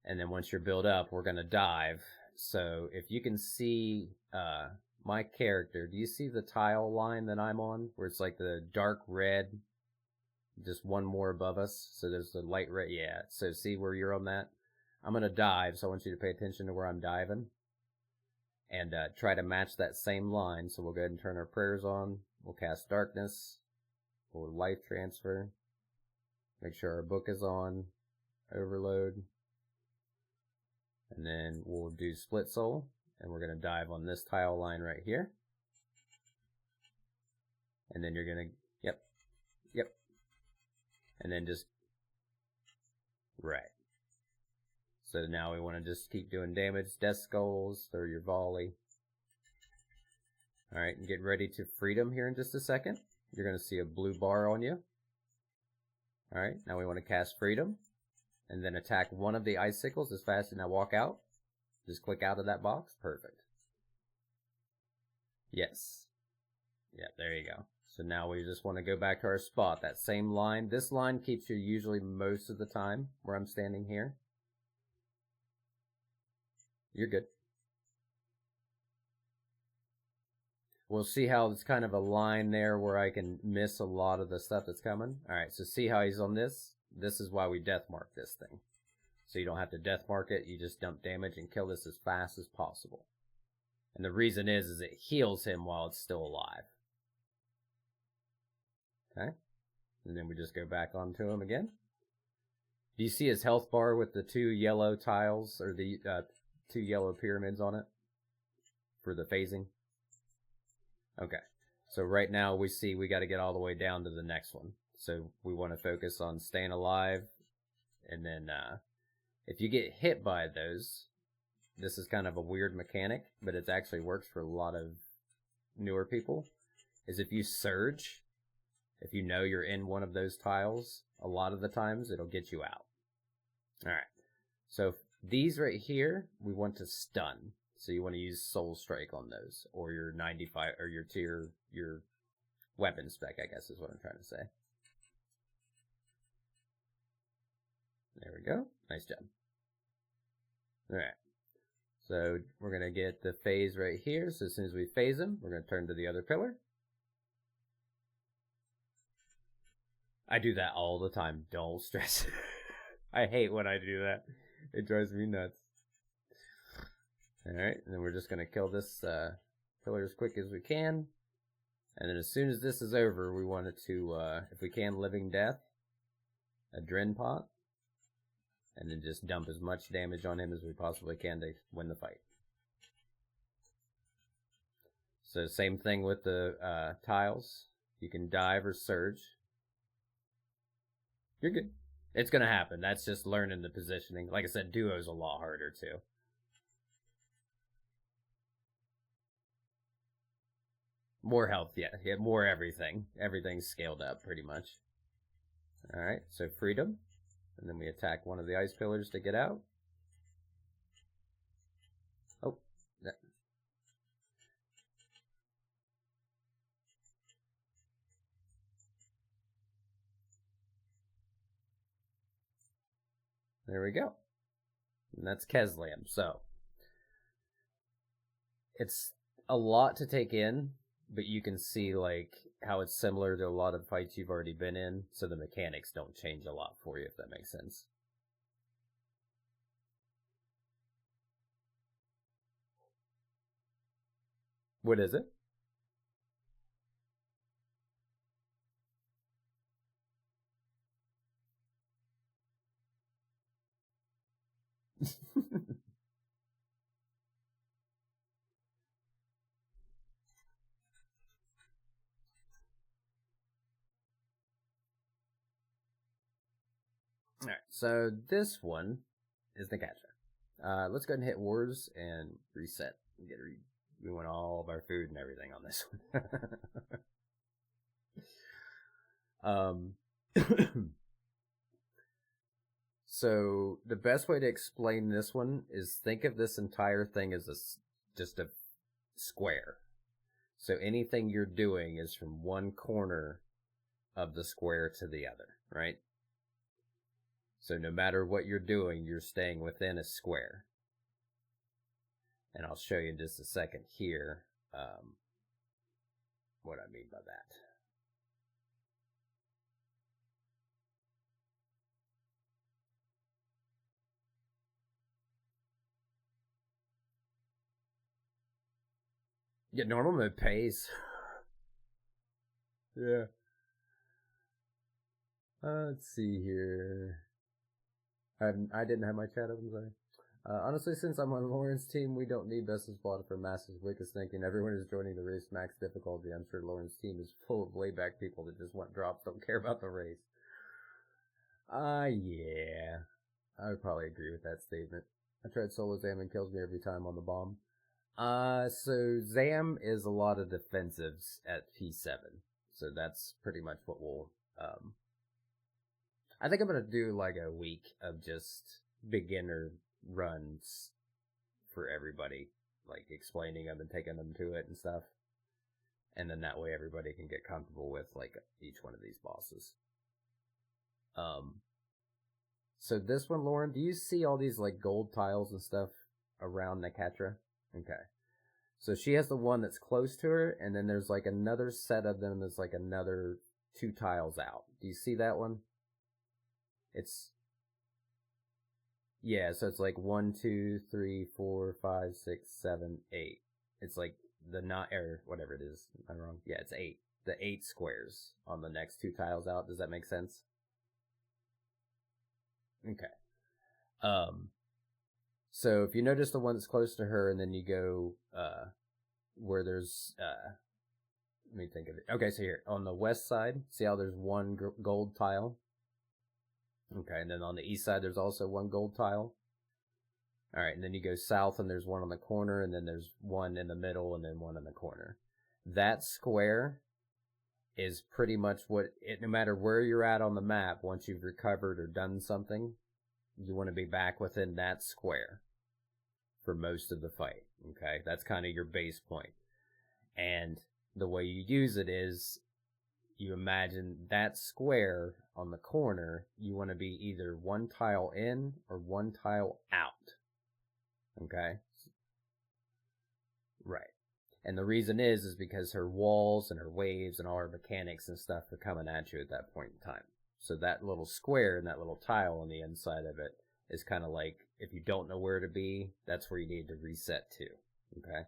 And then once you're built up, we're going to dive. So if you can see my character, do you see the tile line that I'm on? Where it's like the dark red, just one more above us. So there's the light red. Yeah, so see where you're on that? I'm going to dive, so I want you to pay attention to where I'm diving. And try to match that same line. So we'll go ahead and turn our prayers on. We'll cast Darkness. We'll Life Transfer. Make sure our book is on. Overload. And then we'll do Split Soul. And we're going to dive on this tile line right here. And then you're going to, yep. And then just, right. So now we want to just keep doing damage. Death Skulls, throw your volley. Alright, and get ready to freedom here in just a second. You're going to see a blue bar on you. Alright, now we want to cast freedom. And then attack one of the icicles as fast as now walk out. Just click out of that box. Perfect. Yes. Yeah, there you go. So now we just want to go back to our spot. That same line. This line keeps you usually most of the time where I'm standing here. You're good. We'll see how it's kind of a line there where I can miss a lot of the stuff that's coming. Alright, so see how he's on this? This is why we death mark this thing. So you don't have to death mark it, you just dump damage and kill this as fast as possible. And the reason is it heals him while it's still alive. Okay, and then we just go back onto him again. Do you see his health bar with the 2 yellow tiles, or the 2 yellow pyramids on it for the phasing? Okay, so right now we see we got to get all the way down to the next one. So we want to focus on staying alive, and then if you get hit by those, this is kind of a weird mechanic, but it actually works for a lot of newer people, is if you surge, if you know you're in one of those tiles, a lot of the times it'll get you out. Alright, so these right here, we want to stun. So you want to use Soul Strike on those, or your 95, or your tier, your weapon spec, I guess is what I'm trying to say. There we go. Nice job. Alright, so we're going to get the phase right here. So as soon as we phase him, we're going to turn to the other pillar. I do that all the time. Don't stress. I hate when I do that. It drives me nuts. Alright, and then we're just going to kill this pillar as quick as we can. And then as soon as this is over, we want it to, if we can, Living Death, a Dren Pot, and then just dump as much damage on him as we possibly can to win the fight. So same thing with the tiles. You can dive or surge. You're good. It's going to happen. That's just learning the positioning. Like I said, duo's a lot harder too. More health, yeah. More everything. Everything's scaled up pretty much. Alright, so freedom. And then we attack one of the ice pillars to get out. Oh. There we go. And that's Keslium. So, it's a lot to take in, but you can see like how it's similar to a lot of fights you've already been in, so the mechanics don't change a lot for you, if that makes sense. What is it? Alright, so this one is the catcher. Let's go ahead and hit wars and reset. We want all of our food and everything on this one. So the best way to explain this one is think of this entire thing as just a square. So anything you're doing is from one corner of the square to the other, right? So no matter what you're doing, you're staying within a square. And I'll show you in just a second here what I mean by that. Yeah, normal mode pays. Yeah. Let's see here. I didn't have my chat up, I'm sorry. Honestly, since I'm on Lauren's team, we don't need Best of Squad for Massive Weakest thinking. Everyone is joining the race max difficulty. I'm sure Lauren's team is full of layback people that just want drops, don't care about the race. Yeah. I would probably agree with that statement. I tried solo Zam and kills me every time on the bomb. So Zam is a lot of defensives at P7. So that's pretty much what we'll, I think I'm gonna do like a week of just beginner runs for everybody, like explaining them and taking them to it and stuff. and then that way everybody can get comfortable with like each one of these bosses. So this one, Lauren, do you see all these like gold tiles and stuff around Nekatra? Okay. So she has the one that's close to her, and then there's like another set of them that's like another 2 tiles out. Do you see that one? Yeah, so it's like 1, 2, 3, 4, 5, 6, 7, 8. It's like or whatever it is. Am I wrong? Yeah, it's 8. The 8 squares on the next 2 tiles out. Does that make sense? Okay. So if you notice the one that's close to her, and then you go where there's let me think of it. Okay, so here on the west side, see how there's 1 gold tile? Okay, and then on the east side there's also 1 gold tile. All right, and then you go south and there's 1 on the corner, and then there's 1 in the middle, and then 1 in the corner. That square is pretty much no matter where you're at on the map, once you've recovered or done something, you want to be back within that square for most of the fight. Okay, that's kind of your base point. And the way you use it is you imagine that square on the corner, you want to be either 1 tile in or 1 tile out. Okay? Right. And the reason is because her walls and her waves and all her mechanics and stuff are coming at you at that point in time. So that little square and that little tile on the inside of it is kind of like, if you don't know where to be, that's where you need to reset to. Okay?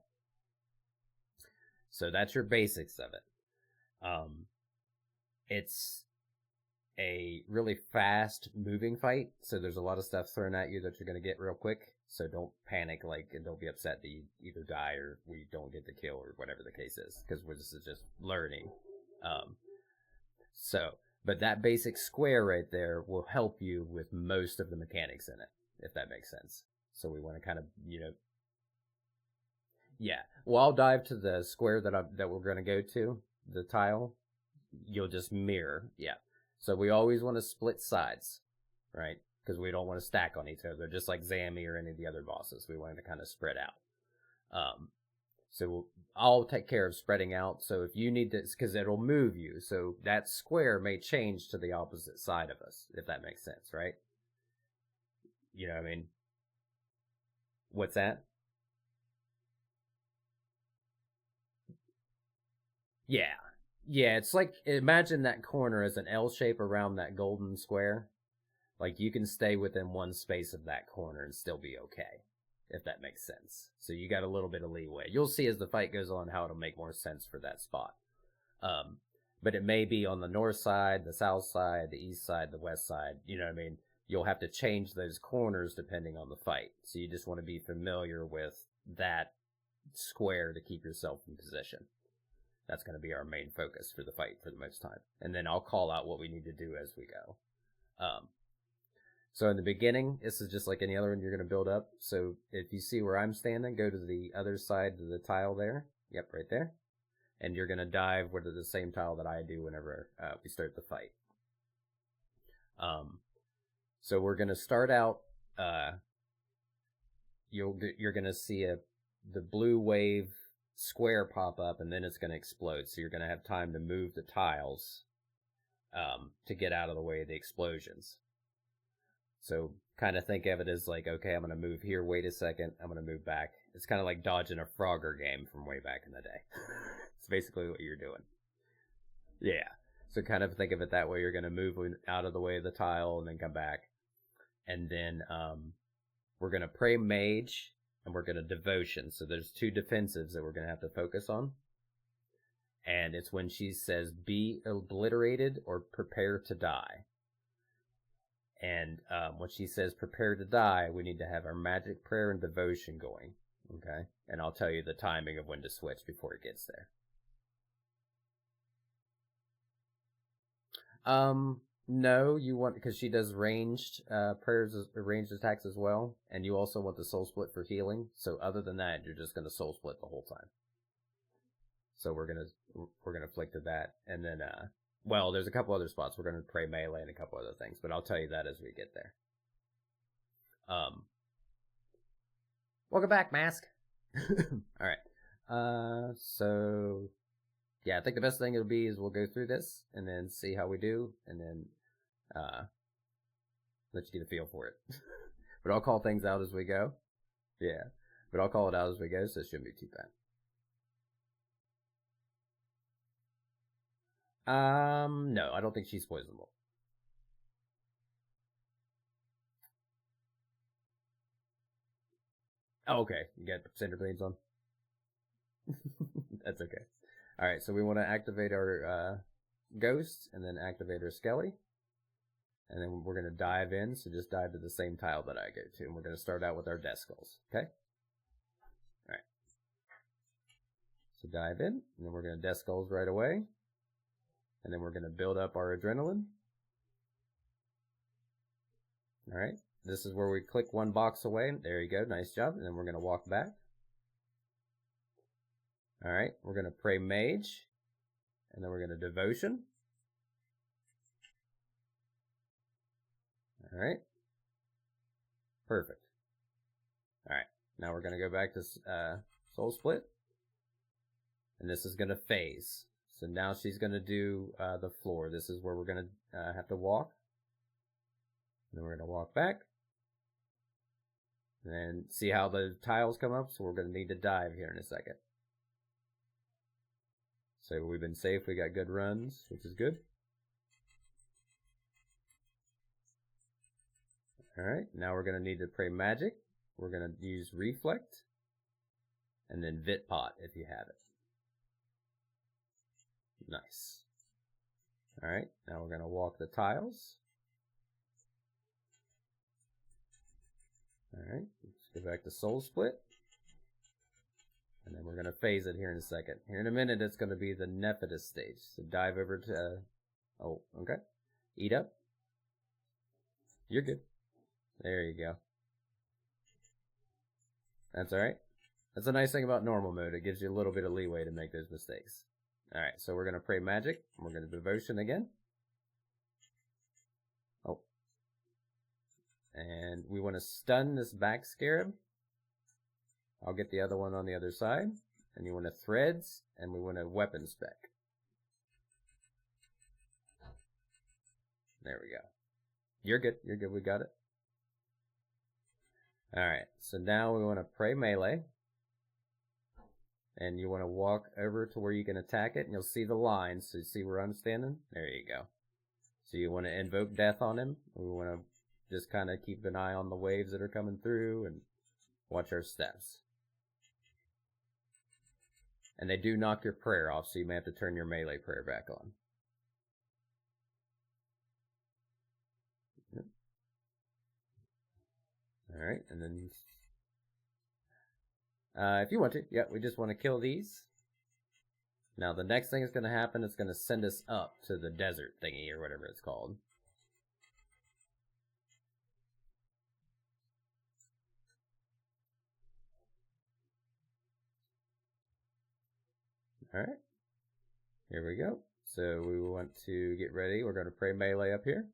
So that's your basics of it. It's a really fast moving fight, so there's a lot of stuff thrown at you that you're going to get real quick. So don't panic, and don't be upset that you either die or we don't get the kill or whatever the case is, because this is just learning. But that basic square right there will help you with most of the mechanics in it, if that makes sense. So we want to kind of, yeah. Well, I'll dive to the square that we're going to go to, the tile. You'll just mirror, yeah. So we always want to split sides, right? Because we don't want to stack on each other, just like Zammy or any of the other bosses. We want it to kind of spread out. So I'll take care of spreading out. So if you need this, because it'll move you, so that square may change to the opposite side of us, if that makes sense, right? You know what I mean? What's that? Yeah. Yeah, it's like, imagine that corner as an L shape around that golden square. Like, you can stay within 1 space of that corner and still be okay, if that makes sense. So you got a little bit of leeway. You'll see as the fight goes on how it'll make more sense for that spot. But it may be on the north side, the south side, the east side, the west side. You know what I mean? You'll have to change those corners depending on the fight. So you just want to be familiar with that square to keep yourself in position. That's going to be our main focus for the fight for the most time. And then I'll call out what we need to do as we go. So in the beginning, this is just like any other one you're going to build up. So if you see where I'm standing, go to the other side of the tile there. Yep, right there. And you're going to dive to the same tile that I do whenever we start the fight. So we're going to start out, you're going to see the blue wave square pop up, and then it's going to explode. So you're going to have time to move the tiles to get out of the way of the explosions. So kind of think of it as like, okay, I'm going to move here, wait a second, I'm going to move back. It's kind of like dodging a Frogger game from way back in the day. It's basically what you're doing. Yeah. So kind of think of it that way. You're going to move out of the way of the tile and then come back. And then we're going to pray mage, and we're going to devotion. So there's 2 defensives that we're going to have to focus on. And it's when she says, be obliterated or prepare to die. And when she says prepare to die, we need to have our magic prayer and devotion going. Okay? And I'll tell you the timing of when to switch before it gets there. No, you want, because she does ranged prayers, ranged attacks as well, and you also want the soul split for healing. So other than that, you're just going to soul split the whole time. So we're gonna flick to that, and then well, there's a couple other spots. We're gonna pray melee and a couple other things, but I'll tell you that as we get there. Welcome back, Mask. All right. So yeah, I think the best thing it'll be is we'll go through this and then see how we do, and then let you get a feel for it. But I'll call things out as we go. Yeah, but I'll call it out as we go, so it shouldn't be too bad. No, I don't think she's poisonable. Oh, okay. You got center blades on? That's okay. Alright, so we want to activate our ghost and then activate our skelly. And then we're going to dive in, so just dive to the same tile that I go to. And we're going to start out with our death skulls, okay? Alright. So dive in, and then we're going to death skulls right away. And then we're going to build up our adrenaline. Alright, this is where we click one box away. There you go, nice job. And then we're going to walk back. Alright, we're going to pray mage. And then we're going to devotion. Alright. Perfect. Alright, now we're going to go back to soul split. And this is going to phase. So now she's going to do the floor. This is where we're going to have to walk. And then we're going to walk back. And then see how the tiles come up. So we're going to need to dive here in a second. So we've been safe. We got good runs, which is good. Alright, now we're going to need to pray magic. We're going to use reflect. And then vit pot if you have it. Nice. Alright, now we're going to walk the tiles. Alright, let's go back to soul split. And then we're going to phase it here in a second. Here in a minute, it's going to be the Nephidus stage. So dive over to, oh, okay. Eat up. You're good. There you go. That's alright. That's a nice thing about normal mode. It gives you a little bit of leeway to make those mistakes. Alright, so we're going to pray magic. We're going to devotion again. Oh. And we want to stun this back scarab. I'll get the other one on the other side. And you want to threads, and we want a weapon spec. There we go. You're good. You're good. We got it. Alright, so now we want to pray melee. And you want to walk over to where you can attack it, and you'll see the lines. So you see where I'm standing? There you go. So you want to invoke death on him. We want to just kind of keep an eye on the waves that are coming through and watch our steps. And they do knock your prayer off, so you may have to turn your melee prayer back on. Yep. Alright, and then if you want to, yeah, we just want to kill these. Now the next thing that's going to happen is going to send us up to the desert thingy or whatever it's called. Alright, here we go. So we want to get ready. We're going to pray melee up here.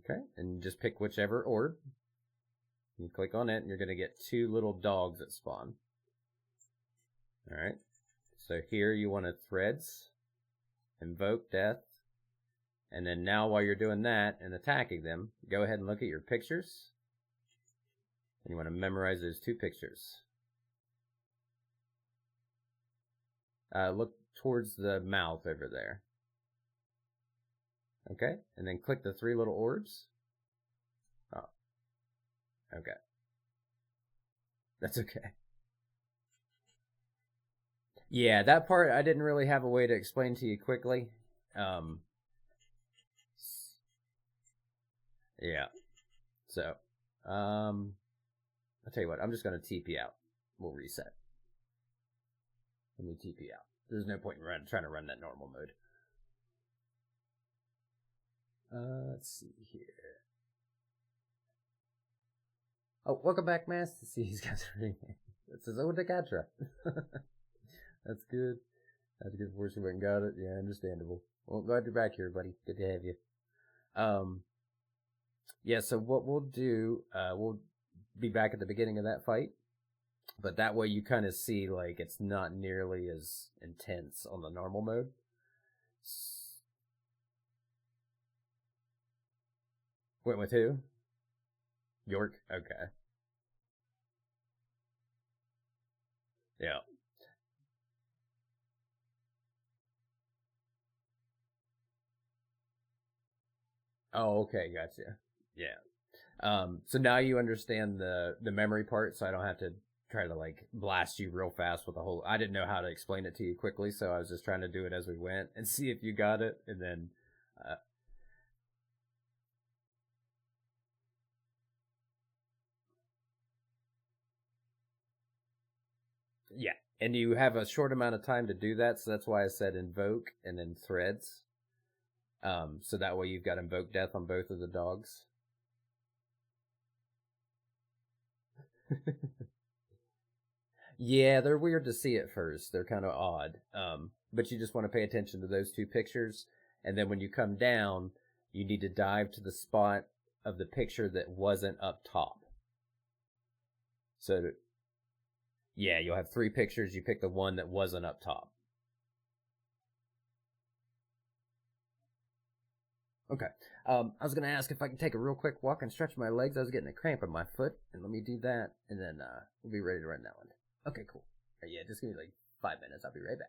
Okay, and just pick whichever orb. You click on it, and you're going to get two little dogs that spawn. Alright, so here you want to threads, invoke death, and then now while you're doing that and attacking them, go ahead and look at your pictures. And you want to memorize those two pictures. Look towards the mouth over there. Okay, and then click the three little orbs. Oh, okay. That's okay. Yeah, that part I didn't really have a way to explain to you quickly. Yeah. So, I'll tell you what, I'm just going to TP out. We'll reset. Let me TP out. There's no point in trying to run that normal mode. Let's see here. Oh, welcome back, Mass. To see he's got the ring. It says, oh, Decatra. That's good. That's good for you went and got it. Yeah, understandable. Well, glad you're back here, buddy. Good to have you. Yeah, so what we'll do, we'll be back at the beginning of that fight. But that way you kind of see like it's not nearly as intense on the normal mode. Went with who? York? Okay. Yeah. Oh, okay, gotcha. Yeah. So now you understand the memory part, so I don't have to try to like blast you real fast with the whole. I didn't know how to explain it to you quickly, so I was just trying to do it as we went and see if you got it, and then, uh, yeah. And you have a short amount of time to do that, so that's why I said invoke and then threads. So that way you've got invoke death on both of the dogs. Yeah, they're weird to see at first. They're kind of odd. But you just want to pay attention to those two pictures. And then when you come down, you need to dive to the spot of the picture that wasn't up top. So, yeah, you'll have three pictures. You pick the one that wasn't up top. Okay. I was going to ask if I could take a real quick walk and stretch my legs. I was getting a cramp in my foot. And let me do that. And then we'll be ready to run that one. Okay, cool. Yeah, just give me like 5 minutes. I'll be right back.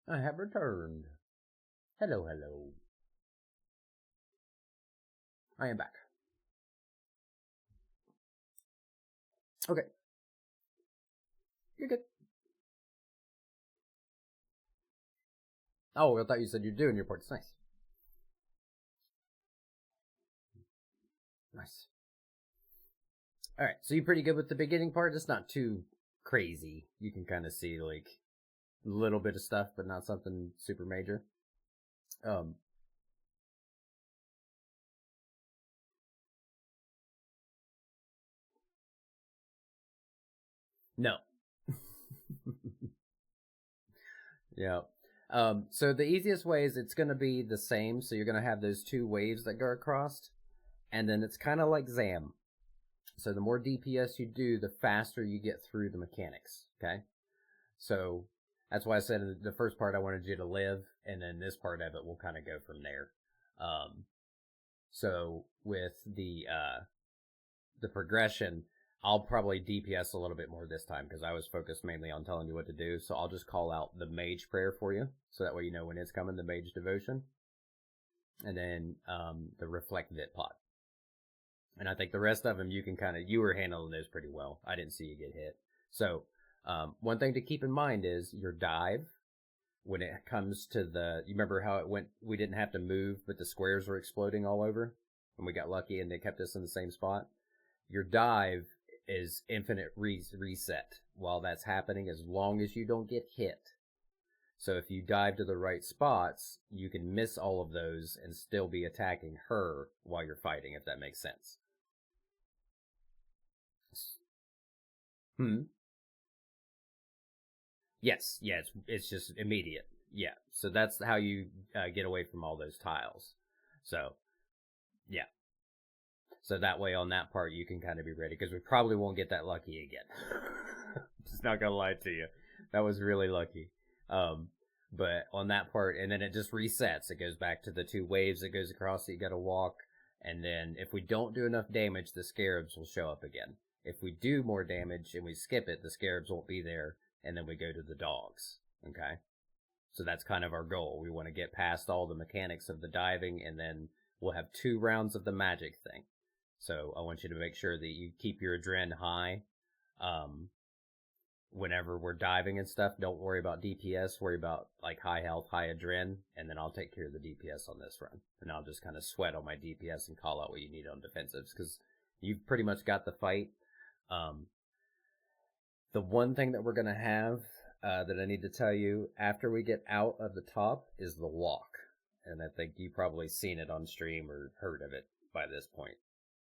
I have returned. Hello, hello. I am back. Okay. You're good. Oh, I thought you said you're doing your part. It's nice. Nice. Alright, so you're pretty good with the beginning part. It's not too crazy. You can kind of see, like, a little bit of stuff, but not something super major. No. Yeah. So the easiest way is it's going to be the same. So you're going to have those two waves that go across, and then it's kind of like ZAM. So the more DPS you do, the faster you get through the mechanics. Okay. So that's why I said in the first part I wanted you to live, and then this part of it will kind of go from there. So with the progression, I'll probably DPS a little bit more this time because I was focused mainly on telling you what to do. So I'll just call out the mage prayer for you, so that way you know when it's coming, the mage devotion, and then the reflect vit pot. And I think the rest of them you were handling those pretty well. I didn't see you get hit. So one thing to keep in mind is your dive. When it comes to you remember how it went? We didn't have to move, but the squares were exploding all over, and we got lucky and they kept us in the same spot. Your dive is infinite reset while that's happening, as long as you don't get hit. So if you dive to the right spots, you can miss all of those and still be attacking her while you're fighting, if that makes sense. Yes, yeah, it's just immediate. Yeah, so that's how you get away from all those tiles. So, yeah. So that way on that part you can kind of be ready, because we probably won't get that lucky again. Just not gonna lie to you. That was really lucky. But on that part, and then it just resets. It goes back to the two waves that goes across that you gotta walk. And then if we don't do enough damage, the scarabs will show up again. If we do more damage and we skip it, the scarabs won't be there, and then we go to the dogs. Okay? So that's kind of our goal. We want to get past all the mechanics of the diving, and then we'll have 2 rounds of the magic thing. So I want you to make sure that you keep your adrenaline high. Whenever we're diving and stuff, don't worry about DPS, worry about like high health, high adrenaline, and then I'll take care of the DPS on this run. And I'll just kind of sweat on my DPS and call out what you need on defensives, because you've pretty much got the fight. The one thing that we're going to have that I need to tell you after we get out of the top is the walk. And I think you've probably seen it on stream or heard of it by this point.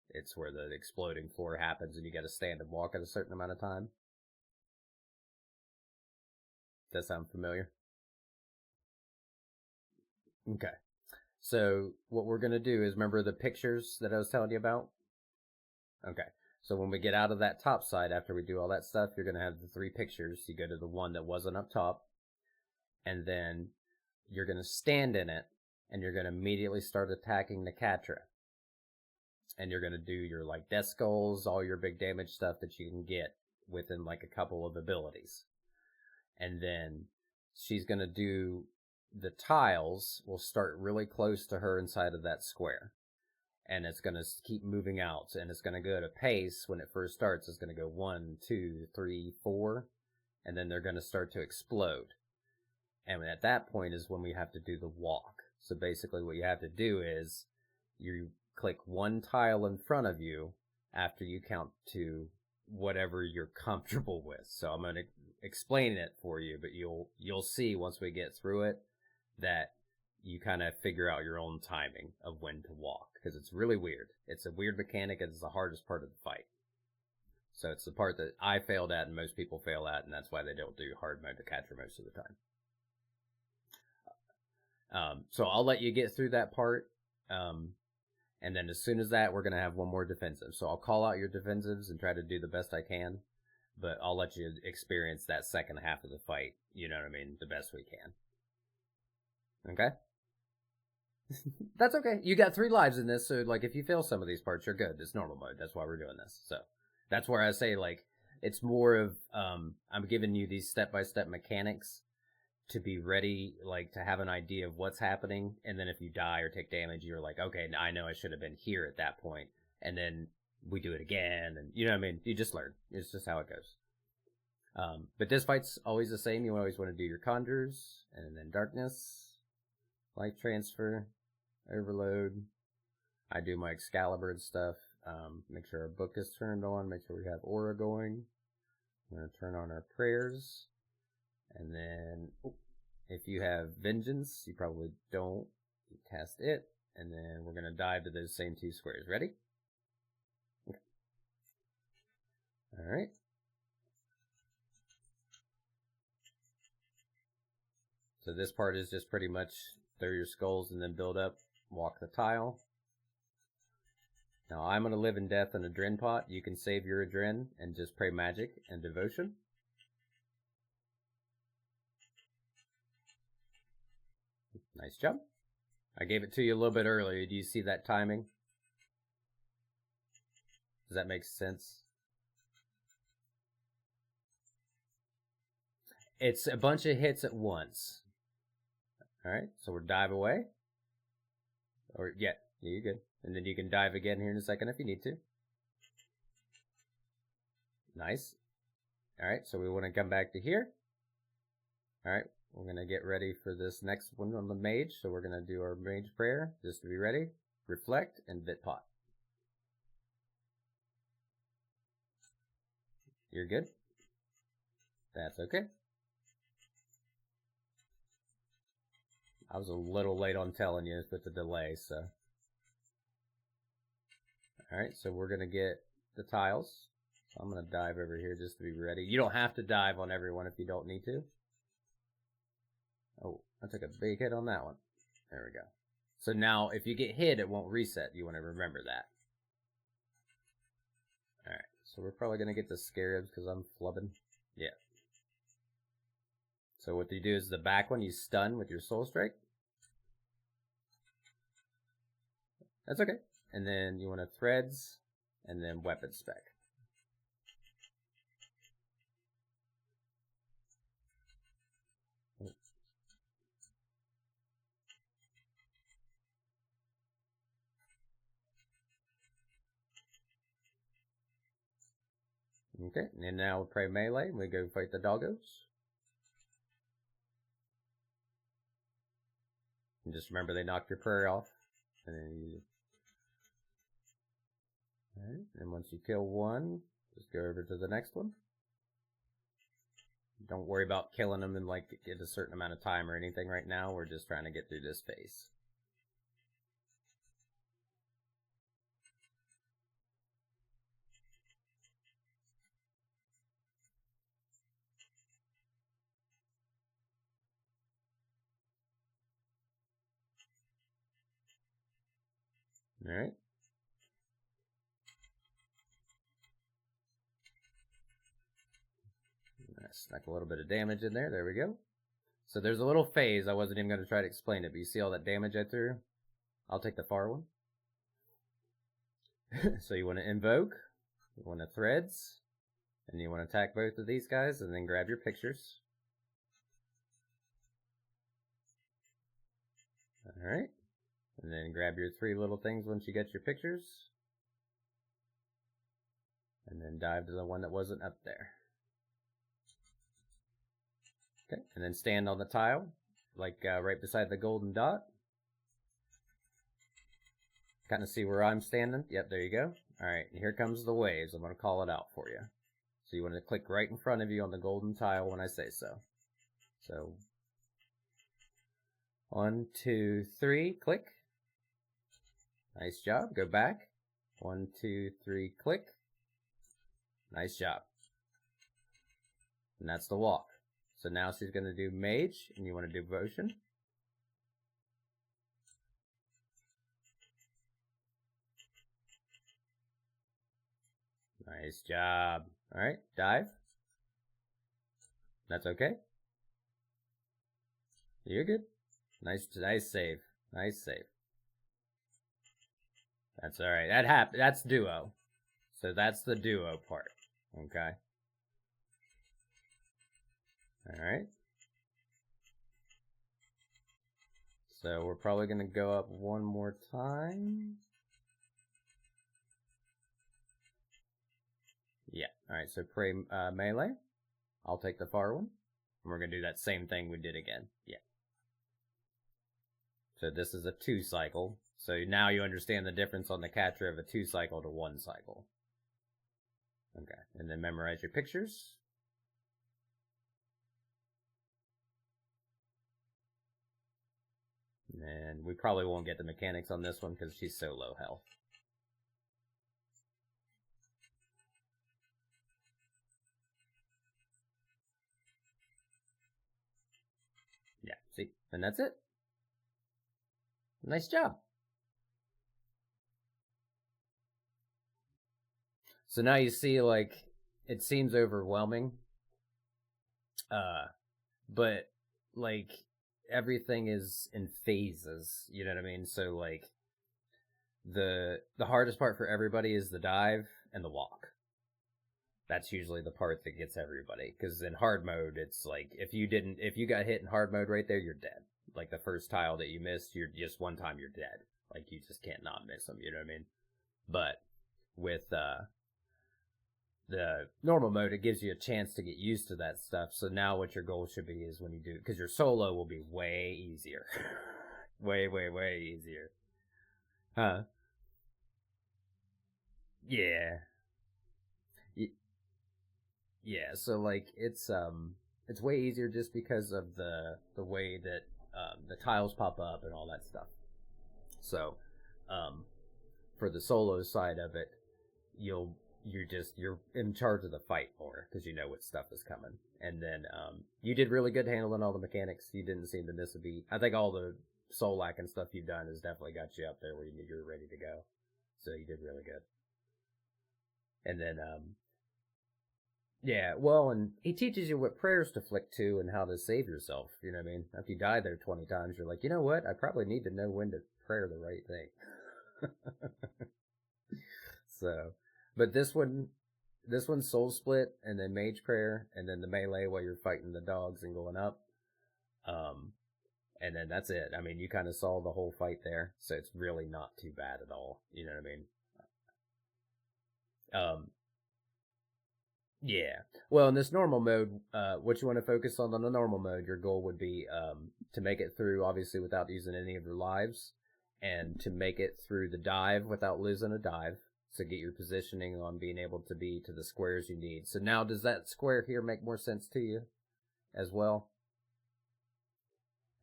It's where the exploding floor happens and you got to stand and walk at a certain amount of time. Does that sound familiar? Okay. So what we're going to do is, remember the pictures that I was telling you about? Okay. So when we get out of that top side, after we do all that stuff, you're going to have the 3 pictures. You go to the one that wasn't up top, and then you're going to stand in it, and you're going to immediately start attacking the Catra. And you're going to do your like death skulls, all your big damage stuff that you can get within like a couple of abilities. And then she's going to do the tiles, will start really close to her inside of that square. And it's going to keep moving out, and it's going to go at a pace. When it first starts, it's going to go 1, 2, 3, 4, and then they're going to start to explode. And at that point is when we have to do the walk. So basically what you have to do is you click one tile in front of you after you count to whatever you're comfortable with. So I'm going to explain it for you, but you'll see once we get through it that you kind of figure out your own timing of when to walk, because it's really weird. It's a weird mechanic, and it's the hardest part of the fight. So it's the part that I failed at and most people fail at, and that's why they don't do hard mode to catch her most of the time. So I'll let you get through that part. And then as soon as that, we're going to have one more defensive. So I'll call out your defensives and try to do the best I can. But I'll let you experience that second half of the fight, you know what I mean, the best we can. Okay? That's okay. You got 3 lives in this, so like if you fail some of these parts, you're good. It's normal mode. That's why we're doing this. So that's where I say like it's more of I'm giving you these step-by-step mechanics to be ready, like to have an idea of what's happening, and then if you die or take damage, you're like, okay, I know I should have been here at that point, and then we do it again, and you know what I mean? You just learn. It's just how it goes. But this fight's always the same. You always want to do your conjures, and then darkness, life transfer, overload. I do my Excalibur and stuff. Make sure our book is turned on. Make sure we have aura going. I'm going to turn on our prayers. And then, if you have vengeance, you probably don't. You cast it. And then we're going to dive to those same 2 squares. Ready? Okay. Alright. So this part is just pretty much throw your skulls and then build up, walk the tile. Now I'm going to live in death in a Adren pot. You can save your Adren and just pray magic and devotion. Nice job. I gave it to you a little bit earlier. Do you see that timing? Does that make sense? It's a bunch of hits at once. Alright, so we're dive away. Or, yeah, you're good. And then you can dive again here in a second if you need to. Nice. Alright, so we want to come back to here. Alright, we're going to get ready for this next one on the mage. So we're going to do our mage prayer, just to be ready. Reflect and bit pot. You're good? That's okay. I was a little late on telling you with the delay, so. Alright, so we're going to get the tiles. So I'm going to dive over here just to be ready. You don't have to dive on everyone if you don't need to. Oh, I took a big hit on that one. There we go. So now, if you get hit, it won't reset. You want to remember that. Alright, so we're probably going to get the scarabs because I'm flubbing. Yeah. So what you do is the back one, you stun with your soul strike. That's okay. And then you want to threads, and then weapon spec. Okay, and now we'll pray melee, and we go fight the doggos. And just remember they knocked your prayer off. And then you... Alright, and once you kill one, just go over to the next one. Don't worry about killing them in like get a certain amount of time or anything right now. We're just trying to get through this phase. Alright. Snuck a little bit of damage in there. There we go. So there's a little phase. I wasn't even going to try to explain it, but you see all that damage I threw? I'll take the far one. So you want to invoke, you want to threads, and you want to attack both of these guys, and then grab your pictures. Alright. And then grab your 3 little things once you get your pictures. And then dive to the one that wasn't up there. Okay, and then stand on the tile, like right beside the golden dot. Kind of see where I'm standing. Yep, there you go. Alright, here comes the waves. I'm going to call it out for you. So you want to click right in front of you on the golden tile when I say so. So, 1, 2, 3, click. Nice job. Go back. 1, 2, 3, click. Nice job. And that's the walk. So now she's going to do mage, and you want to do devotion. Nice job. Alright, dive. That's okay. You're good. Nice save. Nice save. That's alright. That's duo. So that's the duo part. Okay. Alright. So we're probably going to go up one more time. Yeah. All right. So pray melee. I'll take the far one. And we're going to do that same thing we did again. Yeah. So this is a 2 cycle. So now you understand the difference on the catcher of a 2 cycle to 1 cycle. Okay. And then memorize your pictures. And we probably won't get the mechanics on this one because she's so low health. Yeah, see? And that's it. Nice job. So now you see, like, it seems overwhelming. But, like, everything is in phases, you know what I mean? So, like, the hardest part for everybody is the dive and the walk. That's usually the part that gets everybody. Because in hard mode, it's like, if you got hit in hard mode right there, you're dead. Like, the first tile that you missed, you're just one time you're dead. Like, you just can't not miss them, you know what I mean? But with the normal mode, it gives you a chance to get used to that stuff. So now what your goal should be is when you do, because your solo will be way easier. way, way, way easier. Huh? Yeah. Yeah, so like it's way easier just because of the way that the tiles pop up and all that stuff. So for the solo side of it, you're in charge of the fight more because you know what stuff is coming. And then you did really good handling all the mechanics. You didn't seem to miss a beat. I think all the Solak and stuff you've done has definitely got you up there where you're ready to go. So you did really good. And then yeah, well, and he teaches you what prayers to flick to and how to save yourself. You know what I mean? If you die there 20 times, you're like, you know what? I probably need to know when to pray the right thing. So, but this one's soul split, and then mage prayer, and then the melee while you're fighting the dogs and going up. And then that's it. I mean, you kind of saw the whole fight there, so it's really not too bad at all. You know what I mean? Yeah. Well, in this normal mode, what you want to focus on the normal mode, your goal would be to make it through, obviously, without using any of your lives, and to make it through the dive without losing a dive. So get your positioning on being able to be to the squares you need. So now, does that square here make more sense to you as well?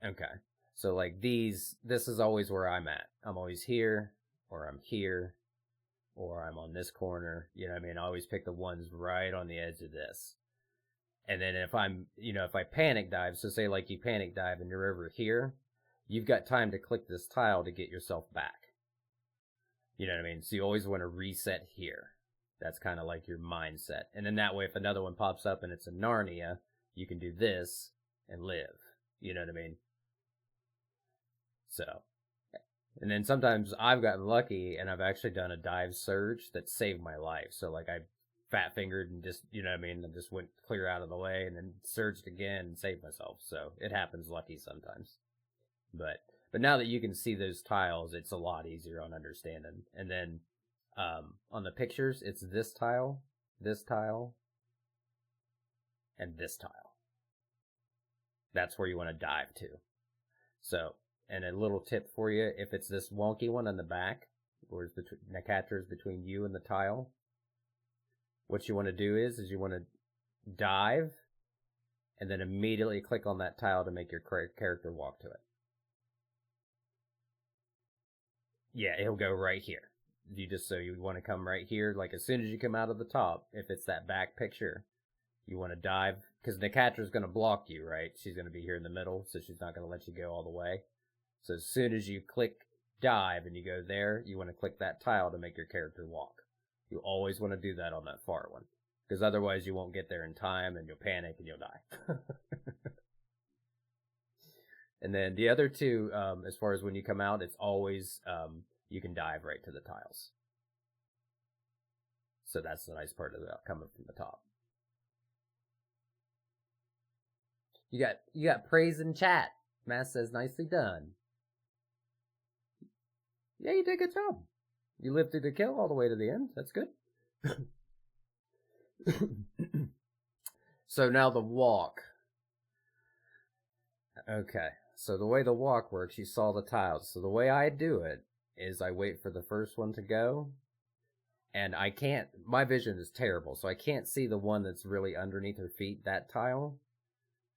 Okay. So like this is always where I'm at. I'm always here, or I'm here, or I'm on this corner. You know what I mean? I always pick the ones right on the edge of this. And then if I panic dive, so say like you panic dive and you're over here, you've got time to click this tile to get yourself back. You know what I mean? So you always want to reset here. That's kind of like your mindset. And then that way, if another one pops up and it's a Narnia, you can do this and live. You know what I mean? So, and then sometimes I've gotten lucky and I've actually done a dive surge that saved my life. So like I fat fingered and just, you know what I mean, and just went clear out of the way and then surged again and saved myself. So it happens lucky sometimes. But now that you can see those tiles, it's a lot easier on understanding. And then on the pictures, it's this tile, and this tile. That's where you want to dive to. So, and a little tip for you, if it's this wonky one on the back, where the catcher is between you and the tile, what you want to do is you want to dive and then immediately click on that tile to make your character walk to it. Yeah, he'll go right here. You want to come right here, like as soon as you come out of the top, if it's that back picture, you want to dive, because the catcher's going to block you, right? She's going to be here in the middle, so she's not going to let you go all the way. So as soon as you click dive and you go there, you want to click that tile to make your character walk. You always want to do that on that far one, because otherwise you won't get there in time and you'll panic and you'll die. And then the other two, as far as when you come out, it's always, you can dive right to the tiles. So that's the nice part of that coming from the top. You got praise in chat. Matt says, nicely done. Yeah, you did a good job. You lived through the kill all the way to the end. That's good. So now the walk. Okay, so the way the walk works, you saw the tiles. So the way I do it is I wait for the first one to go, and I can't, my vision is terrible, so I can't see the one that's really underneath her feet, that tile.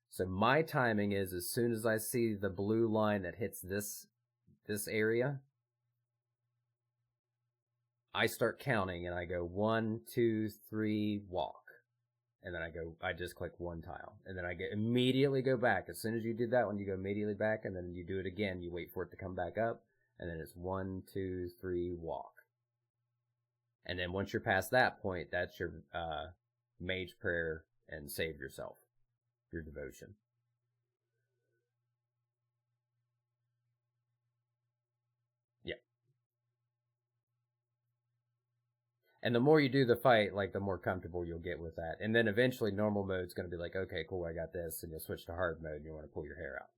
So my timing is as soon as I see the blue line that hits this area, I start counting and I go 1, 2, 3, walk. And then I just click one tile. And then I immediately go back. As soon as you do that one, you go immediately back, and then you do it again. You wait for it to come back up, and then it's 1, 2, 3, walk. And then once you're past that point, that's your mage prayer and save yourself, your devotion. Yeah. And the more you do the fight, like, the more comfortable you'll get with that. And then eventually normal mode's going to be like, okay, cool, I got this. And you'll switch to hard mode and you want to pull your hair out.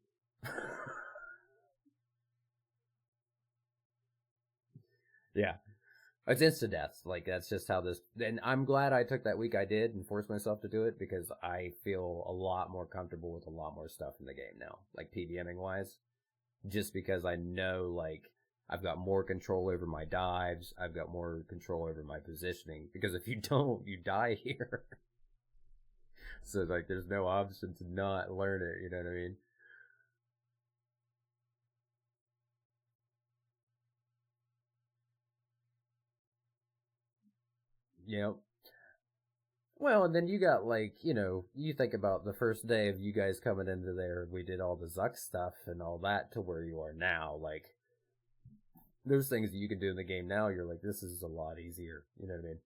Yeah. It's instant death. Like, that's just how this... And I'm glad I took that week I did and forced myself to do it, because I feel a lot more comfortable with a lot more stuff in the game now. Like, PVMing-wise. Just because I know, like, I've got more control over my dives. I've got more control over my positioning. Because if you don't, you die here. So, like, there's no option to not learn it, you know what I mean? Yep. Well, and then you got, like, you know, you think about the first day of you guys coming into there, we did all the Zuck stuff and all that to where you are now. Like, those things that you can do in the game now, you're like, this is a lot easier. You know what I mean?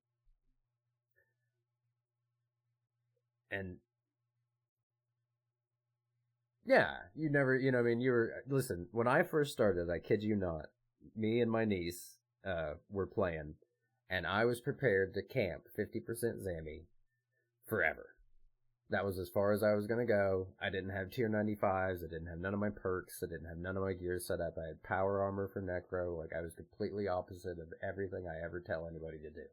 And yeah, you never, you know, I mean, listen, when I first started, I kid you not, me and my niece, were playing, and I was prepared to camp 50% Zammy forever. That was as far as I was going to go. I didn't have tier 95s. I didn't have none of my perks. I didn't have none of my gear set up. I had power armor for Necro. Like, I was completely opposite of everything I ever tell anybody to do.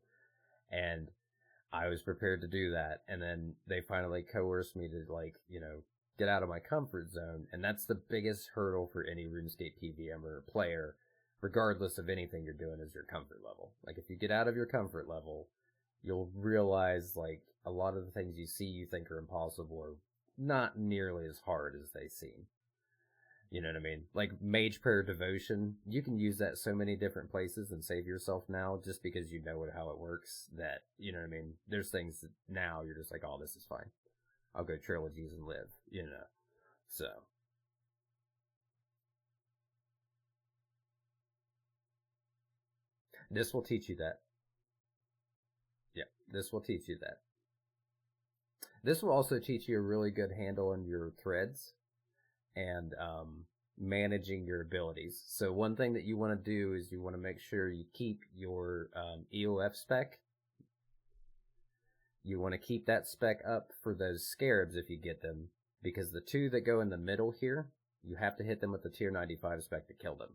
And I was prepared to do that. And then they finally coerced me to, like, you know, get out of my comfort zone. And that's the biggest hurdle for any RuneScape PVM or player, regardless of anything you're doing, is your comfort level. Like, if you get out of your comfort level, you'll realize, like, a lot of the things you see you think are impossible are not nearly as hard as they seem. You know what I mean? Like, Mage Prayer Devotion, you can use that so many different places and save yourself now just because you know how it works, that, you know what I mean? There's things that now you're just like, oh, this is fine. I'll go trilogies and live, you know? So. This will teach you that. Yeah, this will teach you that. This will also teach you a really good handle on your threads and managing your abilities. So one thing that you want to do is you want to make sure you keep your EOF spec. You want to keep that spec up for those scarabs if you get them, because the two that go in the middle here, you have to hit them with the tier 95 spec to kill them.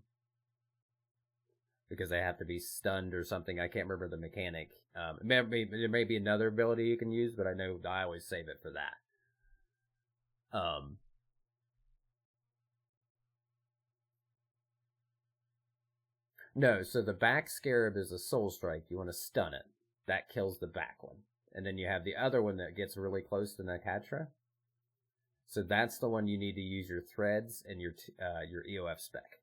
Because they have to be stunned or something. I can't remember the mechanic. There may be another ability you can use, but I know I always save it for that. No, so the back scarab is a soul strike. You want to stun it. That kills the back one. And then you have the other one that gets really close to Nakatra. So that's the one you need to use your threads and your EOF spec.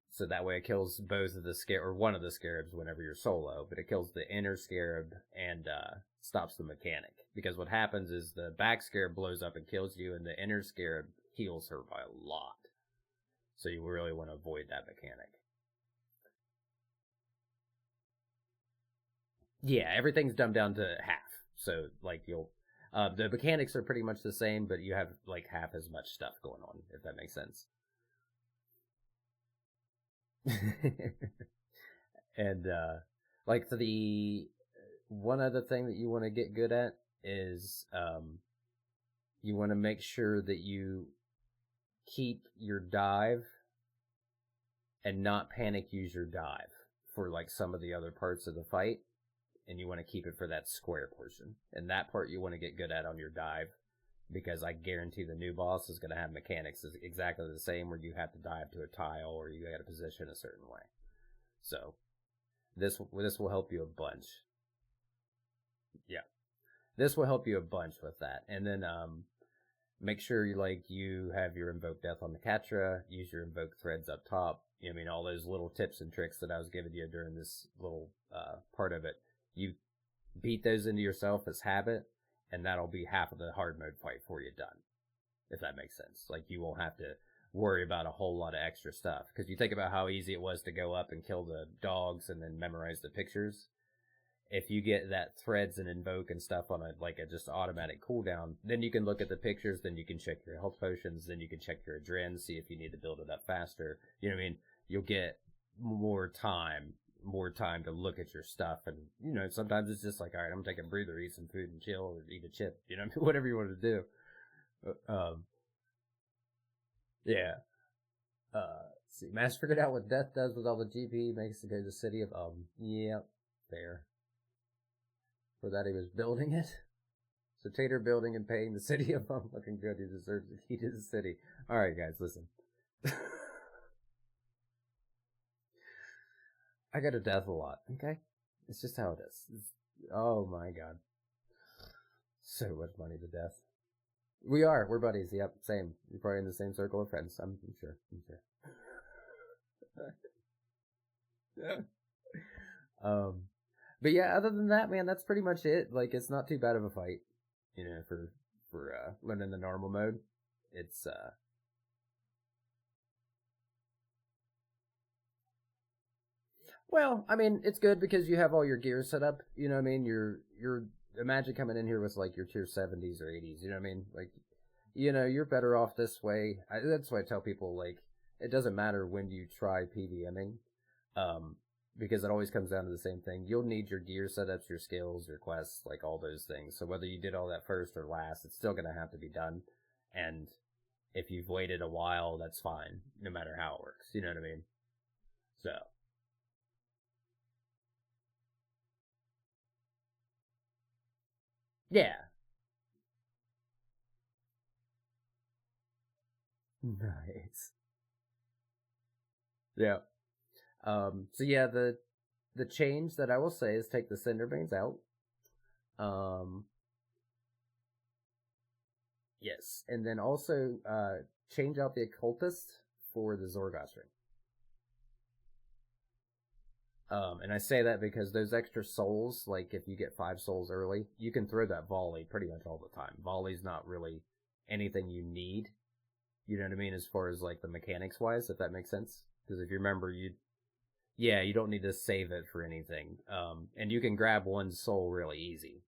So that way it kills both of the or one of the scarabs whenever you're solo, but it kills the inner scarab and stops the mechanic. Because what happens is the back scarab blows up and kills you, and the inner scarab heals her by a lot. So you really want to avoid that mechanic. Yeah, everything's dumbed down to half. So, like, the mechanics are pretty much the same, but you have, like, half as much stuff going on, if that makes sense. And, like, the one other thing that you want to get good at is, you want to make sure that you keep your dive and not panic use your dive for like some of the other parts of the fight, and you want to keep it for that square portion. And that part you want to get good at on your dive, because I guarantee the new boss is going to have mechanics exactly the same, where you have to dive to a tile or you got to position a certain way. So this will help you a bunch. Yeah, this will help you a bunch with that. And then make sure you have your invoke death on the Katra, use your invoke threads up top. I mean, all those little tips and tricks that I was giving you during this little part of it, you beat those into yourself as habit, and that'll be half of the hard mode fight for you done, if that makes sense. Like, you won't have to worry about a whole lot of extra stuff, because you think about how easy it was to go up and kill the dogs and then memorize the pictures. If you get that threads and invoke and stuff on a just automatic cooldown, then you can look at the pictures, then you can check your health potions, then you can check your adren, see if you need to build it up faster. You know what I mean? You'll get more time to look at your stuff, and sometimes it's just like, all right, I'm gonna take a breather, eat some food and chill, or eat a chip, whatever you want to do. Yeah. Let's see, Mass figured out what death does with all the GP, makes it go to the city of yep, fair. For that he was building it. So Tater building and paying the city of looking good, he deserves the key to the city. Alright guys, listen. I go to death a lot, okay? It's just how it is. Oh my god. So much money to death. We're buddies, yep, same. We're probably in the same circle of friends, I'm sure. But yeah, other than that, man, that's pretty much it. Like, it's not too bad of a fight, for learning the normal mode. It's well, I mean, it's good because you have all your gear set up. You know what I mean? You're imagine coming in here with like your tier 70s or 80s. You know what I mean? Like, you're better off this way. That's why I tell people, like, it doesn't matter when you try PVMing, because it always comes down to the same thing. You'll need your gear setups, your skills, your quests, like all those things. So whether you did all that first or last, it's still going to have to be done. And if you've waited a while, that's fine, no matter how it works. You know what I mean? So. Yeah. Nice. Yeah. So yeah, the change that I will say is take the Cinderbanes out. Yes, and then also change out the Occultist for the Zorgoth ring. And I say that because those extra souls, like if you get 5 souls early, you can throw that volley pretty much all the time. Volley's not really anything you need. You know what I mean? As far as like the mechanics wise, if that makes sense. Because if you remember, you don't need to save it for anything. And you can grab 1 soul really easy,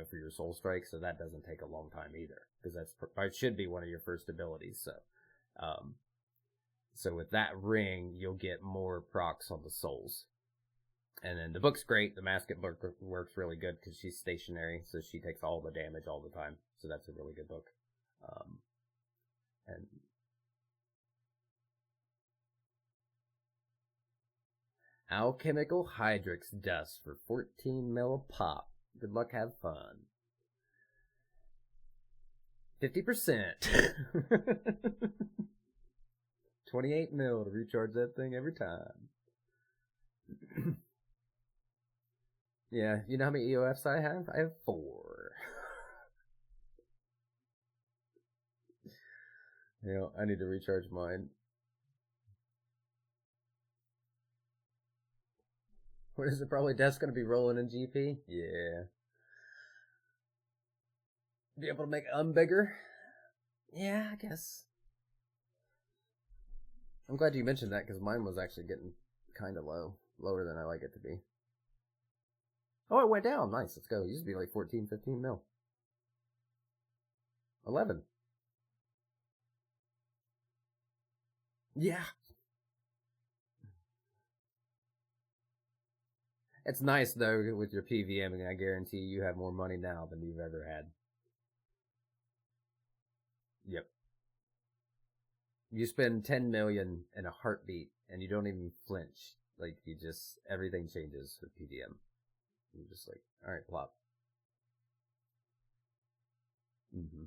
for your soul strike. So that doesn't take a long time either. Because it should be one of your first abilities. So with that ring, you'll get more procs on the souls. And then the book's great. The Mascot book works really good because she's stationary, so she takes all the damage all the time. So that's a really good book. And Alchemical Hydrix Dust for 14 mil a pop. Good luck, have fun. 50%. 28 mil to recharge that thing every time. Yeah, you know how many EOFs I have? I have 4. I need to recharge mine. What is it? Probably Death's gonna be rolling in GP? Yeah. Be able to make bigger? Yeah, I guess. I'm glad you mentioned that, because mine was actually getting kind of low. Lower than I like it to be. Oh, it went down. Nice, let's go. It used to be like 14, 15 mil. 11. Yeah. It's nice, though, with your PVM, and I guarantee you have more money now than you've ever had. Yep. You spend 10 million in a heartbeat, and you don't even flinch. Like, you just, everything changes with PDM. You're just like, alright, plop. Mm-hmm.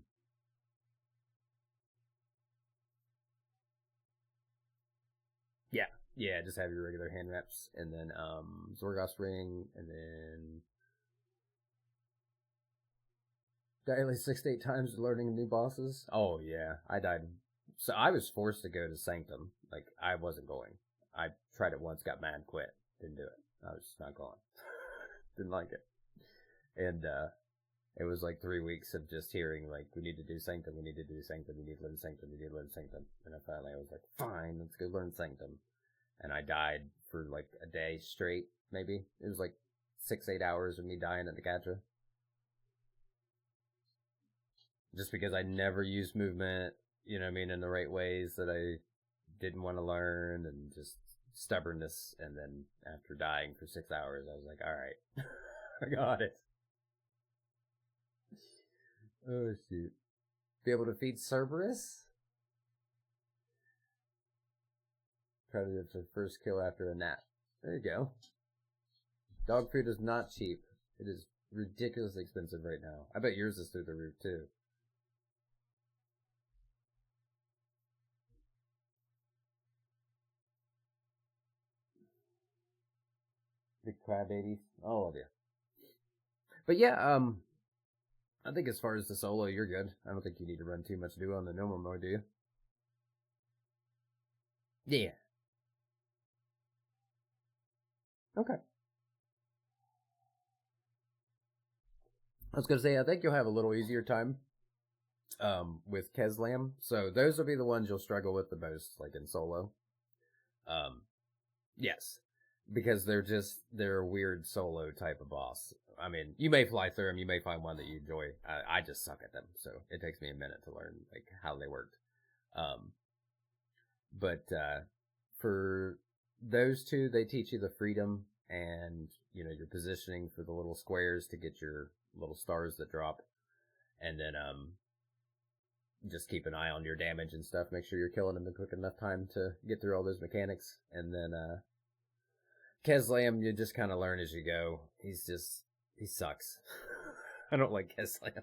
Yeah, just have your regular hand reps, and then Zorgos ring, and then die at least 6 to 8 times learning new bosses. Oh yeah, I died. So I was forced to go to Sanctum. Like, I wasn't going. I tried it once, got mad, quit. Didn't do it. I was just not going. Didn't like it. And it was like 3 weeks of just hearing, like, we need to do Sanctum, we need to do Sanctum, we need to learn Sanctum, we need to learn Sanctum. And finally I was like, fine, let's go learn Sanctum. And I died for like a day straight, maybe. It was like 6-8 hours of me dying at the Gacha. Just because I never used movement, you know what I mean, in the right ways that I didn't want to learn, and just stubbornness. And then after dying for 6 hours, I was like, alright, I got it. Oh, shoot. Be able to feed Cerberus? Try to get the first kill after a nap. There you go. Dog food is not cheap. It is ridiculously expensive right now. I bet yours is through the roof, too. Big crybabies. All of you. But yeah, I think as far as the solo, you're good. I don't think you need to run too much duo on the normal mode, do you? Yeah. Okay. I was gonna say, I think you'll have a little easier time with Keslam. So those will be the ones you'll struggle with the most, like in solo. Yes. Because they're a weird solo type of boss. I mean, you may fly through them, you may find one that you enjoy. I just suck at them, so it takes me a minute to learn, like, how they work. But for those two, they teach you the freedom and, you know, your positioning for the little squares to get your little stars that drop. And then just keep an eye on your damage and stuff. Make sure you're killing them in quick enough time to get through all those mechanics. And then Keslam, you just kind of learn as you go. He sucks. I don't like Keslam.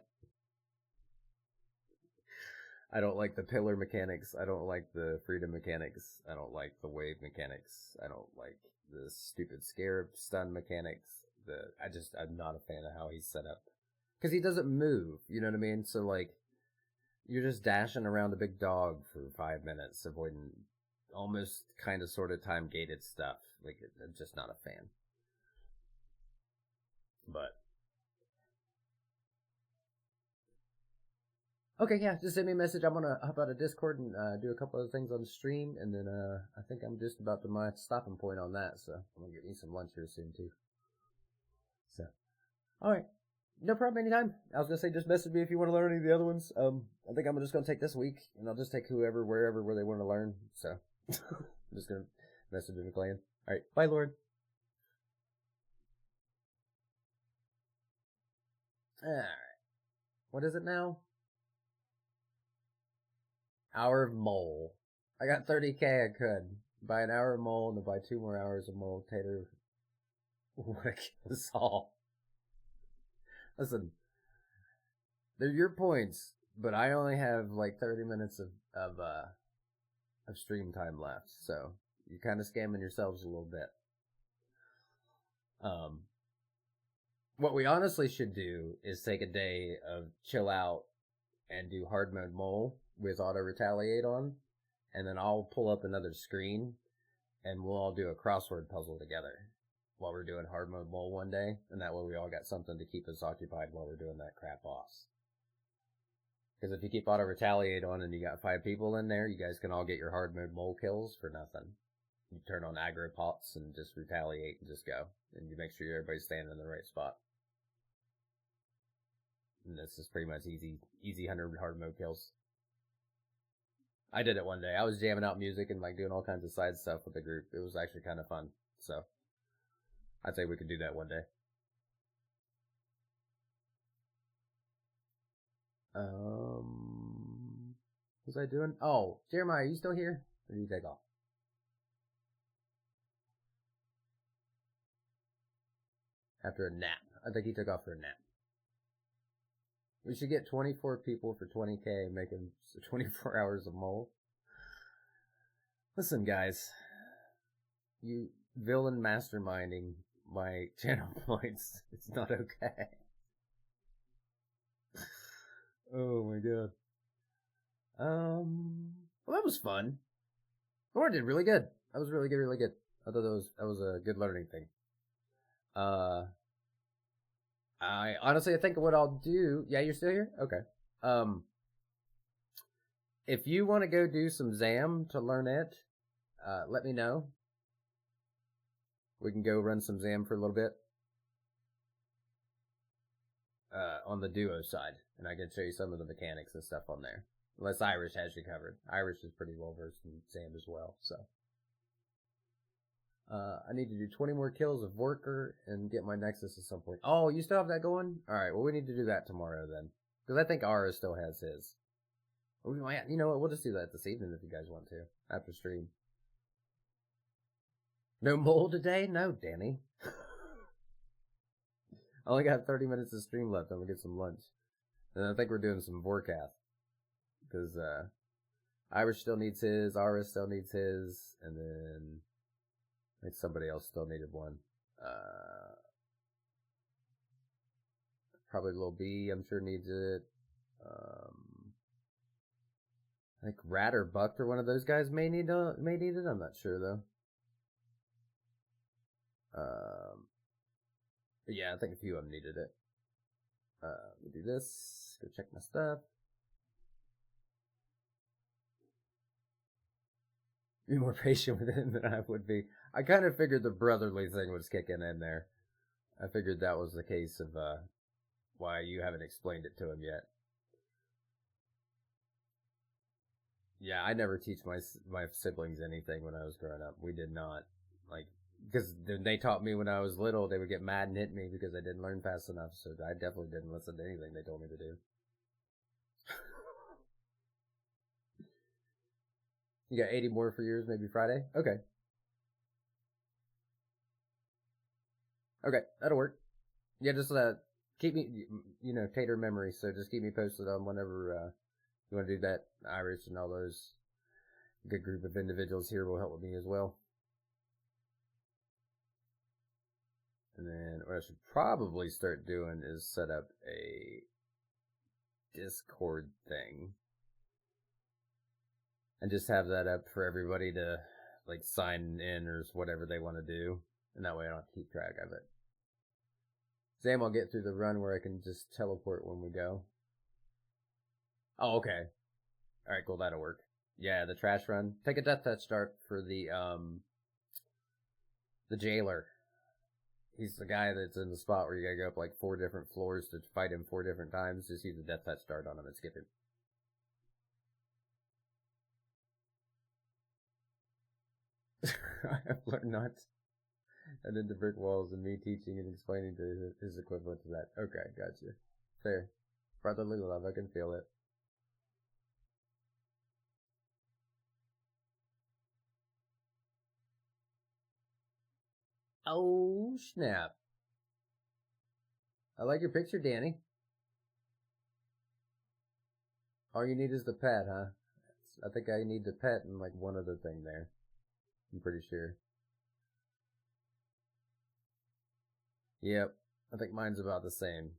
I don't like the pillar mechanics. I don't like the freedom mechanics. I don't like the wave mechanics. I don't like the stupid scarab stun mechanics. I'm not a fan of how he's set up. Because he doesn't move, you know what I mean? So, like, you're just dashing around a big dog for 5 minutes, avoiding almost kind of sort of time gated stuff. Like, I'm just not a fan. But okay, yeah, just send me a message. I'm gonna hop out of Discord and do a couple of things on the stream, and then I think I'm just about to my stopping point on that, so I'm gonna get me some lunch here soon too. So, all right, no problem. Anytime. I was gonna say, just message me if you want to learn any of the other ones. I think I'm just gonna take this week, and I'll just take whoever, wherever, where they want to learn. So, I'm just gonna message in the clan. All right, bye, Lord. All right, what is it now? Hour of mole. I got 30K. I could buy an hour of mole and then buy 2 more hours of mole tater. What a kill us all. Listen, they're your points, but I only have like 30 minutes of stream time left, so you're kind of scamming yourselves a little bit. What we honestly should do is take a day of chill out and do hard mode mole with auto retaliate on, and then I'll pull up another screen and we'll all do a crossword puzzle together while we're doing hard mode mole one day, and that way we all got something to keep us occupied while we're doing that crap boss. Because if you keep auto retaliate on and you got 5 people in there, you guys can all get your hard mode mole kills for nothing. You turn on aggro pots and just retaliate and just go, and you make sure everybody's standing in the right spot. And this is pretty much easy 100 hard mode kills. I did it one day. I was jamming out music and like doing all kinds of side stuff with the group. It was actually kind of fun. So I'd say we could do that one day. What was I doing? Oh, Jeremiah, are you still here? Or did you take off? after a nap. I think he took off for a nap. We should get 24 people for 20K, making 24 hours of mole. Listen, guys, you villain masterminding my channel points. It's not okay. Oh my god. Well, that was fun. Laura did really good. That was really good, really good. I thought that was a good learning thing. I honestly, I think what I'll do. Yeah, you're still here? Okay. If you want to go do some ZAM to learn it, let me know. We can go run some ZAM for a little bit. On the duo side, and I can show you some of the mechanics and stuff on there. Unless Irish has you covered. Irish is pretty well versed in ZAM as well, so. I need to do 20 more kills of Worker and get my Nexus at some point. Oh, you still have that going? Alright, well we need to do that tomorrow then. Because I think Ara still has his. We might, you know what, we'll just do that this evening if you guys want to. After stream. No mole today? No, Danny. I only got 30 minutes of stream left. I'm gonna get some lunch. And I think we're doing some Vorkath. Because, Irish still needs his, Ara still needs his, and then I think somebody else still needed one. Probably Lil B, I'm sure needs it. I think Rat or Buck or one of those guys may need it. I'm not sure though. But yeah, I think a few of them needed it. Let me do this. Go check my stuff. Be more patient with him than I would be. I kind of figured the brotherly thing was kicking in there. I figured that was the case of why you haven't explained it to him yet. Yeah, I never teach my siblings anything when I was growing up. We did not. Like, because they taught me when I was little, they would get mad and hit me because I didn't learn fast enough, so I definitely didn't listen to anything they told me to do. You got 80 more for yours, maybe Friday? Okay. Okay, that'll work. Yeah, just keep me, you know, tater memory, so just keep me posted on whenever you want to do that. Irish and all those good group of individuals here will help with me as well. And then what I should probably start doing is set up a Discord thing. And just have that up for everybody to, like, sign in or whatever they want to do. And that way I don't have to keep track of it. Sam, I'll get through the run where I can just teleport when we go. Oh, okay. Alright, cool, that'll work. Yeah, the trash run. Take a death touch start for the jailer. He's the guy that's in the spot where you gotta go up like 4 different floors to fight him 4 different times. Just use the death touch start on him and skip him. I have learned not and into brick walls and me teaching and explaining to his equivalent to that. Okay, gotcha. Fair. Brotherly love, I can feel it. Oh, snap. I like your picture, Danny. All you need is the pet, huh? I think I need the pet and like one other thing there. I'm pretty sure. Yep. I think mine's about the same.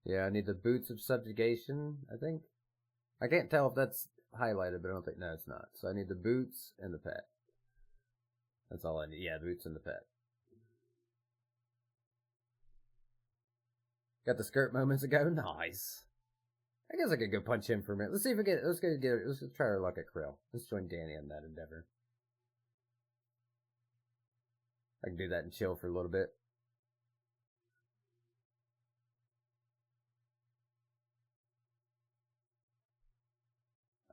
Yeah, I need the boots of subjugation, I think. I can't tell if that's highlighted, but I don't think, no, it's not. So I need the boots and the pet. That's all I need. Yeah, boots and the pet. Got the skirt moments ago. Nice. I guess I could go punch him for a minute. Let's see if we get. Let's try our luck at Krill. Let's join Danny in that endeavor. I can do that and chill for a little bit.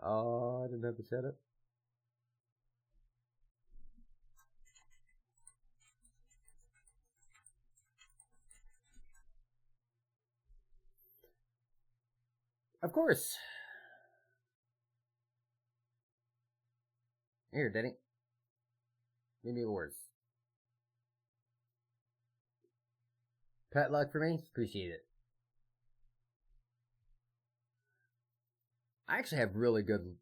Oh, I didn't have to shut it. Of course. Here, Denny. Give me yours. Pet luck for me? Appreciate it. I actually have really good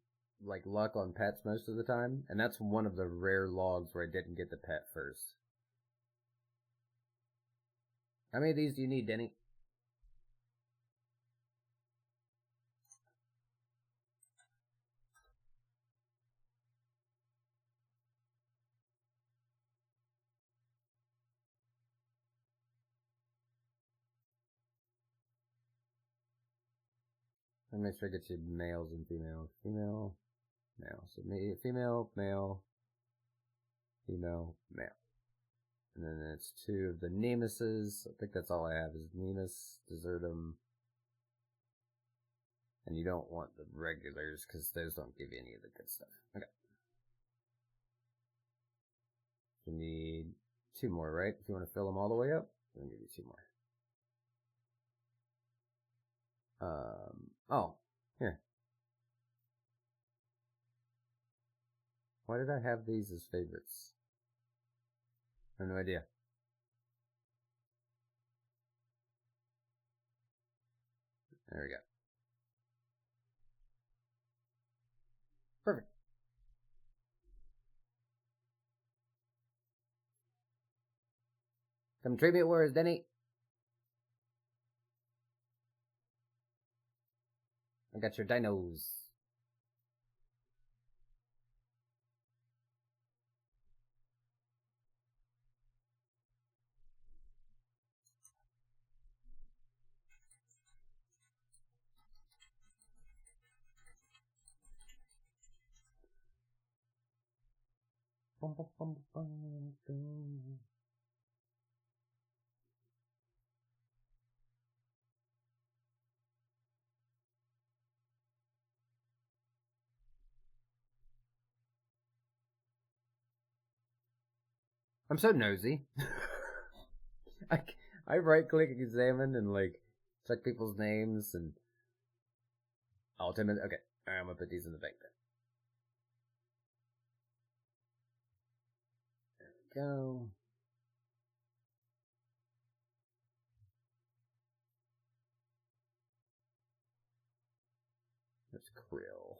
luck on pets most of the time, and that's one of the rare logs where I didn't get the pet first. How many of these do you need, Denny? Let me make sure I get you males and females. Female, male. So female, male, female, male. And then it's 2 of the Nemesis. I think that's all I have is Nemus, Desertum. And you don't want the regulars because those don't give you any of the good stuff. Okay. You need 2 more, right? If you want to fill them all the way up, I'm going to give you 2 more. Oh, here. Why did I have these as favorites? I have no idea. There we go. Perfect. Come trade me at Warriors, Denny. I got your dinos. I'm so nosy. I right click examine and check people's names and ultimate. Okay, alright, I'm gonna put these in the bank then. There we go. There's Krill.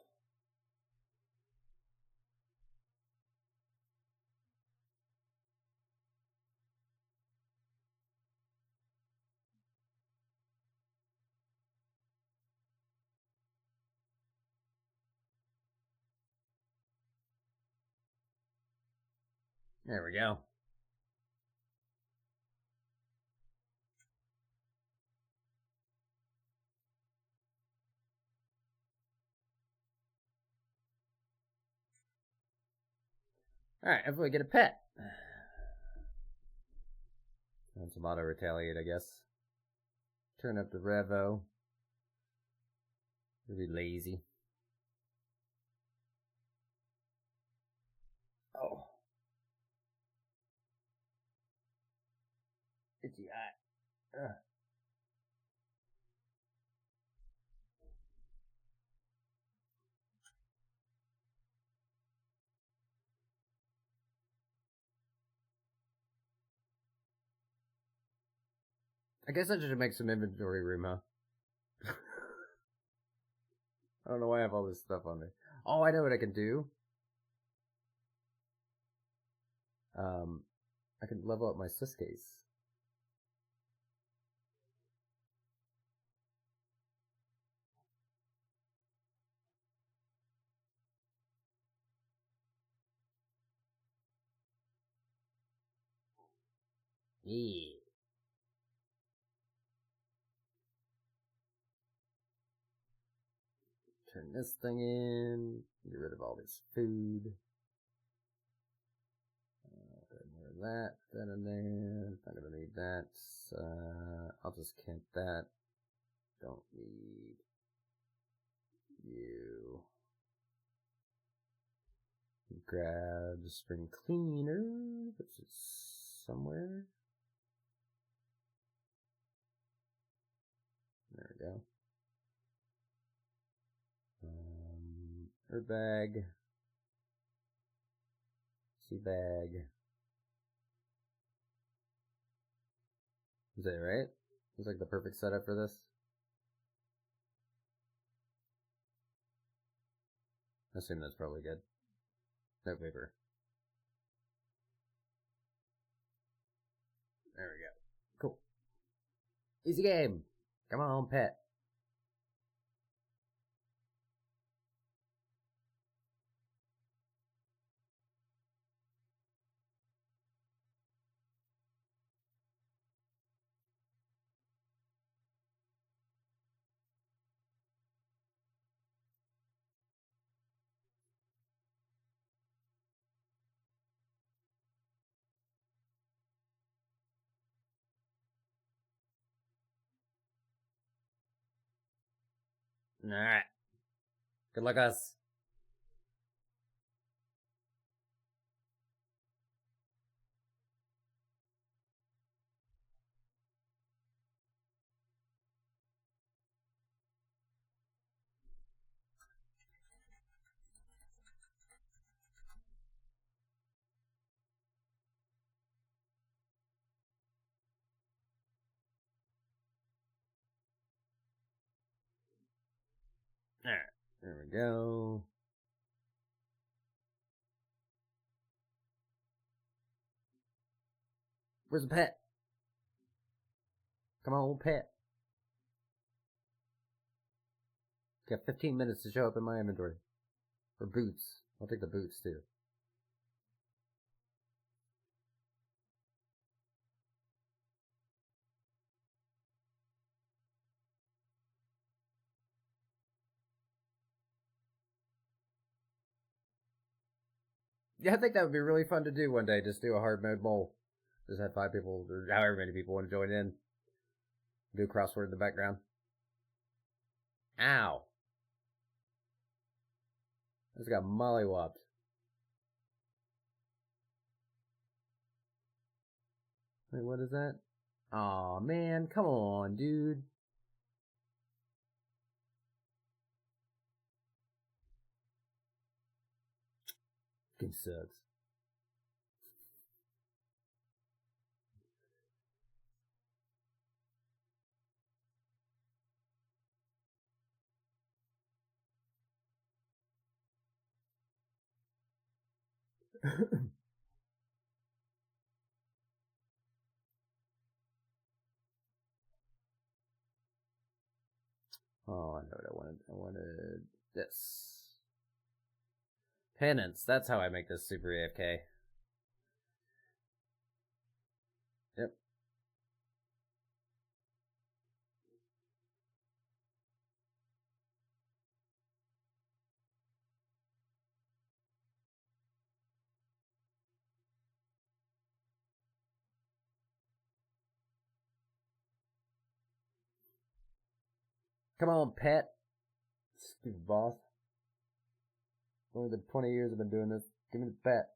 There we go. Alright, hopefully get a pet. That's some auto retaliate, I guess. Turn up the Revo. Really lazy. Oh. Itchy eye. Ugh. I guess I should make some inventory room, huh? I don't know why I have all this stuff on me. Oh, I know what I can do. I can level up my Swiss case. Yeah. Turn this thing in. Get rid of all this food. That in there. Not gonna need that. I'll just camp that. Don't need you. Grab the spring cleaner, which is somewhere. There we go. Herb bag. bag. Is that right? It's like the perfect setup for this. I assume that's probably good. No paper. There we go. Cool. Easy game. Come on, pet. Alright. Good luck, us. Alright. There we go. Where's the pet? Come on, pet. Got 15 minutes to show up in my inventory. For boots. I'll take the boots, too. Yeah, I think that would be really fun to do one day. Just do a hard mode mole. Just have 5 people, or however many people want to join in. Do a crossword in the background. Ow. I just got mollywopped. Wait, what is that? Aw, man, come on, dude. Game sucks. Oh, I know what I wanted. I wanted this. Penance. That's how I make this super AFK. Yep. Come on, pet. Stupid boss. Only the 20 years I've been doing this. Give me the pet.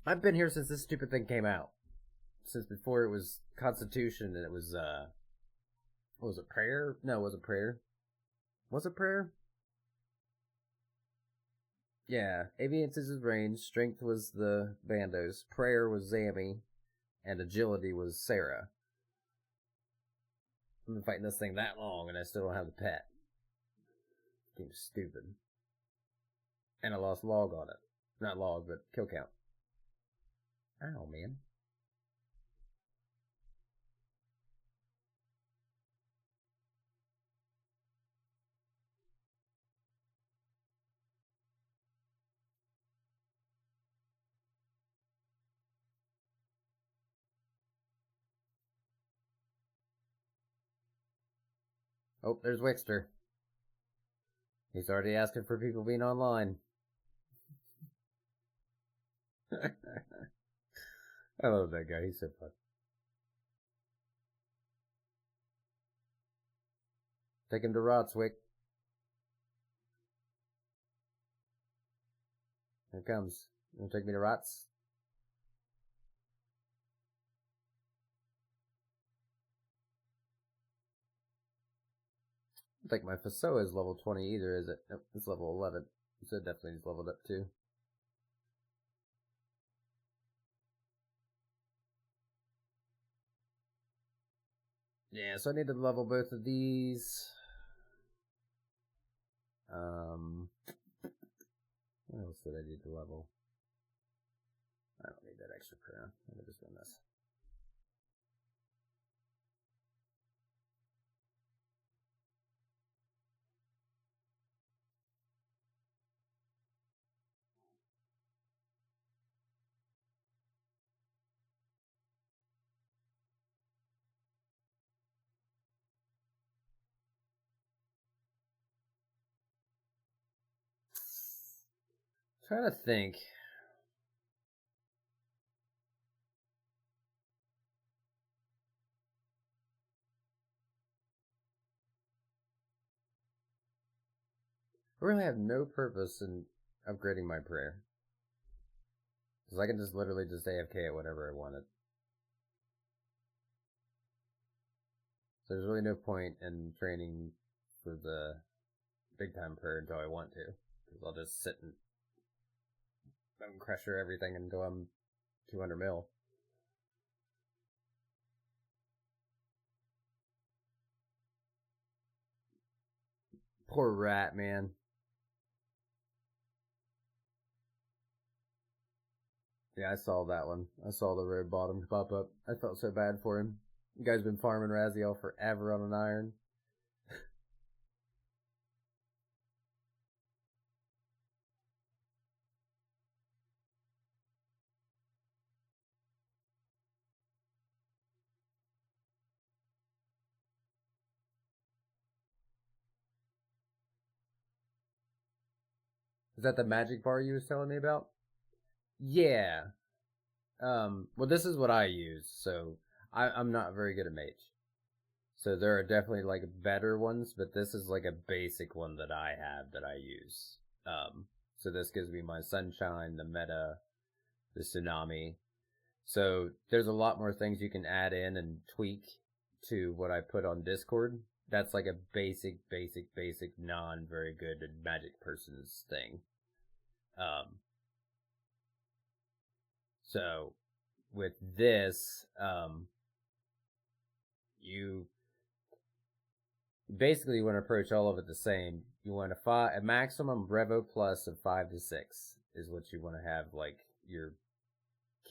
I've been here since this stupid thing came out. Since before it was Constitution and it was, what was it, prayer? No, it wasn't prayer. Was it prayer? Yeah, Aviance is his range, Strength was the Bandos, Prayer was Zammy, and Agility was Sarah. I've been fighting this thing that long and I still don't have the pet. Game's stupid. And I lost log on it. Not log, but kill count. Ow, man. Oh, there's Wixter. He's already asking for people being online. I love that guy. He's so fun. Take him to Rotswick. Here it comes. You wanna take me to Rots? I don't think my Faso is level 20 either, is it? Nope, it's level 11. So it definitely needs leveled up too. Yeah, so I need to level both of these. What else did I need to level? I don't need that extra prayer. I'm just doing this. Trying to think. I really have no purpose in upgrading my prayer. Because I can just literally just AFK at whatever I wanted. So there's really no point in training for the big time prayer until I want to. Because I'll just sit and crusher everything until I'm 200 mil. Poor rat, man. Yeah, I saw that one. I saw the road bottom pop up. I felt so bad for him. You guys been farming Raziel forever on an iron. Is that the magic bar you was telling me about? Yeah. Well, this is what I use, so I'm not very good at mage. So there are definitely like better ones, but this is like a basic one that I have that I use. So this gives me my sunshine, the meta, the tsunami. So there's a lot more things you can add in and tweak to what I put on Discord. That's like a basic, non very good magic person's thing. So with this, you basically want to approach all of it the same. You want a maximum Revo plus of 5 to 6 is what you want to have, like your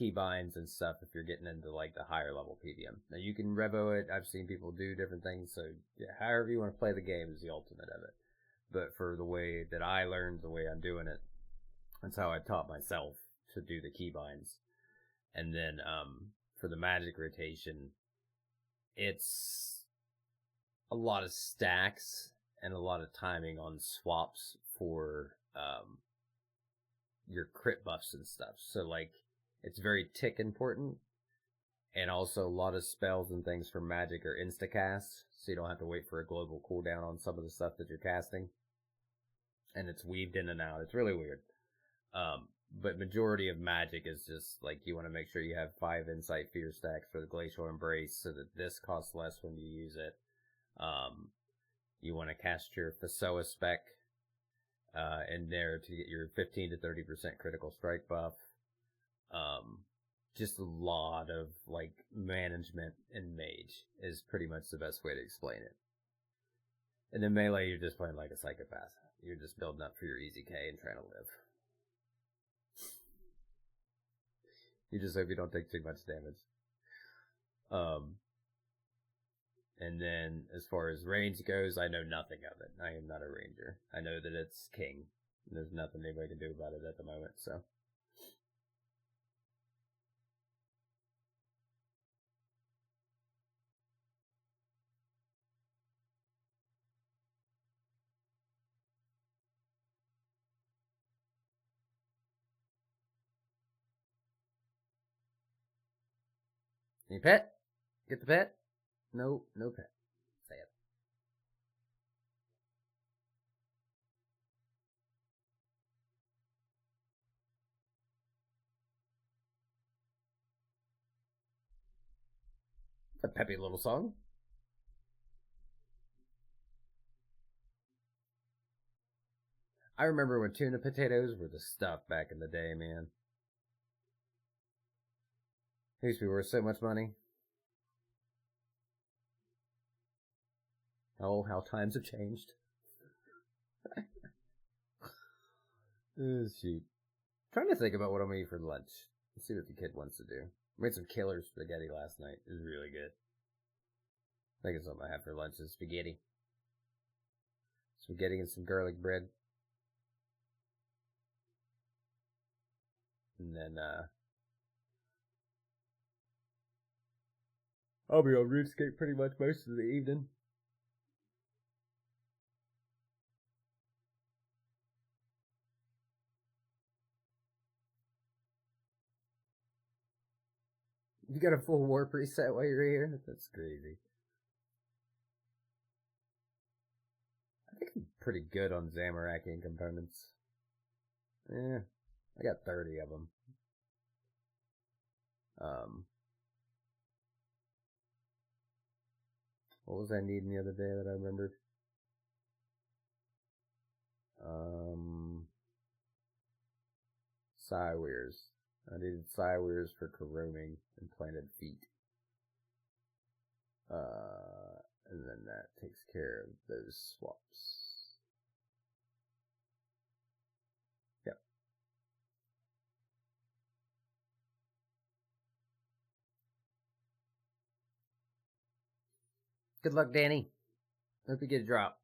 keybinds and stuff if you're getting into like the higher level PDM. Now you can Revo it. I've seen people do different things, so yeah, however you want to play the game is the ultimate of it. But for the way that I learned, the way I'm doing it, that's how I taught myself to do the keybinds. And then for the magic rotation, it's a lot of stacks and a lot of timing on swaps for your crit buffs and stuff. So like it's very tick important, and also a lot of spells and things for magic are insta cast, so you don't have to wait for a global cooldown on some of the stuff that you're casting. And it's weaved in and out. It's really weird. But majority of magic is just like you want to make sure you have 5 insight fear stacks for the glacial embrace so that this costs less when you use it. You want to cast your Fasoa spec in there to get your 15 to 30% critical strike buff. Just a lot of like management in mage is pretty much the best way to explain it. And in melee, you're just playing like a psychopath. You're just building up for your easy K and trying to live. You just hope you don't take too much damage. And then as far as range goes, I know nothing of it. I am not a ranger. I know that it's king. There's nothing anybody can do about it at the moment, so. Any pet? Get the pet? No, no pet. Sad. A peppy little song. I remember when tuna potatoes were the stuff back in the day, man. They used to be worth so much money. Oh, how times have changed. Oh, shoot. Trying to think about what I'm gonna eat for lunch. Let's see what the kid wants to do. I made some killer spaghetti last night. It was really good. I think it's something I have for lunch is spaghetti. Spaghetti and some garlic bread. And then, I'll be on RuneScape pretty much most of the evening. You got a full war preset while you're here? That's crazy. I think I'm pretty good on Zamarakian components. Yeah, I got 30 of them. What was I needing the other day that I remembered? Psywears. I needed Psywears for corroming and planted feet. And then that takes care of those swaps. Yep. Good luck, Danny. Hope you get a drop.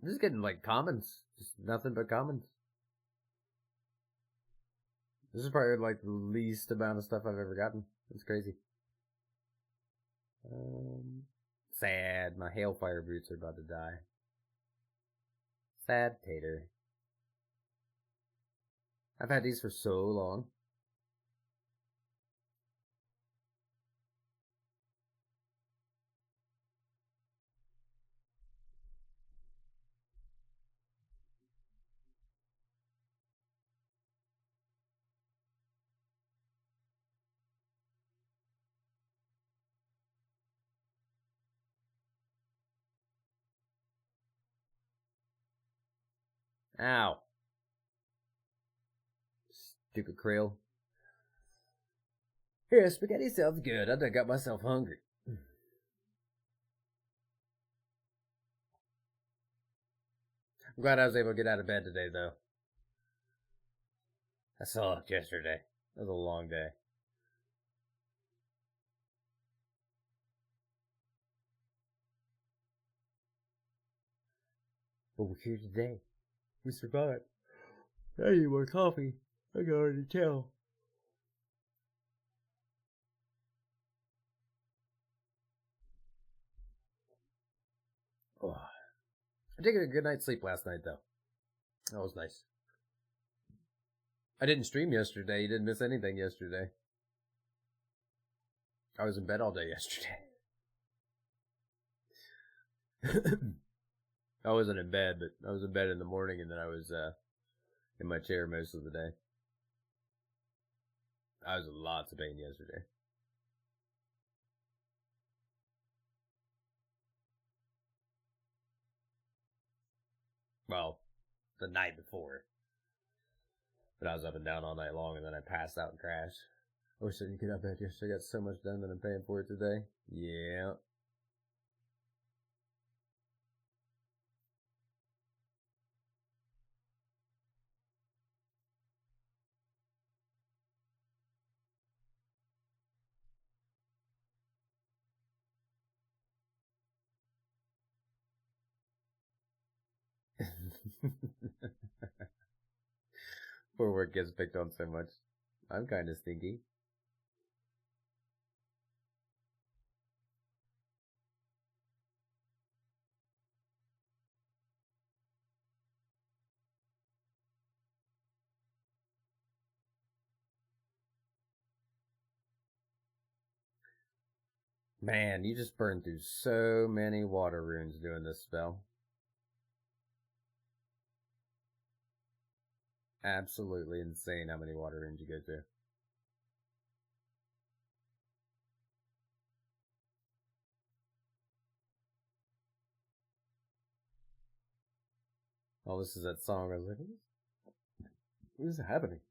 I'm just getting like commons. Just nothing but commons. This is probably like the least amount of stuff I've ever gotten. It's crazy. Sad. My hailfire boots are about to die. Sad tater. I've had these for so long. Ow. Stupid krill. Here, spaghetti sounds good. I done got myself hungry. I'm glad I was able to get out of bed today, though. I sucked yesterday. It was a long day. But we're here today. We survived. I need more coffee. I can already tell. Oh. I did get a good night's sleep last night, though. That was nice. I didn't stream yesterday. You didn't miss anything yesterday. I was in bed all day yesterday. I wasn't in bed, but I was in bed in the morning, and then I was in my chair most of the day. I was in lots of pain yesterday. Well, the night before. But I was up and down all night long, and then I passed out and crashed. I wish I didn't get out of bed yesterday. I got so much done that I'm paying for it today. Yeah. Poor work gets picked on so much. I'm kind of stinky. Man, you just burned through so many water runes doing this spell. absolutely insane how many water rooms you go through. Oh, this is that song. I was like, what is happening?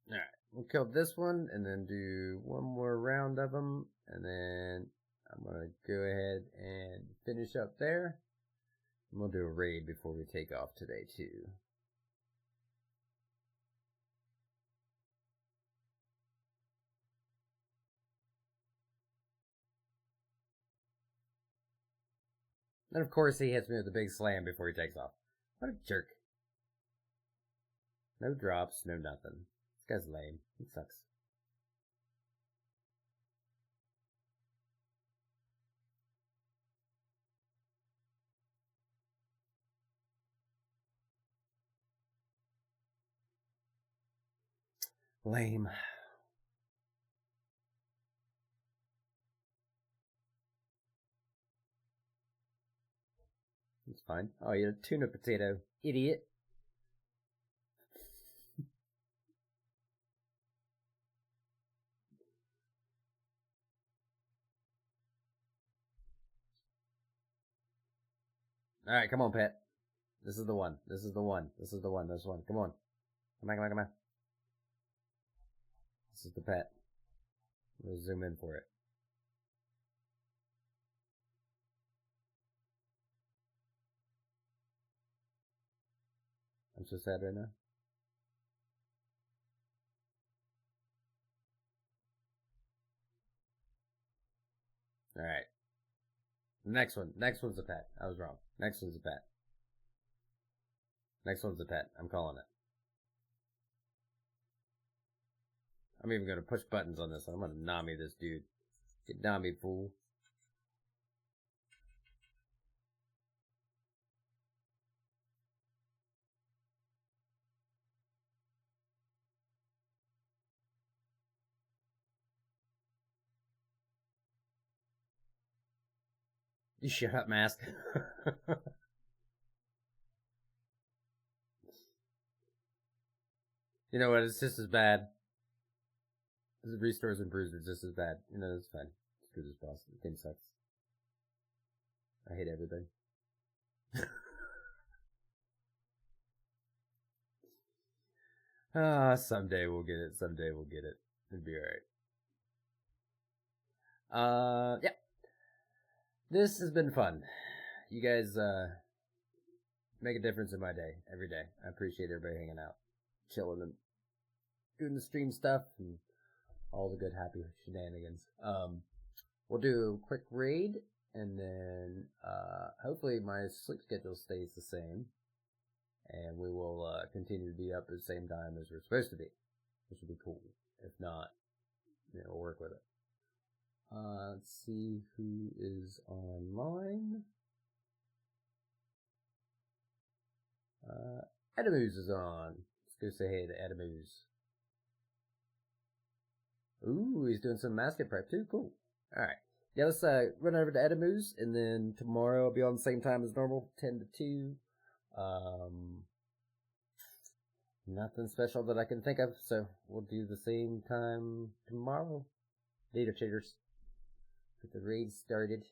Alright, we'll kill this one and then do one more round of them, and then I'm gonna go ahead and finish up there. And we'll do a raid before we take off today too. And of course he hits me with a big slam before he takes off. What a jerk. No drops, no nothing. This guy's lame. He sucks. Lame. It's fine. Oh, you're a tuna potato. Idiot. Alright, come on, pet. This is the one. This is the one. This is the one. This one. Come on. Come on, come on, come on. This is the pet. We'll zoom in for it. I'm so sad right now. Alright. Next one. Next one's a pet. I was wrong. Next one's a pet. Next one's a pet. I'm calling it. I'm even gonna push buttons on this one. I'm gonna Nami this dude. Get Nami, fool. You shut up, Mask. You know what? It's just as bad. The restores and bruisers just as bad. You know, it's fine. Screw this boss. The game sucks. I hate everything. Someday we'll get it. Someday we'll get it. It'll be alright. Yeah. This has been fun. You guys, make a difference in my day every day. I appreciate everybody hanging out, chilling, and doing the stream stuff and all the good happy shenanigans. We'll do a quick raid, and then hopefully my sleep schedule stays the same, and we will continue to be up at the same time as we're supposed to be, which would be cool. If not, we'll work with it. Let's see who is online. Edamoose is on. Let's go say hey to Edamoose. Ooh, he's doing some mascot prep too. Cool. Alright. Yeah, let's run over to Edamoose, and then tomorrow I'll be on the same time as normal, 10 to 2. Nothing special that I can think of, so we'll do the same time tomorrow. Later, cheaters. Get the raid started.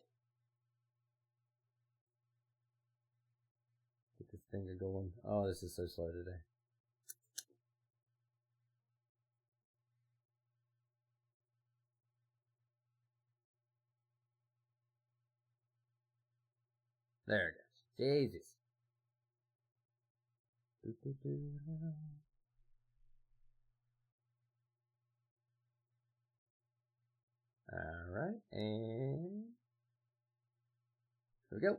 Get this thing going. Oh, this is so slow today. There it goes. Jesus. Alright, and here we go.